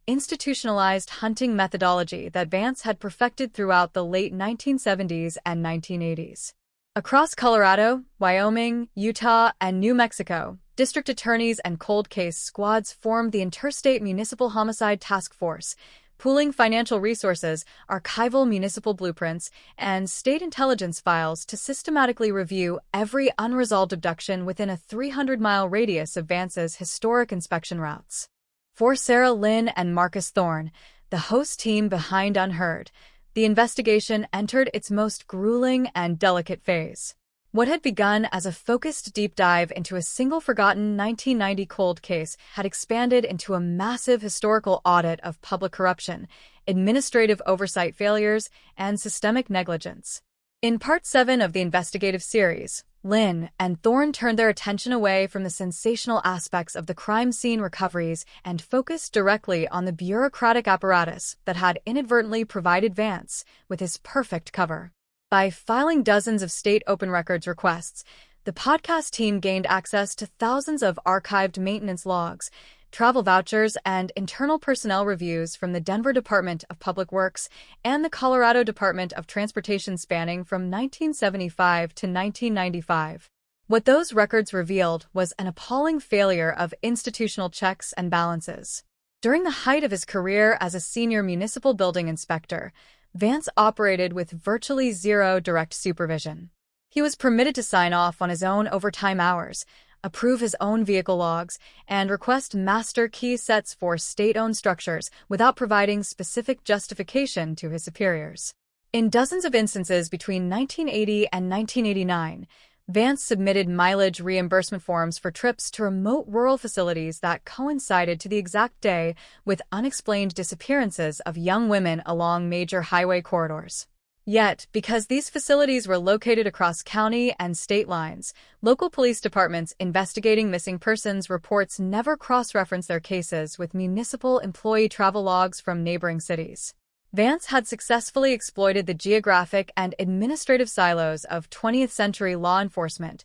institutionalized hunting methodology that Vance had perfected throughout the late 1970s and 1980s. Across Colorado, Wyoming, Utah, and New Mexico, district attorneys and cold case squads formed the Interstate Municipal Homicide Task Force, pooling financial resources, archival municipal blueprints, and state intelligence files to systematically review every unresolved abduction within a 300-mile radius of Vance's historic inspection routes. For Sarah Lynn and Marcus Thorne, the host team behind Unheard, the investigation entered its most grueling and delicate phase. What had begun as a focused deep dive into a single forgotten 1990 cold case had expanded into a massive historical audit of public corruption, administrative oversight failures, and systemic negligence. In Part 7 of the investigative series, Lynn and Thorne turned their attention away from the sensational aspects of the crime scene recoveries and focused directly on the bureaucratic apparatus that had inadvertently provided Vance with his perfect cover. By filing dozens of state open records requests, the podcast team gained access to thousands of archived maintenance logs, travel vouchers, and internal personnel reviews from the Denver Department of Public Works and the Colorado Department of Transportation spanning from 1975 to 1995. What those records revealed was an appalling failure of institutional checks and balances. During the height of his career as a senior municipal building inspector, Vance operated with virtually zero direct supervision. He was permitted to sign off on his own overtime hours, approve his own vehicle logs, and request master key sets for state-owned structures without providing specific justification to his superiors. In dozens of instances between 1980 and 1989, Vance submitted mileage reimbursement forms for trips to remote rural facilities that coincided to the exact day with unexplained disappearances of young women along major highway corridors. Yet, because these facilities were located across county and state lines, local police departments investigating missing persons reports never cross-reference their cases with municipal employee travel logs from neighboring cities. Vance had successfully exploited the geographic and administrative silos of 20th-century law enforcement,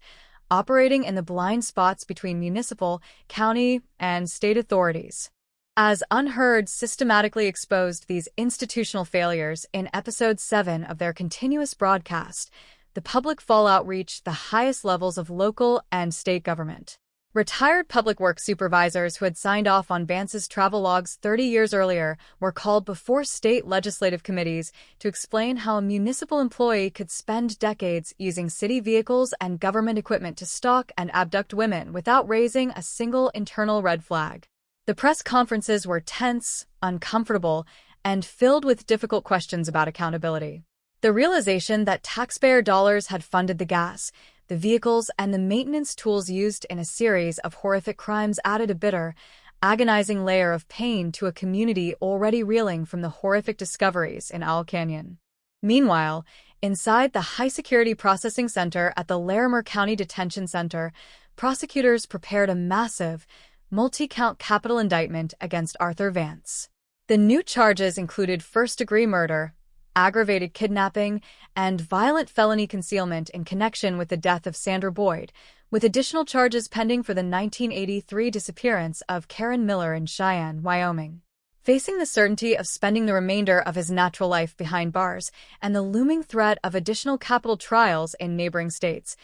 operating in the blind spots between municipal, county, and state authorities. As Unheard systematically exposed these institutional failures in Episode 7 of their continuous broadcast, the public fallout reached the highest levels of local and state government. Retired public works supervisors who had signed off on Vance's travel logs 30 years earlier were called before state legislative committees to explain how a municipal employee could spend decades using city vehicles and government equipment to stalk and abduct women without raising a single internal red flag. The press conferences were tense, uncomfortable, and filled with difficult questions about accountability. The realization that taxpayer dollars had funded the gas, the vehicles, and the maintenance tools used in a series of horrific crimes added a bitter, agonizing layer of pain to a community already reeling from the horrific discoveries in Owl Canyon. Meanwhile, inside the high-security processing center at the Larimer County Detention Center, prosecutors prepared a massive, multi-count capital indictment against Arthur Vance. The new charges included first-degree murder, aggravated kidnapping, and violent felony concealment in connection with the death of Sandra Boyd, with additional charges pending for the 1983 disappearance of Karen Miller in Cheyenne, Wyoming. Facing the certainty of spending the remainder of his natural life behind bars and the looming threat of additional capital trials in neighboring states,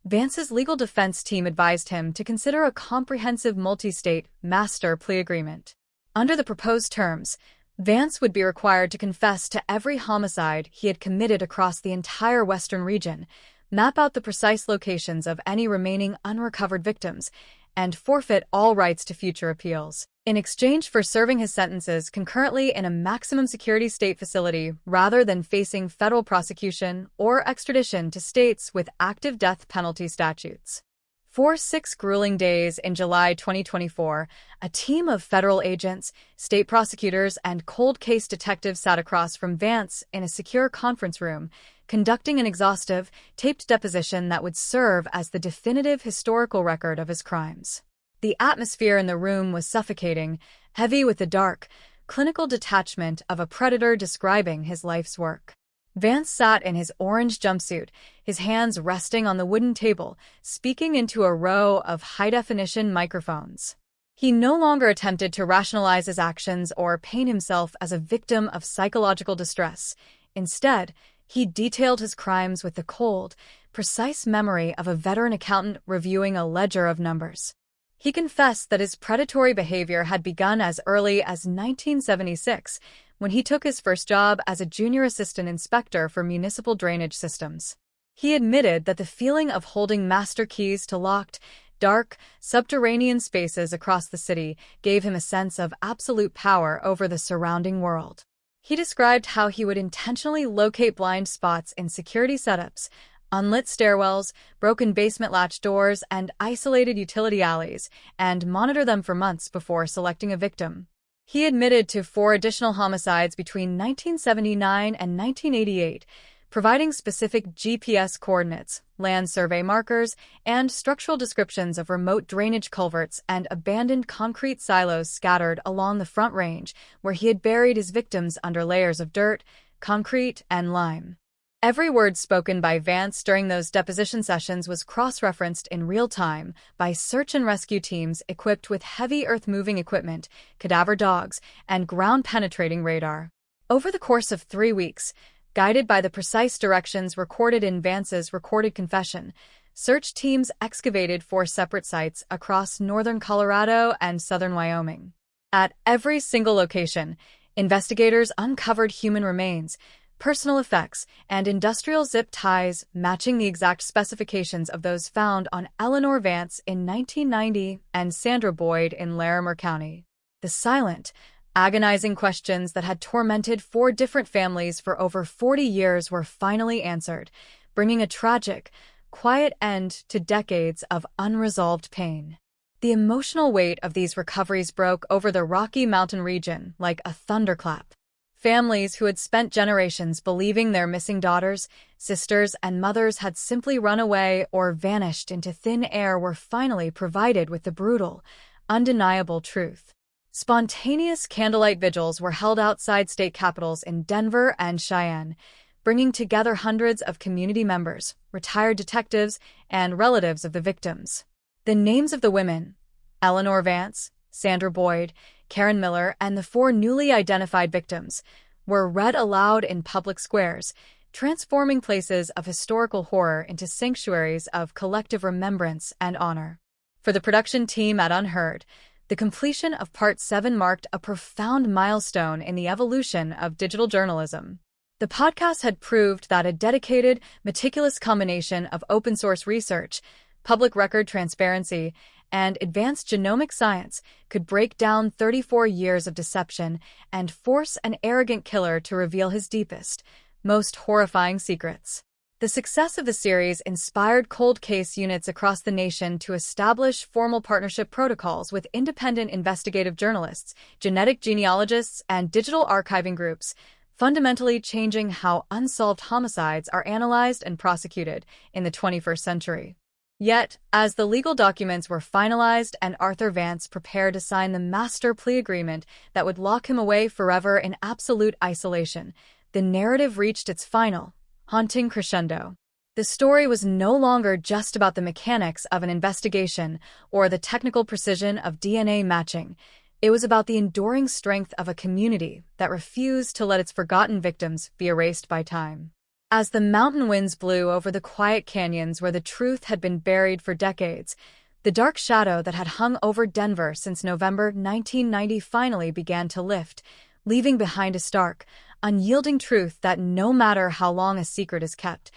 Vance's legal defense team advised him to consider a comprehensive multi-state master plea agreement. Under the proposed terms, Vance would be required to confess to every homicide he had committed across the entire western region, map out the precise locations of any remaining unrecovered victims, and forfeit all rights to future appeals, in exchange for serving his sentences concurrently in a maximum security state facility rather than facing federal prosecution or extradition to states with active death penalty statutes. For 6 grueling days in July 2024, a team of federal agents, state prosecutors, and cold case detectives sat across from Vance in a secure conference room, conducting an exhaustive, taped deposition that would serve as the definitive historical record of his crimes. The atmosphere in the room was suffocating, heavy with the dark, clinical detachment of a predator describing his life's work. Vance sat in his orange jumpsuit, his hands resting on the wooden table, speaking into a row of high-definition microphones. He no longer attempted to rationalize his actions or paint himself as a victim of psychological distress. Instead, he detailed his crimes with the cold, precise memory of a veteran accountant reviewing a ledger of numbers. He confessed that his predatory behavior had begun as early as 1976, when he took his first job as a junior assistant inspector for municipal drainage systems. He admitted that the feeling of holding master keys to locked, dark, subterranean spaces across the city gave him a sense of absolute power over the surrounding world. He described how he would intentionally locate blind spots in security setups, unlit stairwells, broken basement latch doors, and isolated utility alleys, and monitor them for months before selecting a victim. He admitted to 4 additional homicides between 1979 and 1988, providing specific GPS coordinates, land survey markers, and structural descriptions of remote drainage culverts and abandoned concrete silos scattered along the Front Range, where he had buried his victims under layers of dirt, concrete, and lime. Every word spoken by Vance during those deposition sessions was cross-referenced in real time by search and rescue teams equipped with heavy earth-moving equipment, cadaver dogs, and ground-penetrating radar. Over the course of 3 weeks, guided by the precise directions recorded in Vance's recorded confession, search teams excavated 4 separate sites across northern Colorado and southern Wyoming. At every single location, investigators uncovered human remains, personal effects, and industrial zip ties matching the exact specifications of those found on Eleanor Vance in 1990 and Sandra Boyd in Larimer County. The silent, agonizing questions that had tormented 4 different families for over 40 years were finally answered, bringing a tragic, quiet end to decades of unresolved pain. The emotional weight of these recoveries broke over the Rocky Mountain region like a thunderclap. Families who had spent generations believing their missing daughters, sisters, and mothers had simply run away or vanished into thin air were finally provided with the brutal, undeniable truth. Spontaneous candlelight vigils were held outside state capitals in Denver and Cheyenne, bringing together hundreds of community members, retired detectives, and relatives of the victims. The names of the women, Eleanor Vance, Sandra Boyd, Karen Miller, and the 4 newly identified victims, were read aloud in public squares, transforming places of historical horror into sanctuaries of collective remembrance and honor. For the production team at Unheard, the completion of Part 7 marked a profound milestone in the evolution of digital journalism. The podcast had proved that a dedicated, meticulous combination of open-source research, public record transparency, and advanced genomic science could break down 34 years of deception and force an arrogant killer to reveal his deepest, most horrifying secrets. The success of the series inspired cold case units across the nation to establish formal partnership protocols with independent investigative journalists, genetic genealogists, and digital archiving groups, fundamentally changing how unsolved homicides are analyzed and prosecuted in the 21st century. Yet, as the legal documents were finalized and Arthur Vance prepared to sign the master plea agreement that would lock him away forever in absolute isolation, the narrative reached its final, haunting crescendo. The story was no longer just about the mechanics of an investigation or the technical precision of DNA matching. It was about the enduring strength of a community that refused to let its forgotten victims be erased by time. As the mountain winds blew over the quiet canyons where the truth had been buried for decades, the dark shadow that had hung over Denver since November 1990 finally began to lift, leaving behind a stark, unyielding truth that no matter how long a secret is kept,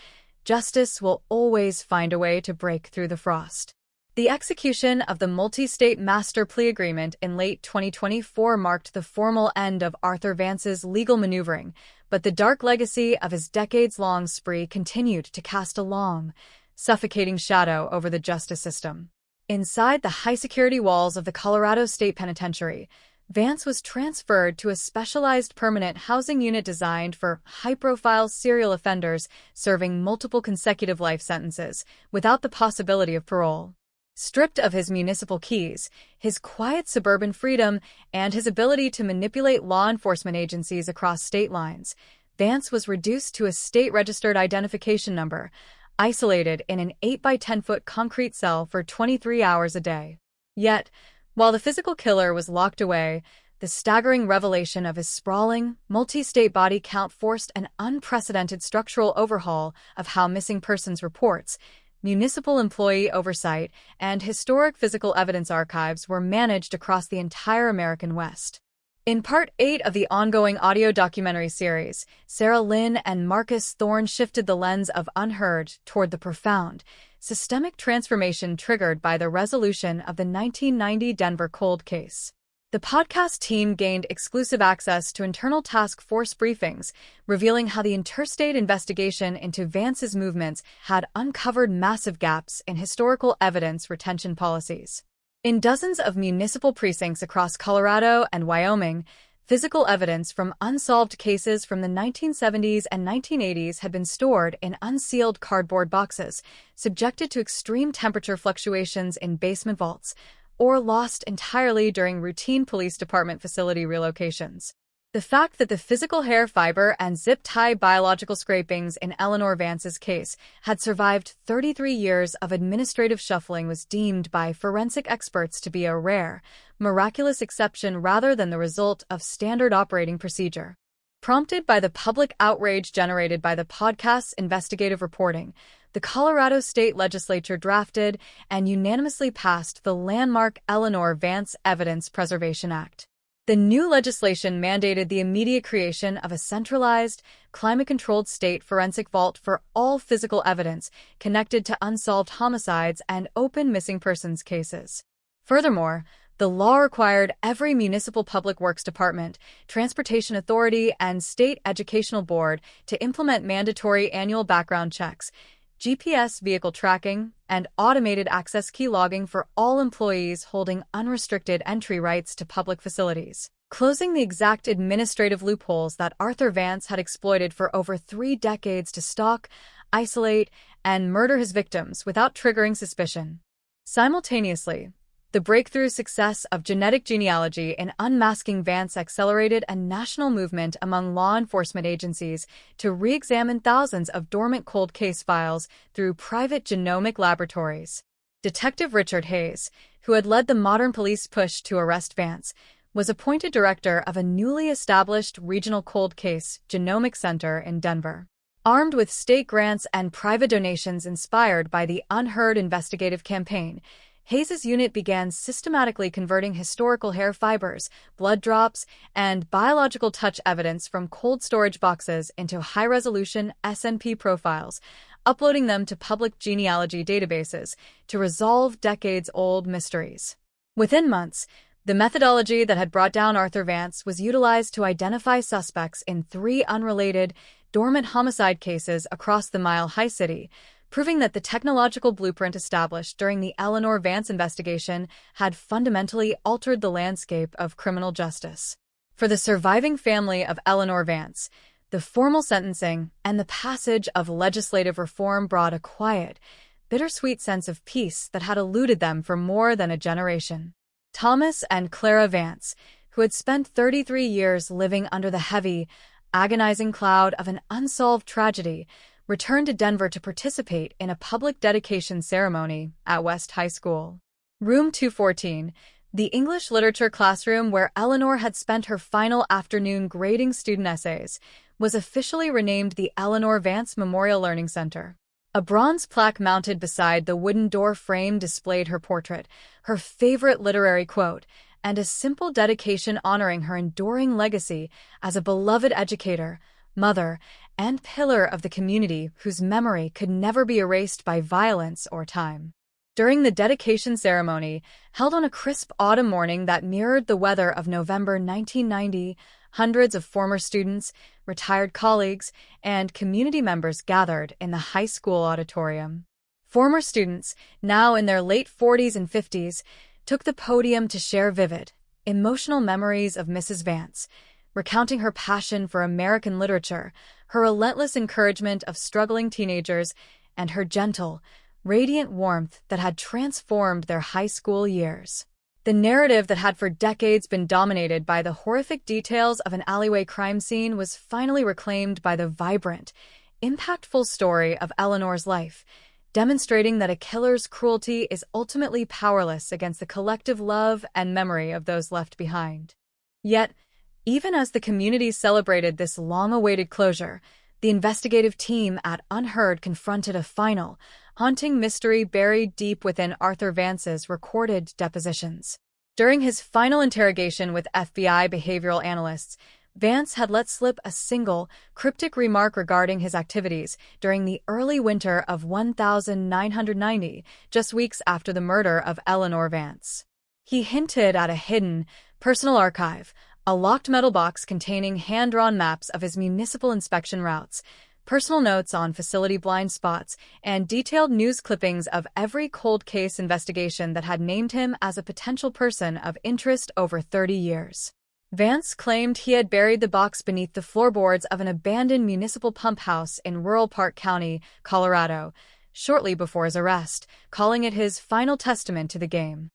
justice will always find a way to break through the frost. The execution of the multi-state master plea agreement in late 2024 marked the formal end of Arthur Vance's legal maneuvering, but the dark legacy of his decades-long spree continued to cast a long, suffocating shadow over the justice system. Inside the high-security walls of the Colorado State Penitentiary, Vance was transferred to a specialized permanent housing unit designed for high-profile serial offenders serving multiple consecutive life sentences, without the possibility of parole. Stripped of his municipal keys, his quiet suburban freedom, and his ability to manipulate law enforcement agencies across state lines, Vance was reduced to a state-registered identification number, isolated in an 8-by-10-foot concrete cell for 23 hours a day. Yet, while the physical killer was locked away, the staggering revelation of his sprawling, multi-state body count forced an unprecedented structural overhaul of how missing persons reports, municipal employee oversight, and historic physical evidence archives were managed across the entire American West. In Part 8 of the ongoing audio documentary series, Sarah Lynn and Marcus Thorne shifted the lens of Unheard toward the profound, systemic transformation triggered by the resolution of the 1990 Denver cold case. The podcast team gained exclusive access to internal task force briefings, revealing how the interstate investigation into Vance's movements had uncovered massive gaps in historical evidence retention policies. In dozens of municipal precincts across Colorado and Wyoming, physical evidence from unsolved cases from the 1970s and 1980s had been stored in unsealed cardboard boxes, subjected to extreme temperature fluctuations in basement vaults, or lost entirely during routine police department facility relocations. The fact that the physical hair fiber and zip-tie biological scrapings in Eleanor Vance's case had survived 33 years of administrative shuffling was deemed by forensic experts to be a rare, miraculous exception rather than the result of standard operating procedure. Prompted by the public outrage generated by the podcast's investigative reporting, the Colorado State Legislature drafted and unanimously passed the landmark Eleanor Vance Evidence Preservation Act. The new legislation mandated the immediate creation of a centralized, climate-controlled state forensic vault for all physical evidence connected to unsolved homicides and open missing persons cases. Furthermore, the law required every municipal public works department, transportation authority, and state educational board to implement mandatory annual background checks, GPS vehicle tracking, and automated access key logging for all employees holding unrestricted entry rights to public facilities, closing the exact administrative loopholes that Arthur Vance had exploited for over 3 decades to stalk, isolate, and murder his victims without triggering suspicion. Simultaneously, the breakthrough success of genetic genealogy in unmasking Vance accelerated a national movement among law enforcement agencies to re-examine thousands of dormant cold case files through private genomic laboratories. Detective Richard Hayes, who had led the modern police push to arrest Vance, was appointed director of a newly established regional cold case genomic center in Denver. Armed with state grants and private donations inspired by the Unheard investigative campaign, Hayes's unit began systematically converting historical hair fibers, blood drops, and biological touch evidence from cold storage boxes into high-resolution SNP profiles, uploading them to public genealogy databases to resolve decades-old mysteries. Within months, the methodology that had brought down Arthur Vance was utilized to identify suspects in 3 unrelated, dormant homicide cases across the Mile High City, proving that the technological blueprint established during the Eleanor Vance investigation had fundamentally altered the landscape of criminal justice. For the surviving family of Eleanor Vance, the formal sentencing and the passage of legislative reform brought a quiet, bittersweet sense of peace that had eluded them for more than a generation. Thomas and Clara Vance, who had spent 33 years living under the heavy, agonizing cloud of an unsolved tragedy, returned to Denver to participate in a public dedication ceremony at West High School. Room 214, the English literature classroom where Eleanor had spent her final afternoon grading student essays, was officially renamed the Eleanor Vance Memorial Learning Center. A bronze plaque mounted beside the wooden door frame displayed her portrait, her favorite literary quote, and a simple dedication honoring her enduring legacy as a beloved educator, mother, and pillar of the community whose memory could never be erased by violence or time. During the dedication ceremony, held on a crisp autumn morning that mirrored the weather of November 1990, hundreds of former students, retired colleagues, and community members gathered in the high school auditorium. Former students, now in their late 40s and 50s, took the podium to share vivid, emotional memories of Mrs. Vance, recounting her passion for American literature, her relentless encouragement of struggling teenagers, and her gentle, radiant warmth that had transformed their high school years. The narrative that had for decades been dominated by the horrific details of an alleyway crime scene was finally reclaimed by the vibrant, impactful story of Eleanor's life, demonstrating that a killer's cruelty is ultimately powerless against the collective love and memory of those left behind. Yet, even as the community celebrated this long-awaited closure, the investigative team at Unheard confronted a final, haunting mystery buried deep within Arthur Vance's recorded depositions. During his final interrogation with FBI behavioral analysts, Vance had let slip a single, cryptic remark regarding his activities during the early winter of 1990, just weeks after the murder of Eleanor Vance. He hinted at a hidden, personal archive, a locked metal box containing hand-drawn maps of his municipal inspection routes, personal notes on facility blind spots, and detailed news clippings of every cold case investigation that had named him as a potential person of interest over 30 years. Vance claimed he had buried the box beneath the floorboards of an abandoned municipal pump house in rural Park County, Colorado, shortly before his arrest, calling it his final testament to the game.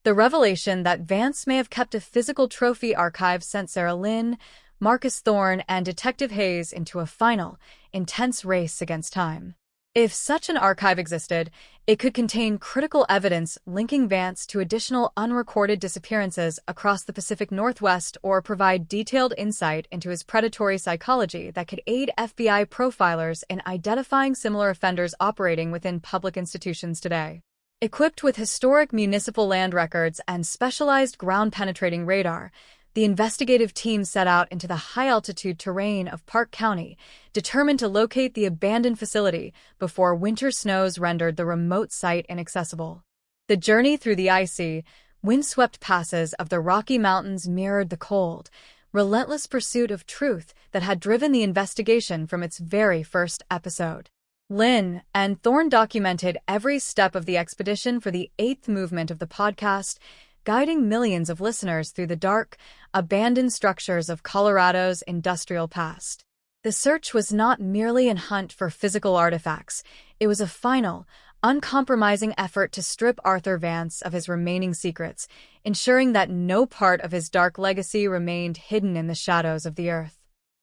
The revelation that Vance may have kept a physical trophy archive sent Sarah Lynn, Marcus Thorne, and Detective Hayes into a final, intense race against time. If such an archive existed, it could contain critical evidence linking Vance to additional unrecorded disappearances across the Pacific Northwest or provide detailed insight into his predatory psychology that could aid FBI profilers in identifying similar offenders operating within public institutions today. Equipped with historic municipal land records and specialized ground-penetrating radar, the investigative team set out into the high-altitude terrain of Park County, determined to locate the abandoned facility before winter snows rendered the remote site inaccessible. The journey through the icy, windswept passes of the Rocky Mountains mirrored the cold, relentless pursuit of truth that had driven the investigation from its very first episode. Lynn and Thorne documented every step of the expedition for the 8th movement of the podcast, guiding millions of listeners through the dark, abandoned structures of Colorado's industrial past. The search was not merely a hunt for physical artifacts. It was a final, uncompromising effort to strip Arthur Vance of his remaining secrets, ensuring that no part of his dark legacy remained hidden in the shadows of the earth.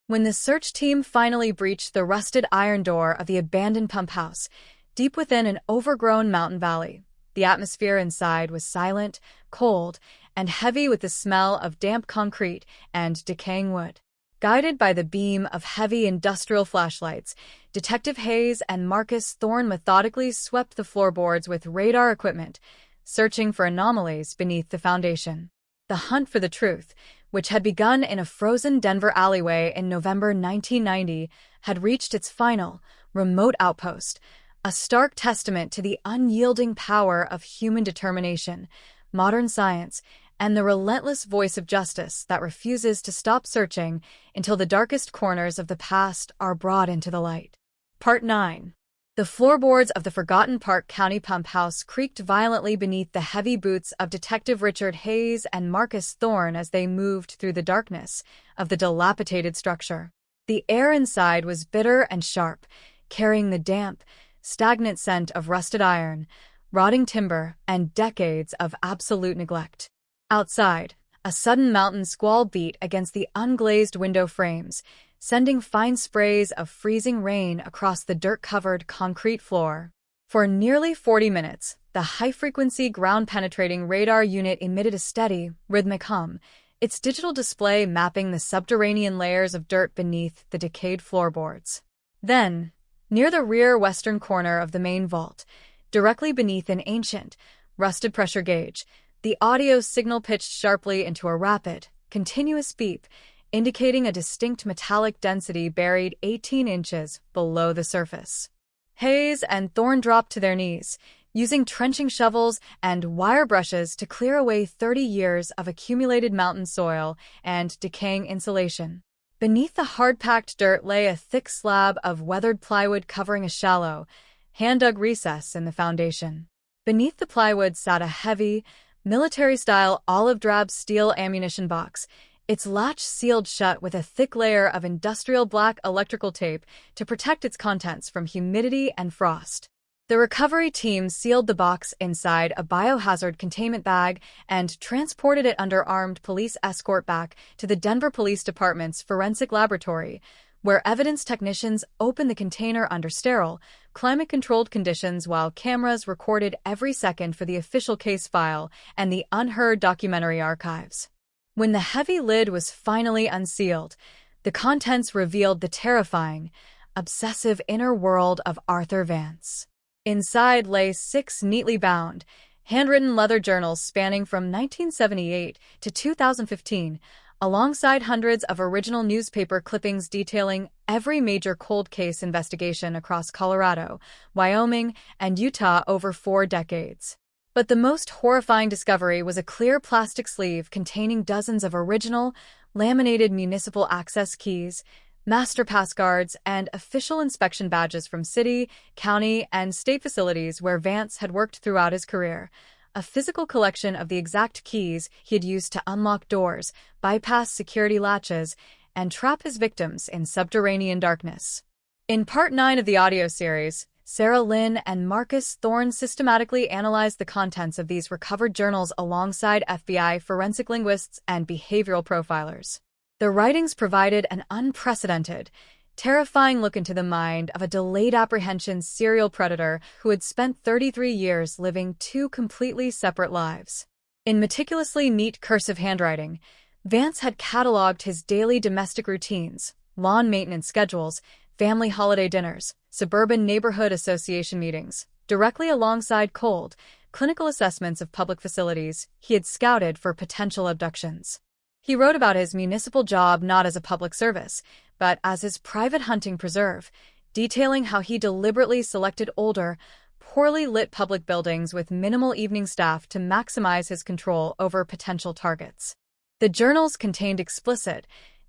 When the search team finally breached the rusted iron door of the abandoned pump house, deep within an overgrown mountain valley, the atmosphere inside was silent, cold, and heavy with the smell of damp concrete and decaying wood. Guided by the beam of heavy industrial flashlights, Detective Hayes and Marcus Thorne methodically swept the floorboards with radar equipment, searching for anomalies beneath the foundation. The hunt for the truth, which had begun in a frozen Denver alleyway in November 1990, had reached its final, remote outpost, a stark testament to the unyielding power of human determination, modern science, and the relentless voice of justice that refuses to stop searching until the darkest corners of the past are brought into the light. Part 9. The floorboards of the forgotten Park County pump house creaked violently beneath the heavy boots of Detective Richard Hayes and Marcus Thorne as they moved through the darkness of the dilapidated structure. The air inside was bitter and sharp, carrying the damp, stagnant scent of rusted iron, rotting timber, and decades of absolute neglect. Outside, a sudden mountain squall beat against the unglazed window frames, sending fine sprays of freezing rain across the dirt-covered concrete floor. For nearly 40 minutes, the high-frequency ground-penetrating radar unit emitted a steady, rhythmic hum, its digital display mapping the subterranean layers of dirt beneath the decayed floorboards. Then, near the rear western corner of the main vault, directly beneath an ancient, rusted pressure gauge, the audio signal pitched sharply into a rapid, continuous beep, indicating a distinct metallic density buried 18 inches below the surface. Hayes and Thorne dropped to their knees, using trenching shovels and wire brushes to clear away 30 years of accumulated mountain soil and decaying insulation. Beneath the hard-packed dirt lay a thick slab of weathered plywood covering a shallow, hand-dug recess in the foundation. Beneath the plywood sat a heavy, military-style olive-drab steel ammunition box, its latch sealed shut with a thick layer of industrial black electrical tape to protect its contents from humidity and frost. The recovery team sealed the box inside a biohazard containment bag and transported it under armed police escort back to the Denver Police Department's forensic laboratory, where evidence technicians opened the container under sterile, climate-controlled conditions while cameras recorded every second for the official case file and the unheard documentary archives. When the heavy lid was finally unsealed, the contents revealed the terrifying, obsessive inner world of Arthur Vance. Inside lay 6 neatly bound, handwritten leather journals spanning from 1978 to 2015, alongside hundreds of original newspaper clippings detailing every major cold case investigation across Colorado, Wyoming, and Utah over 4 decades. But the most horrifying discovery was a clear plastic sleeve containing dozens of original, laminated municipal access keys, master pass cards, and official inspection badges from city, county, and state facilities where Vance had worked throughout his career, a physical collection of the exact keys he had used to unlock doors, bypass security latches, and trap his victims in subterranean darkness. In Part 9 of the audio series, Sarah Lynn and Marcus Thorne systematically analyzed the contents of these recovered journals alongside FBI forensic linguists and behavioral profilers. The writings provided an unprecedented, terrifying look into the mind of a delayed apprehension serial predator who had spent 33 years living two completely separate lives. In meticulously neat cursive handwriting, Vance had cataloged his daily domestic routines, lawn maintenance schedules, family holiday dinners, suburban neighborhood association meetings, directly alongside cold, clinical assessments of public facilities he had scouted for potential abductions. He wrote about his municipal job not as a public service, but as his private hunting preserve, detailing how he deliberately selected older, poorly lit public buildings with minimal evening staff to maximize his control over potential targets. The journals contained explicit,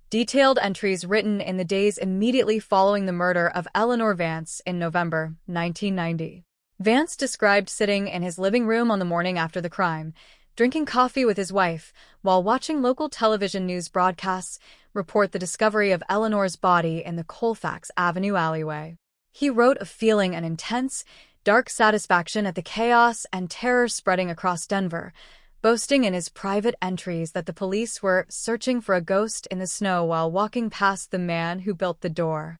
detailed entries written in the days immediately following the murder of Eleanor Vance in November 1990. Vance described sitting in his living room on the morning after the crime, drinking coffee with his wife, while watching local television news broadcasts report the discovery of Eleanor's body in the Colfax Avenue alleyway. He wrote of feeling an intense, dark satisfaction at the chaos and terror spreading across Denver, boasting in his private entries that the police were searching for a ghost in the snow while walking past the man who built the door.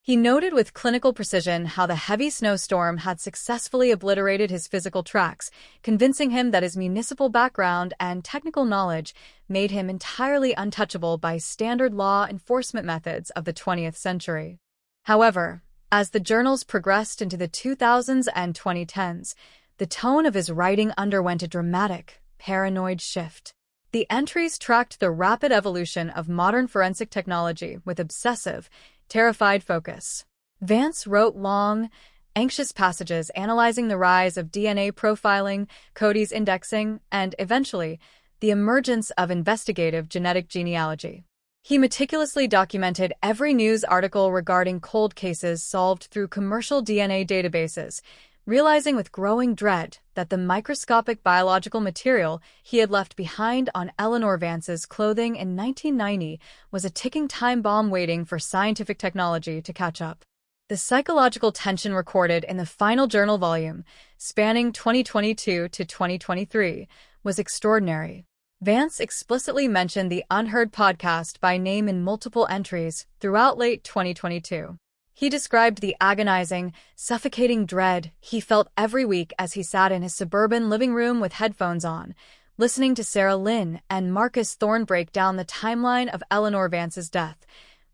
He noted with clinical precision how the heavy snowstorm had successfully obliterated his physical tracks, convincing him that his municipal background and technical knowledge made him entirely untouchable by standard law enforcement methods of the 20th century. However, as the journals progressed into the 2000s and 2010s, the tone of his writing underwent a dramatic, paranoid shift. The entries tracked the rapid evolution of modern forensic technology with obsessive, terrified focus. Vance wrote long, anxious passages analyzing the rise of DNA profiling, Cody's indexing, and, eventually, the emergence of investigative genetic genealogy. He meticulously documented every news article regarding cold cases solved through commercial DNA databases, realizing with growing dread that the microscopic biological material he had left behind on Eleanor Vance's clothing in 1990 was a ticking time bomb waiting for scientific technology to catch up. The psychological tension recorded in the final journal volume, spanning 2022 to 2023, was extraordinary. Vance explicitly mentioned the Unheard podcast by name in multiple entries throughout late 2022. He described the agonizing, suffocating dread he felt every week as he sat in his suburban living room with headphones on, listening to Sarah Lynn and Marcus Thorne break down the timeline of Eleanor Vance's death,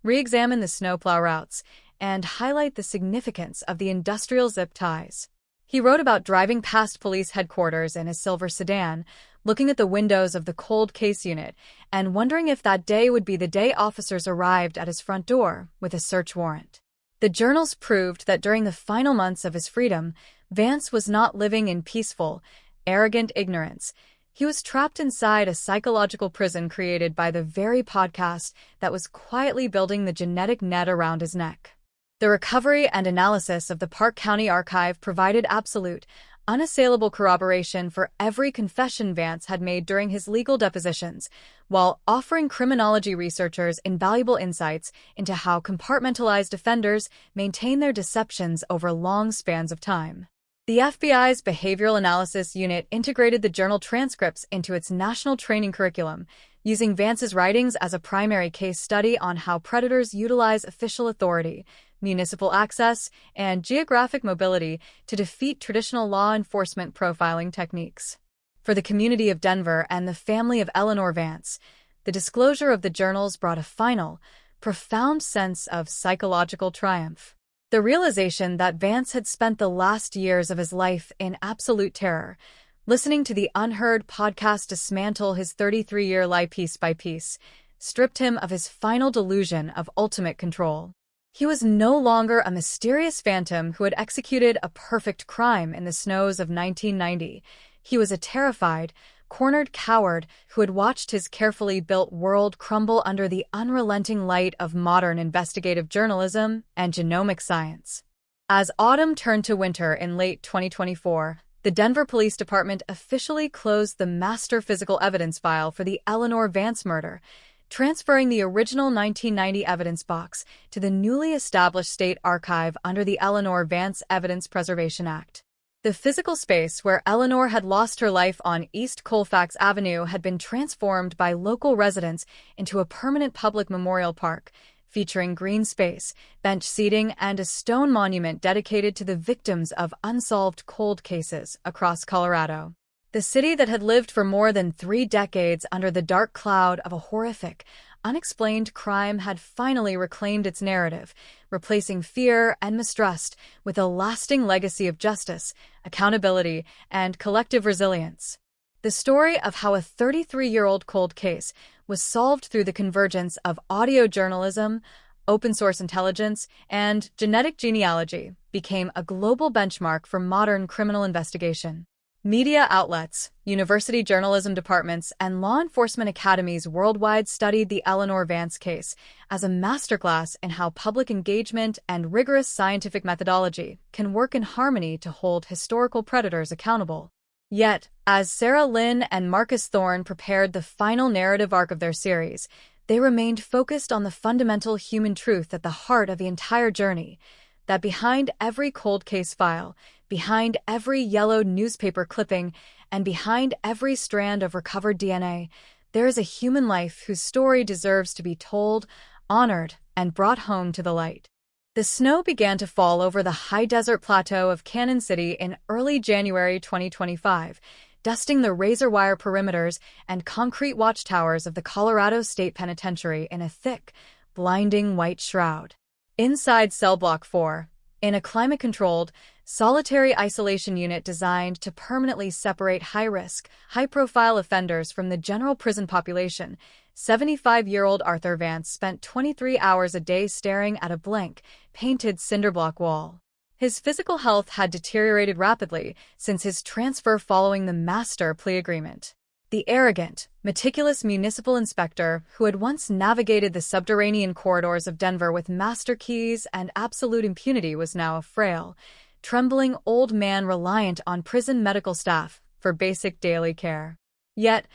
re-examine the snowplow routes, and highlight the significance of the industrial zip ties. He wrote about driving past police headquarters in his silver sedan, looking at the windows of the cold case unit, and wondering if that day would be the day officers arrived at his front door with a search warrant. The journals proved that during the final months of his freedom, Vance was not living in peaceful, arrogant ignorance. He was trapped inside a psychological prison created by the very podcast that was quietly building the genetic net around his neck. The recovery and analysis of the Park County Archive provided absolute, unassailable corroboration for every confession Vance had made during his legal depositions, while offering criminology researchers invaluable insights into how compartmentalized offenders maintain their deceptions over long spans of time. The FBI's Behavioral Analysis Unit integrated the journal transcripts into its national training curriculum, using Vance's writings as a primary case study on how predators utilize official authority, municipal access, and geographic mobility to defeat traditional law enforcement profiling techniques. For the community of Denver and the family of Eleanor Vance, the disclosure of the journals brought a final, profound sense of psychological triumph. The realization that Vance had spent the last years of his life in absolute terror, listening to the Unheard podcast dismantle his 33-year lie piece by piece, stripped him of his final delusion of ultimate control. He was no longer a mysterious phantom who had executed a perfect crime in the snows of 1990. He was a terrified, cornered coward who had watched his carefully built world crumble under the unrelenting light of modern investigative journalism and genomic science. As autumn turned to winter in late 2024, the Denver Police Department officially closed the master physical evidence file for the Eleanor Vance murder, transferring the original 1990 evidence box to the newly established state archive under the Eleanor Vance Evidence Preservation Act. The physical space where Eleanor had lost her life on East Colfax Avenue had been transformed by local residents into a permanent public memorial park, featuring green space, bench seating, and a stone monument dedicated to the victims of unsolved cold cases across Colorado. The city that had lived for more than 3 decades under the dark cloud of a horrific, unexplained crime had finally reclaimed its narrative, replacing fear and mistrust with a lasting legacy of justice, accountability, and collective resilience. The story of how a 33-year-old cold case was solved through the convergence of audio journalism, open-source intelligence, and genetic genealogy became a global benchmark for modern criminal investigation. Media outlets, university journalism departments, and law enforcement academies worldwide studied the Eleanor Vance case as a masterclass in how public engagement and rigorous scientific methodology can work in harmony to hold historical predators accountable. Yet, as Sarah Lynn and Marcus Thorne prepared the final narrative arc of their series, they remained focused on the fundamental human truth at the heart of the entire journey, that behind every cold case file, behind every yellowed newspaper clipping, and behind every strand of recovered DNA, there is a human life whose story deserves to be told, honored, and brought home to the light. The snow began to fall over the high desert plateau of Cannon City in early January 2025, dusting the razor wire perimeters and concrete watchtowers of the Colorado State Penitentiary in a thick, blinding white shroud. Inside Cell Block 4, in a climate-controlled, solitary isolation unit designed to permanently separate high-risk, high-profile offenders from the general prison population, 75-year-old Arthur Vance spent 23 hours a day staring at a blank, painted cinderblock wall. His physical health had deteriorated rapidly since his transfer following the master plea agreement. The arrogant, meticulous municipal inspector who had once navigated the subterranean corridors of Denver with master keys and absolute impunity was now a frail, trembling old man reliant on prison medical staff for basic daily care. Yet,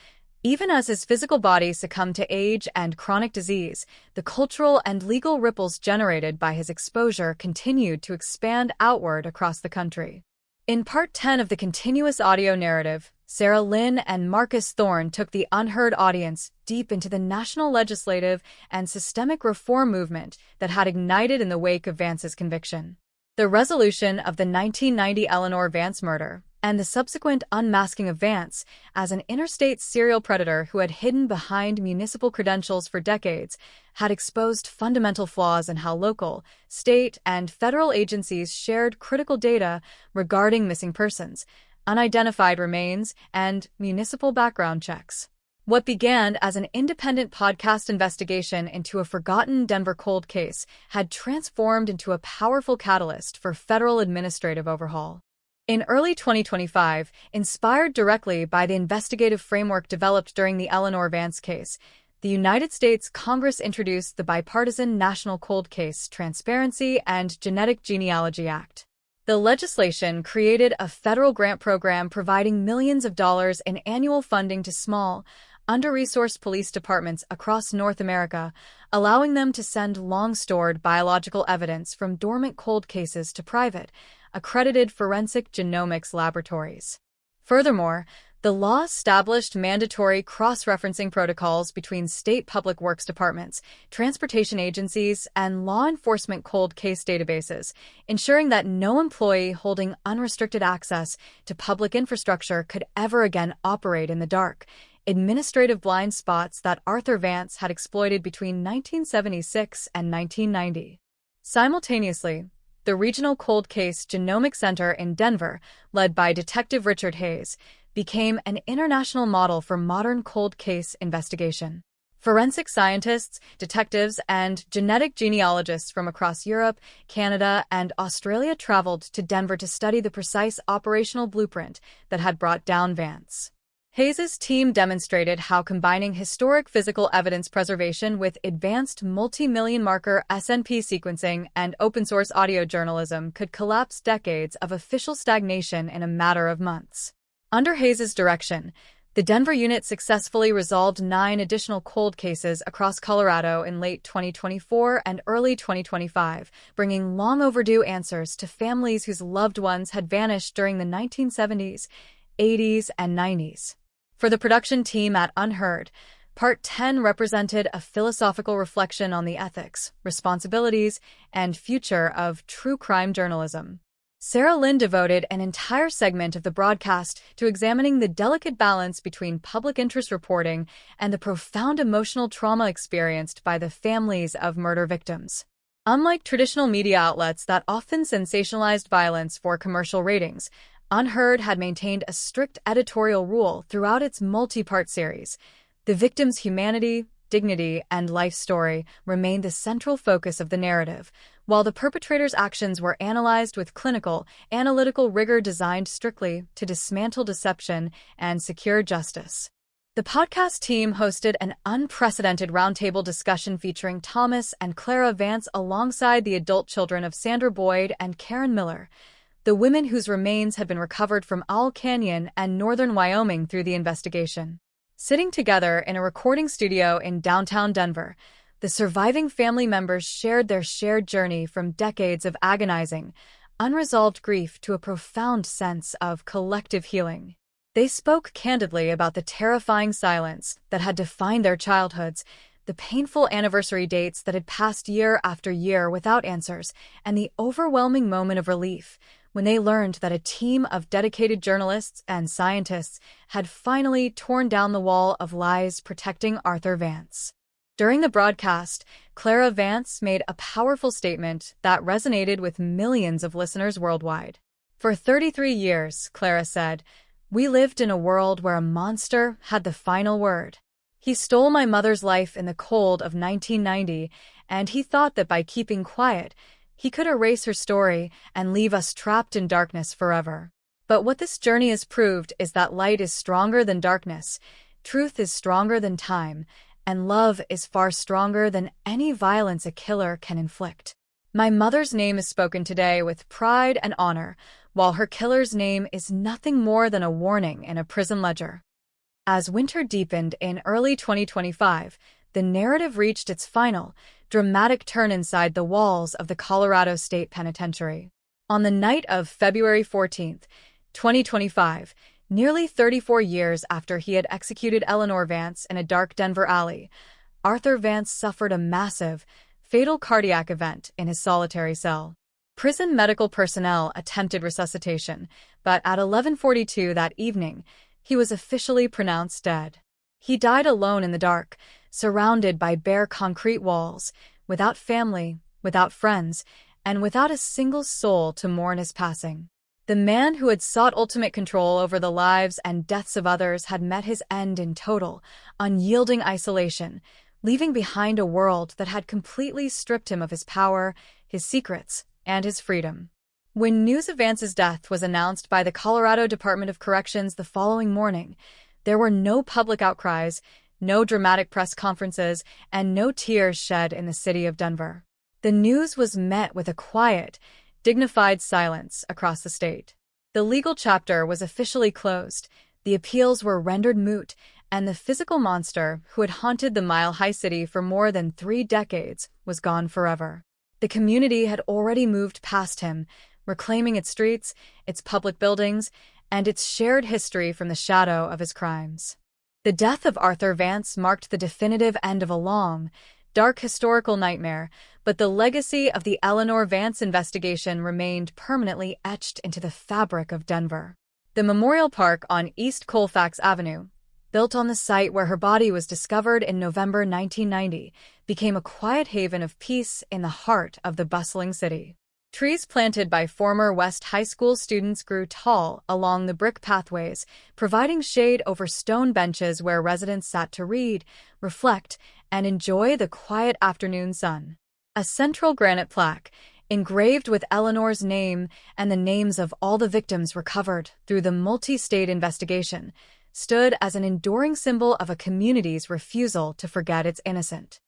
even as his physical body succumbed to age and chronic disease, the cultural and legal ripples generated by his exposure continued to expand outward across the country. In Part 10 of the continuous audio narrative, Sarah Lynn and Marcus Thorne took the unheard audience deep into the national legislative and systemic reform movement that had ignited in the wake of Vance's conviction. The resolution of the 1990 Eleanor Vance murder and the subsequent unmasking of Vance as an interstate serial predator who had hidden behind municipal credentials for decades had exposed fundamental flaws in how local, state, and federal agencies shared critical data regarding missing persons, unidentified remains, and municipal background checks. What began as an independent podcast investigation into a forgotten Denver cold case had transformed into a powerful catalyst for federal administrative overhaul. In early 2025, inspired directly by the investigative framework developed during the Eleanor Vance case, the United States Congress introduced the bipartisan National Cold Case Transparency and Genetic Genealogy Act. The legislation created a federal grant program providing millions of dollars in annual funding to small, under-resourced police departments across North America, allowing them to send long-stored biological evidence from dormant cold cases to private, accredited forensic genomics laboratories. Furthermore, the law established mandatory cross-referencing protocols between state public works departments, transportation agencies, and law enforcement cold case databases, ensuring that no employee holding unrestricted access to public infrastructure could ever again operate in the dark, administrative blind spots that Arthur Vance had exploited between 1976 and 1990. Simultaneously, the Regional Cold Case Genomic Center in Denver, led by Detective Richard Hayes, became an international model for modern cold case investigation. Forensic scientists, detectives, and genetic genealogists from across Europe, Canada, and Australia traveled to Denver to study the precise operational blueprint that had brought down Vance. Hayes' team demonstrated how combining historic physical evidence preservation with advanced multi-million marker SNP sequencing and open-source audio journalism could collapse decades of official stagnation in a matter of months. Under Hayes' direction, The Denver unit successfully resolved 9 additional cold cases across Colorado in late 2024 and early 2025, bringing long overdue answers to families whose loved ones had vanished during the 1970s, 80s, and 90s. For the production team at Unheard, Part 10 represented a philosophical reflection on the ethics, responsibilities, and future of true crime journalism. Sarah Lynn devoted an entire segment of the broadcast to examining the delicate balance between public interest reporting and the profound emotional trauma experienced by the families of murder victims. Unlike traditional media outlets that often sensationalized violence for commercial ratings, Unheard had maintained a strict editorial rule throughout its multi-part series. The victim's humanity, dignity, and life story remained the central focus of the narrative, while the perpetrator's actions were analyzed with clinical, analytical rigor designed strictly to dismantle deception and secure justice. The podcast team hosted an unprecedented roundtable discussion featuring Thomas and Clara Vance alongside the adult children of Sandra Boyd and Karen Miller, the women whose remains had been recovered from Owl Canyon and northern Wyoming through the investigation. Sitting together in a recording studio in downtown Denver, the surviving family members shared their shared journey from decades of agonizing, unresolved grief to a profound sense of collective healing. They spoke candidly about the terrifying silence that had defined their childhoods, the painful anniversary dates that had passed year after year without answers, and the overwhelming moment of relief when they learned that a team of dedicated journalists and scientists had finally torn down the wall of lies protecting Arthur Vance. During the broadcast, Clara Vance made a powerful statement that resonated with millions of listeners worldwide. For 33 years, Clara said, we lived in a world where a monster had the final word. He stole my mother's life in the cold of 1990, and he thought that by keeping quiet, he could erase her story and leave us trapped in darkness forever. But what this journey has proved is that light is stronger than darkness, truth is stronger than time, and love is far stronger than any violence a killer can inflict. My mother's name is spoken today with pride and honor, while her killer's name is nothing more than a warning in a prison ledger. As winter deepened in early 2025, the narrative reached its final, dramatic turn inside the walls of the Colorado State Penitentiary. On the night of February 14th, 2025, nearly 34 years after he had executed Eleanor Vance in a dark Denver alley, Arthur Vance suffered a massive, fatal cardiac event in his solitary cell. Prison medical personnel attempted resuscitation, but at 11:42 that evening, he was officially pronounced dead. He died alone in the dark, surrounded by bare concrete walls, without family, without friends, and without a single soul to mourn his passing. The man who had sought ultimate control over the lives and deaths of others had met his end in total, unyielding isolation, leaving behind a world that had completely stripped him of his power, his secrets, and his freedom. When news of Vance's death was announced by the Colorado Department of Corrections the following morning, there were no public outcries, no dramatic press conferences, and no tears shed in the city of Denver. The news was met with a quiet, dignified silence across the state. The legal chapter was officially closed, the appeals were rendered moot, and the physical monster who had haunted the Mile High City for more than 3 decades was gone forever. The community had already moved past him, reclaiming its streets, its public buildings, and its shared history from the shadow of his crimes. The death of Arthur Vance marked the definitive end of a long, dark historical nightmare, but the legacy of the Eleanor Vance investigation remained permanently etched into the fabric of Denver. The memorial park on East Colfax Avenue, built on the site where her body was discovered in November 1990, became a quiet haven of peace in the heart of the bustling city. Trees planted by former West High School students grew tall along the brick pathways, providing shade over stone benches where residents sat to read, reflect, and enjoy the quiet afternoon sun. A central granite plaque, engraved with Eleanor's name and the names of all the victims recovered through the multi-state investigation, stood as an enduring symbol of a community's refusal to forget its innocent.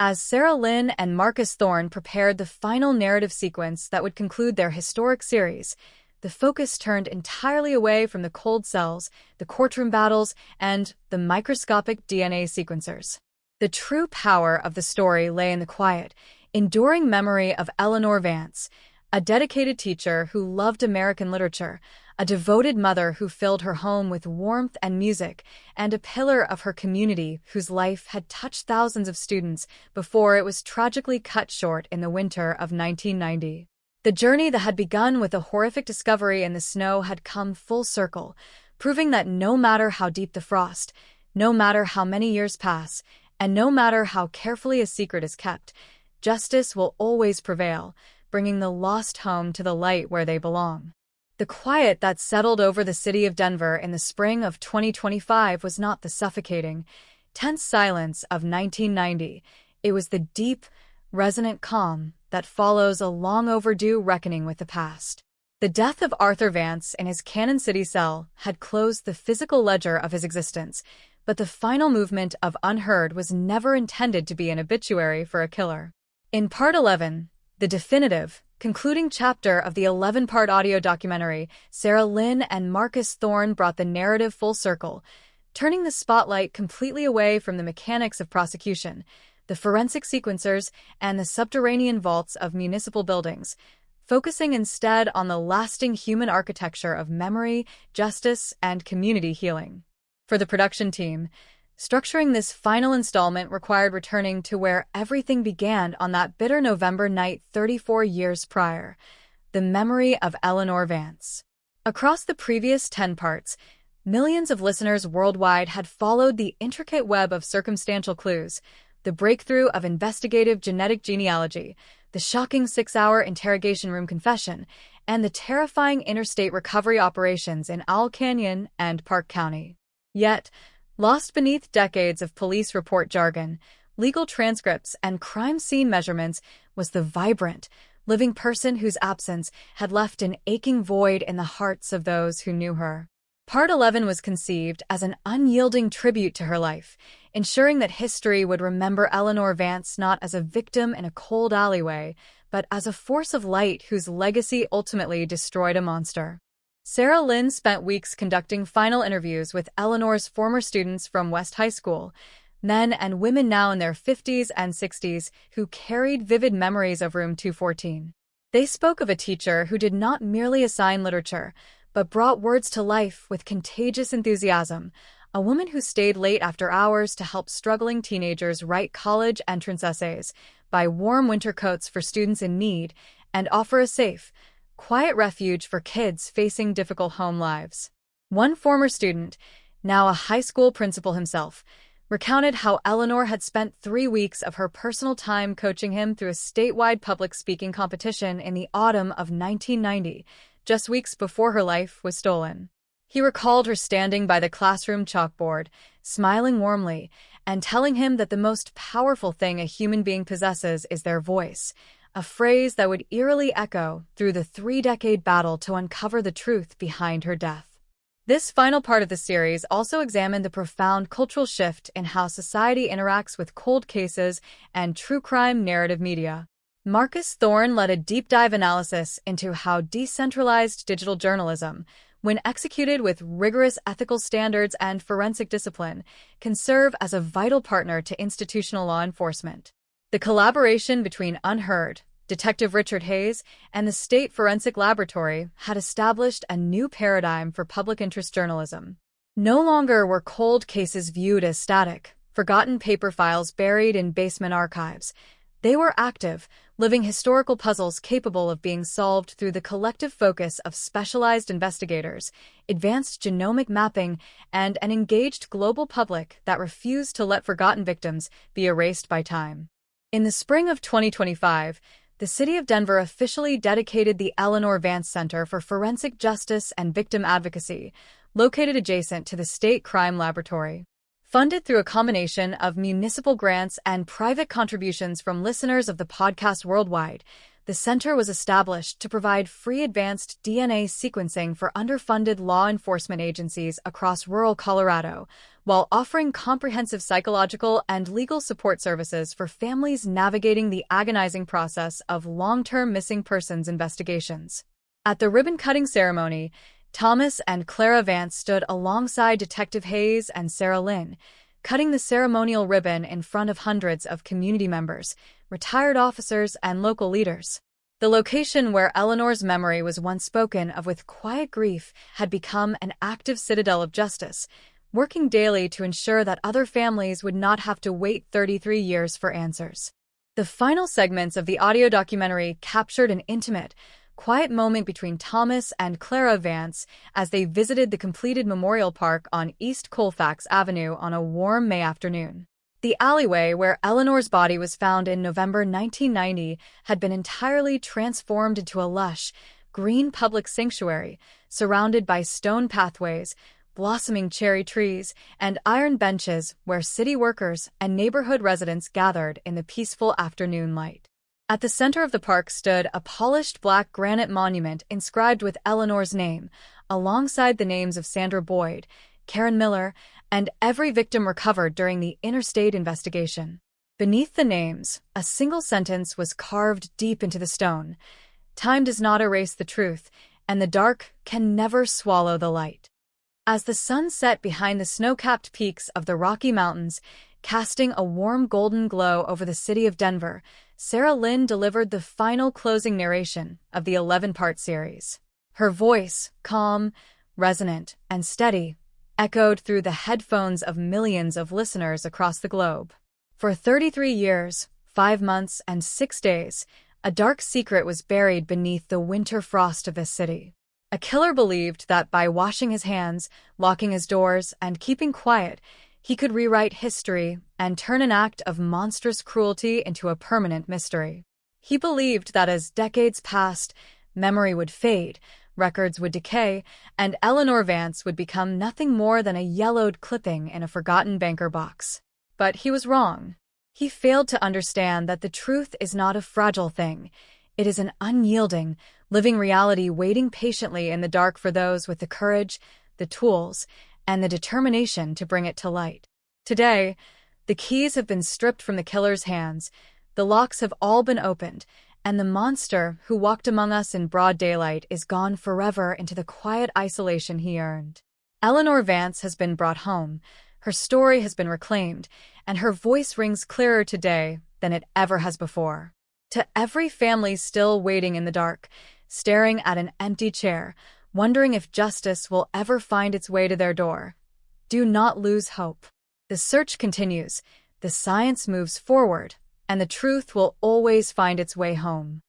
As Sarah Lynn and Marcus Thorne prepared the final narrative sequence that would conclude their historic series, the focus turned entirely away from the cold cells, the courtroom battles, and the microscopic DNA sequencers. The true power of the story lay in the quiet, enduring memory of Eleanor Vance, a dedicated teacher who loved American literature, a devoted mother who filled her home with warmth and music, and a pillar of her community whose life had touched thousands of students before it was tragically cut short in the winter of 1990. The journey that had begun with a horrific discovery in the snow had come full circle, proving that no matter how deep the frost, no matter how many years pass, and no matter how carefully a secret is kept, justice will always prevail, bringing the lost home to the light where they belong. The quiet that settled over the city of Denver in the spring of 2025 was not the suffocating, tense silence of 1990. It was the deep, resonant calm that follows a long overdue reckoning with the past. The death of Arthur Vance in his Cannon City cell had closed the physical ledger of his existence, but the final movement of Unheard was never intended to be an obituary for a killer. In Part 11, the definitive, concluding chapter of the 11-part audio documentary, Sarah Lynn and Marcus Thorne brought the narrative full circle, turning the spotlight completely away from the mechanics of prosecution, the forensic sequencers, and the subterranean vaults of municipal buildings, focusing instead on the lasting human architecture of memory, justice, and community healing. For the production team, structuring this final installment required returning to where everything began on that bitter November night 34 years prior, the memory of Eleanor Vance. Across the previous 10 parts, millions of listeners worldwide had followed the intricate web of circumstantial clues, the breakthrough of investigative genetic genealogy, the shocking 6-hour interrogation room confession, and the terrifying interstate recovery operations in Owl Canyon and Park County. Yet, lost beneath decades of police report jargon, legal transcripts, and crime scene measurements was the vibrant, living person whose absence had left an aching void in the hearts of those who knew her. Part 11 was conceived as an unyielding tribute to her life, ensuring that history would remember Eleanor Vance not as a victim in a cold alleyway, but as a force of light whose legacy ultimately destroyed a monster. Sarah Lynn spent weeks conducting final interviews with Eleanor's former students from West High School, men and women now in their 50s and 60s who carried vivid memories of Room 214. They spoke of a teacher who did not merely assign literature, but brought words to life with contagious enthusiasm, a woman who stayed late after hours to help struggling teenagers write college entrance essays, buy warm winter coats for students in need, and offer a safe, quiet refuge for kids facing difficult home lives. One former student, now a high school principal himself, recounted how Eleanor had spent 3 weeks of her personal time coaching him through a statewide public speaking competition in the autumn of 1990, just weeks before her life was stolen. He recalled her standing by the classroom chalkboard, smiling warmly, and telling him that the most powerful thing a human being possesses is their voice, a phrase that would eerily echo through the 3-decade battle to uncover the truth behind her death. This final part of the series also examined the profound cultural shift in how society interacts with cold cases and true crime narrative media. Marcus Thorne led a deep dive analysis into how decentralized digital journalism, when executed with rigorous ethical standards and forensic discipline, can serve as a vital partner to institutional law enforcement. The collaboration between Unheard, Detective Richard Hayes, and the State Forensic Laboratory had established a new paradigm for public interest journalism. No longer were cold cases viewed as static, forgotten paper files buried in basement archives. They were active, living historical puzzles capable of being solved through the collective focus of specialized investigators, advanced genomic mapping, and an engaged global public that refused to let forgotten victims be erased by time. In the spring of 2025, the city of Denver officially dedicated the Eleanor Vance Center for Forensic Justice and Victim Advocacy, located adjacent to the State Crime Laboratory. Funded through a combination of municipal grants and private contributions from listeners of the podcast worldwide, the center was established to provide free advanced DNA sequencing for underfunded law enforcement agencies across rural Colorado, while offering comprehensive psychological and legal support services for families navigating the agonizing process of long-term missing persons investigations. At the ribbon-cutting ceremony, Thomas and Clara Vance stood alongside Detective Hayes and Sarah Lynn, cutting the ceremonial ribbon in front of hundreds of community members, retired officers, and local leaders. The location where Eleanor's memory was once spoken of with quiet grief had become an active citadel of justice, working daily to ensure that other families would not have to wait 33 years for answers. The final segments of the audio documentary captured an intimate, quiet moment between Thomas and Clara Vance as they visited the completed memorial park on East Colfax Avenue on a warm May afternoon. The alleyway where Eleanor's body was found in November 1990 had been entirely transformed into a lush, green public sanctuary, surrounded by stone pathways, blossoming cherry trees, and iron benches where city workers and neighborhood residents gathered in the peaceful afternoon light. At the center of the park stood a polished black granite monument inscribed with Eleanor's name, alongside the names of Sandra Boyd, Karen Miller, and every victim recovered during the interstate investigation. Beneath the names, a single sentence was carved deep into the stone: "Time does not erase the truth, and the dark can never swallow the light." As the sun set behind the snow-capped peaks of the Rocky Mountains, casting a warm golden glow over the city of Denver, Sarah Lynn delivered the final closing narration of the 11-part series. Her voice, calm, resonant, and steady, echoed through the headphones of millions of listeners across the globe. For 33 years, 5 months, and 6 days, a dark secret was buried beneath the winter frost of this city. A killer believed that by washing his hands, locking his doors, and keeping quiet, he could rewrite history and turn an act of monstrous cruelty into a permanent mystery. He believed that as decades passed, memory would fade, records would decay, and Eleanor Vance would become nothing more than a yellowed clipping in a forgotten banker box. But he was wrong. He failed to understand that the truth is not a fragile thing. It is an unyielding, living reality waiting patiently in the dark for those with the courage, the tools, and the determination to bring it to light. Today, the keys have been stripped from the killer's hands, the locks have all been opened, and the monster who walked among us in broad daylight is gone forever into the quiet isolation he earned. Eleanor Vance has been brought home, her story has been reclaimed, and her voice rings clearer today than it ever has before. To every family still waiting in the dark, staring at an empty chair, wondering if justice will ever find its way to their door, do not lose hope. The search continues, the science moves forward, and the truth will always find its way home.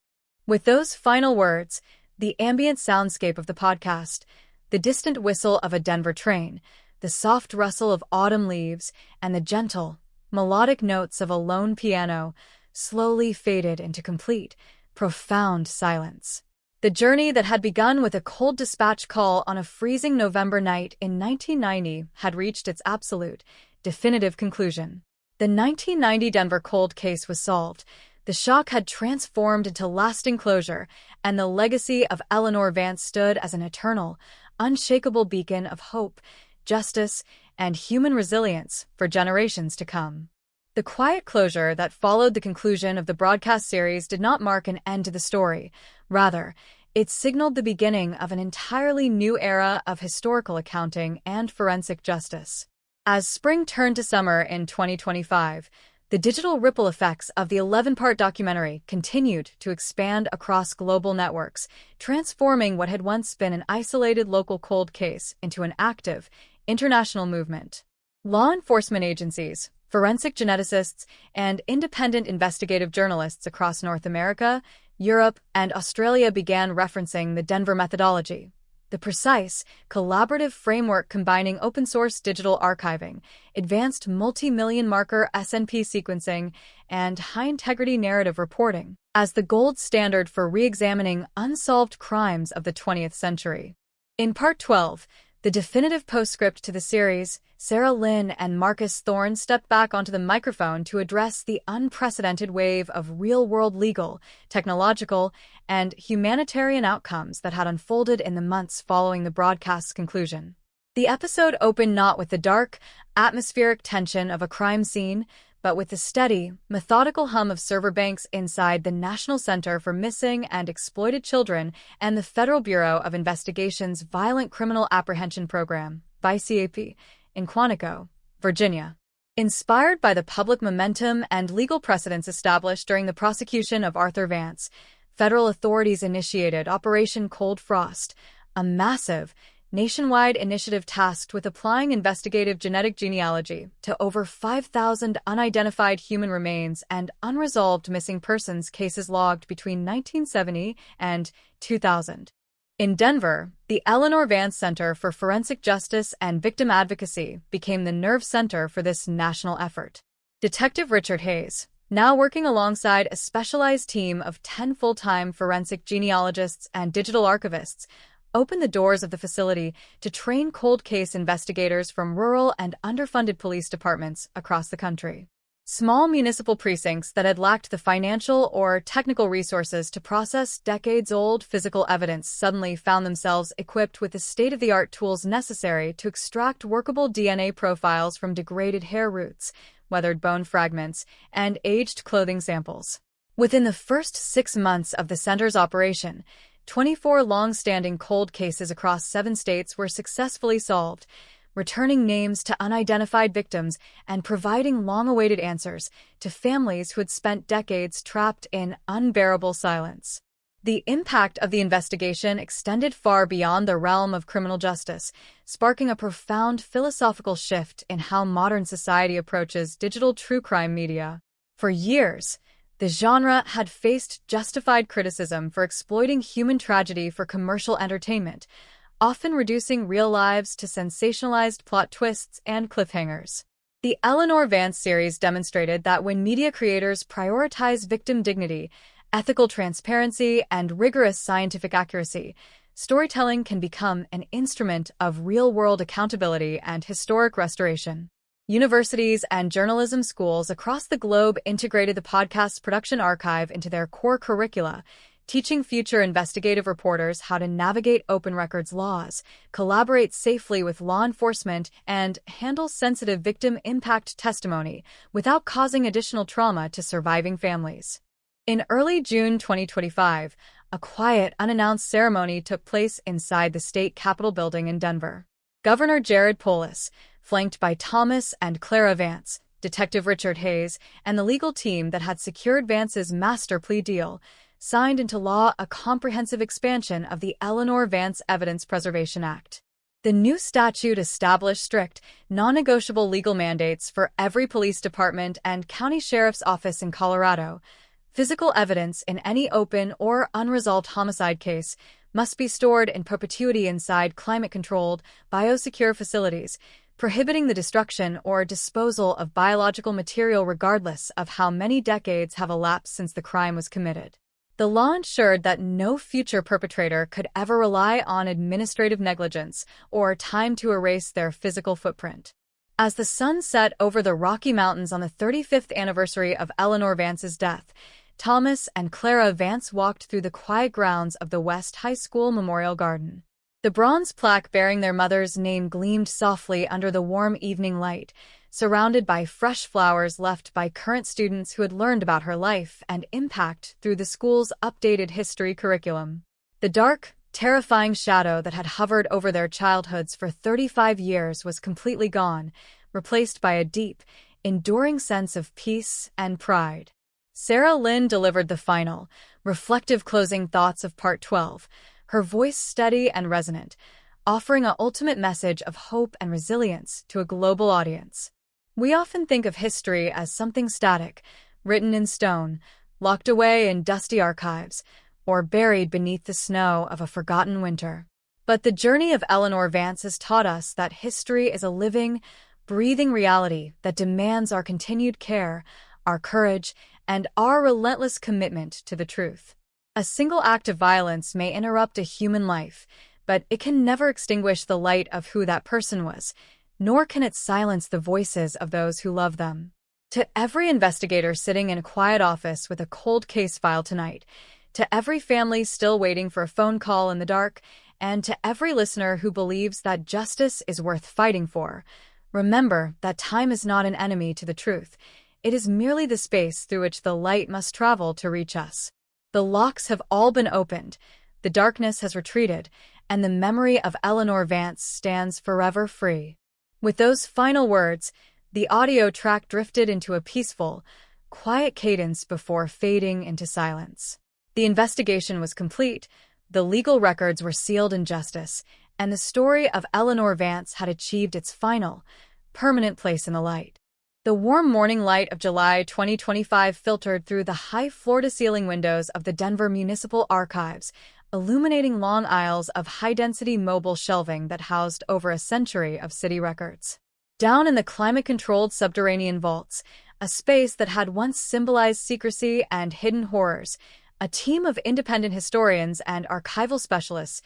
With those final words, the ambient soundscape of the podcast, the distant whistle of a Denver train, the soft rustle of autumn leaves, and the gentle, melodic notes of a lone piano slowly faded into complete, profound silence. The journey that had begun with a cold dispatch call on a freezing November night in 1990 had reached its absolute, definitive conclusion. The 1990 Denver cold case was solved, the shock had transformed into lasting closure, and the legacy of Eleanor Vance stood as an eternal, unshakable beacon of hope, justice, and human resilience for generations to come. The quiet closure that followed the conclusion of the broadcast series did not mark an end to the story. Rather, it signaled the beginning of an entirely new era of historical accounting and forensic justice. As spring turned to summer in 2025, the digital ripple effects of the 11-part documentary continued to expand across global networks, transforming what had once been an isolated local cold case into an active, international movement. Law enforcement agencies, forensic geneticists, and independent investigative journalists across North America, Europe, and Australia began referencing the Denver methodology, the precise, collaborative framework combining open-source digital archiving, advanced multi-million marker SNP sequencing, and high-integrity narrative reporting, as the gold standard for re-examining unsolved crimes of the 20th century. In Part 12, the definitive postscript to the series, Sarah Lynn and Marcus Thorne stepped back onto the microphone to address the unprecedented wave of real-world legal, technological, and humanitarian outcomes that had unfolded in the months following the broadcast's conclusion. The episode opened not with the dark, atmospheric tension of a crime scene, but with the steady, methodical hum of server banks inside the National Center for Missing and Exploited Children and the Federal Bureau of Investigation's Violent Criminal Apprehension Program, VICAP, in Quantico, Virginia. Inspired by the public momentum and legal precedents established during the prosecution of Arthur Vance, federal authorities initiated Operation Cold Frost, a massive, nationwide initiative tasked with applying investigative genetic genealogy to over 5,000 unidentified human remains and unresolved missing persons cases logged between 1970 and 2000. In Denver, the Eleanor Vance Center for Forensic Justice and Victim Advocacy became the nerve center for this national effort. Detective Richard Hayes, now working alongside a specialized team of 10 full-time forensic genealogists and digital archivists, opened the doors of the facility to train cold case investigators from rural and underfunded police departments across the country. Small municipal precincts that had lacked the financial or technical resources to process decades-old physical evidence suddenly found themselves equipped with the state-of-the-art tools necessary to extract workable DNA profiles from degraded hair roots, weathered bone fragments, and aged clothing samples. Within the first 6 months of the center's operation, 24 long-standing cold cases across 7 states were successfully solved, returning names to unidentified victims and providing long-awaited answers to families who had spent decades trapped in unbearable silence. The impact of the investigation extended far beyond the realm of criminal justice, sparking a profound philosophical shift in how modern society approaches digital true crime media. For years, the genre had faced justified criticism for exploiting human tragedy for commercial entertainment, often reducing real lives to sensationalized plot twists and cliffhangers. The Eleanor Vance series demonstrated that when media creators prioritize victim dignity, ethical transparency, and rigorous scientific accuracy, storytelling can become an instrument of real-world accountability and historic restoration. Universities and journalism schools across the globe integrated the podcast's production archive into their core curricula, teaching future investigative reporters how to navigate open records laws, collaborate safely with law enforcement, and handle sensitive victim impact testimony without causing additional trauma to surviving families. In early June 2025, a quiet, unannounced ceremony took place inside the state capitol building in Denver. Governor Jared Polis, flanked by Thomas and Clara Vance, Detective Richard Hayes, and the legal team that had secured Vance's master plea deal, signed into law a comprehensive expansion of the Eleanor Vance Evidence Preservation Act. The new statute established strict, non-negotiable legal mandates for every police department and county sheriff's office in Colorado. Physical evidence in any open or unresolved homicide case must be stored in perpetuity inside climate-controlled, biosecure facilities, prohibiting the destruction or disposal of biological material regardless of how many decades have elapsed since the crime was committed. The law ensured that no future perpetrator could ever rely on administrative negligence or time to erase their physical footprint. As the sun set over the Rocky Mountains on the 35th anniversary of Eleanor Vance's death, Thomas and Clara Vance walked through the quiet grounds of the West High School Memorial Garden. The bronze plaque bearing their mother's name gleamed softly under the warm evening light, surrounded by fresh flowers left by current students who had learned about her life and impact through the school's updated history curriculum. The dark, terrifying shadow that had hovered over their childhoods for 35 years was completely gone, replaced by a deep, enduring sense of peace and pride. Sarah Lynn delivered the final, reflective closing thoughts of Part 12, her voice steady and resonant, offering an ultimate message of hope and resilience to a global audience. We often think of history as something static, written in stone, locked away in dusty archives, or buried beneath the snow of a forgotten winter. But the journey of Eleanor Vance has taught us that history is a living, breathing reality that demands our continued care, our courage, and our relentless commitment to the truth. A single act of violence may interrupt a human life, but it can never extinguish the light of who that person was, nor can it silence the voices of those who love them. To every investigator sitting in a quiet office with a cold case file tonight, to every family still waiting for a phone call in the dark, and to every listener who believes that justice is worth fighting for, remember that time is not an enemy to the truth. It is merely the space through which the light must travel to reach us. The locks have all been opened, the darkness has retreated, and the memory of Eleanor Vance stands forever free. With those final words, the audio track drifted into a peaceful, quiet cadence before fading into silence. The investigation was complete, the legal records were sealed in justice, and the story of Eleanor Vance had achieved its final, permanent place in the light. The warm morning light of July 2025 filtered through the high floor-to-ceiling windows of the Denver Municipal Archives, illuminating long aisles of high-density mobile shelving that housed over a century of city records. Down in the climate-controlled subterranean vaults, a space that had once symbolized secrecy and hidden horrors, a team of independent historians and archival specialists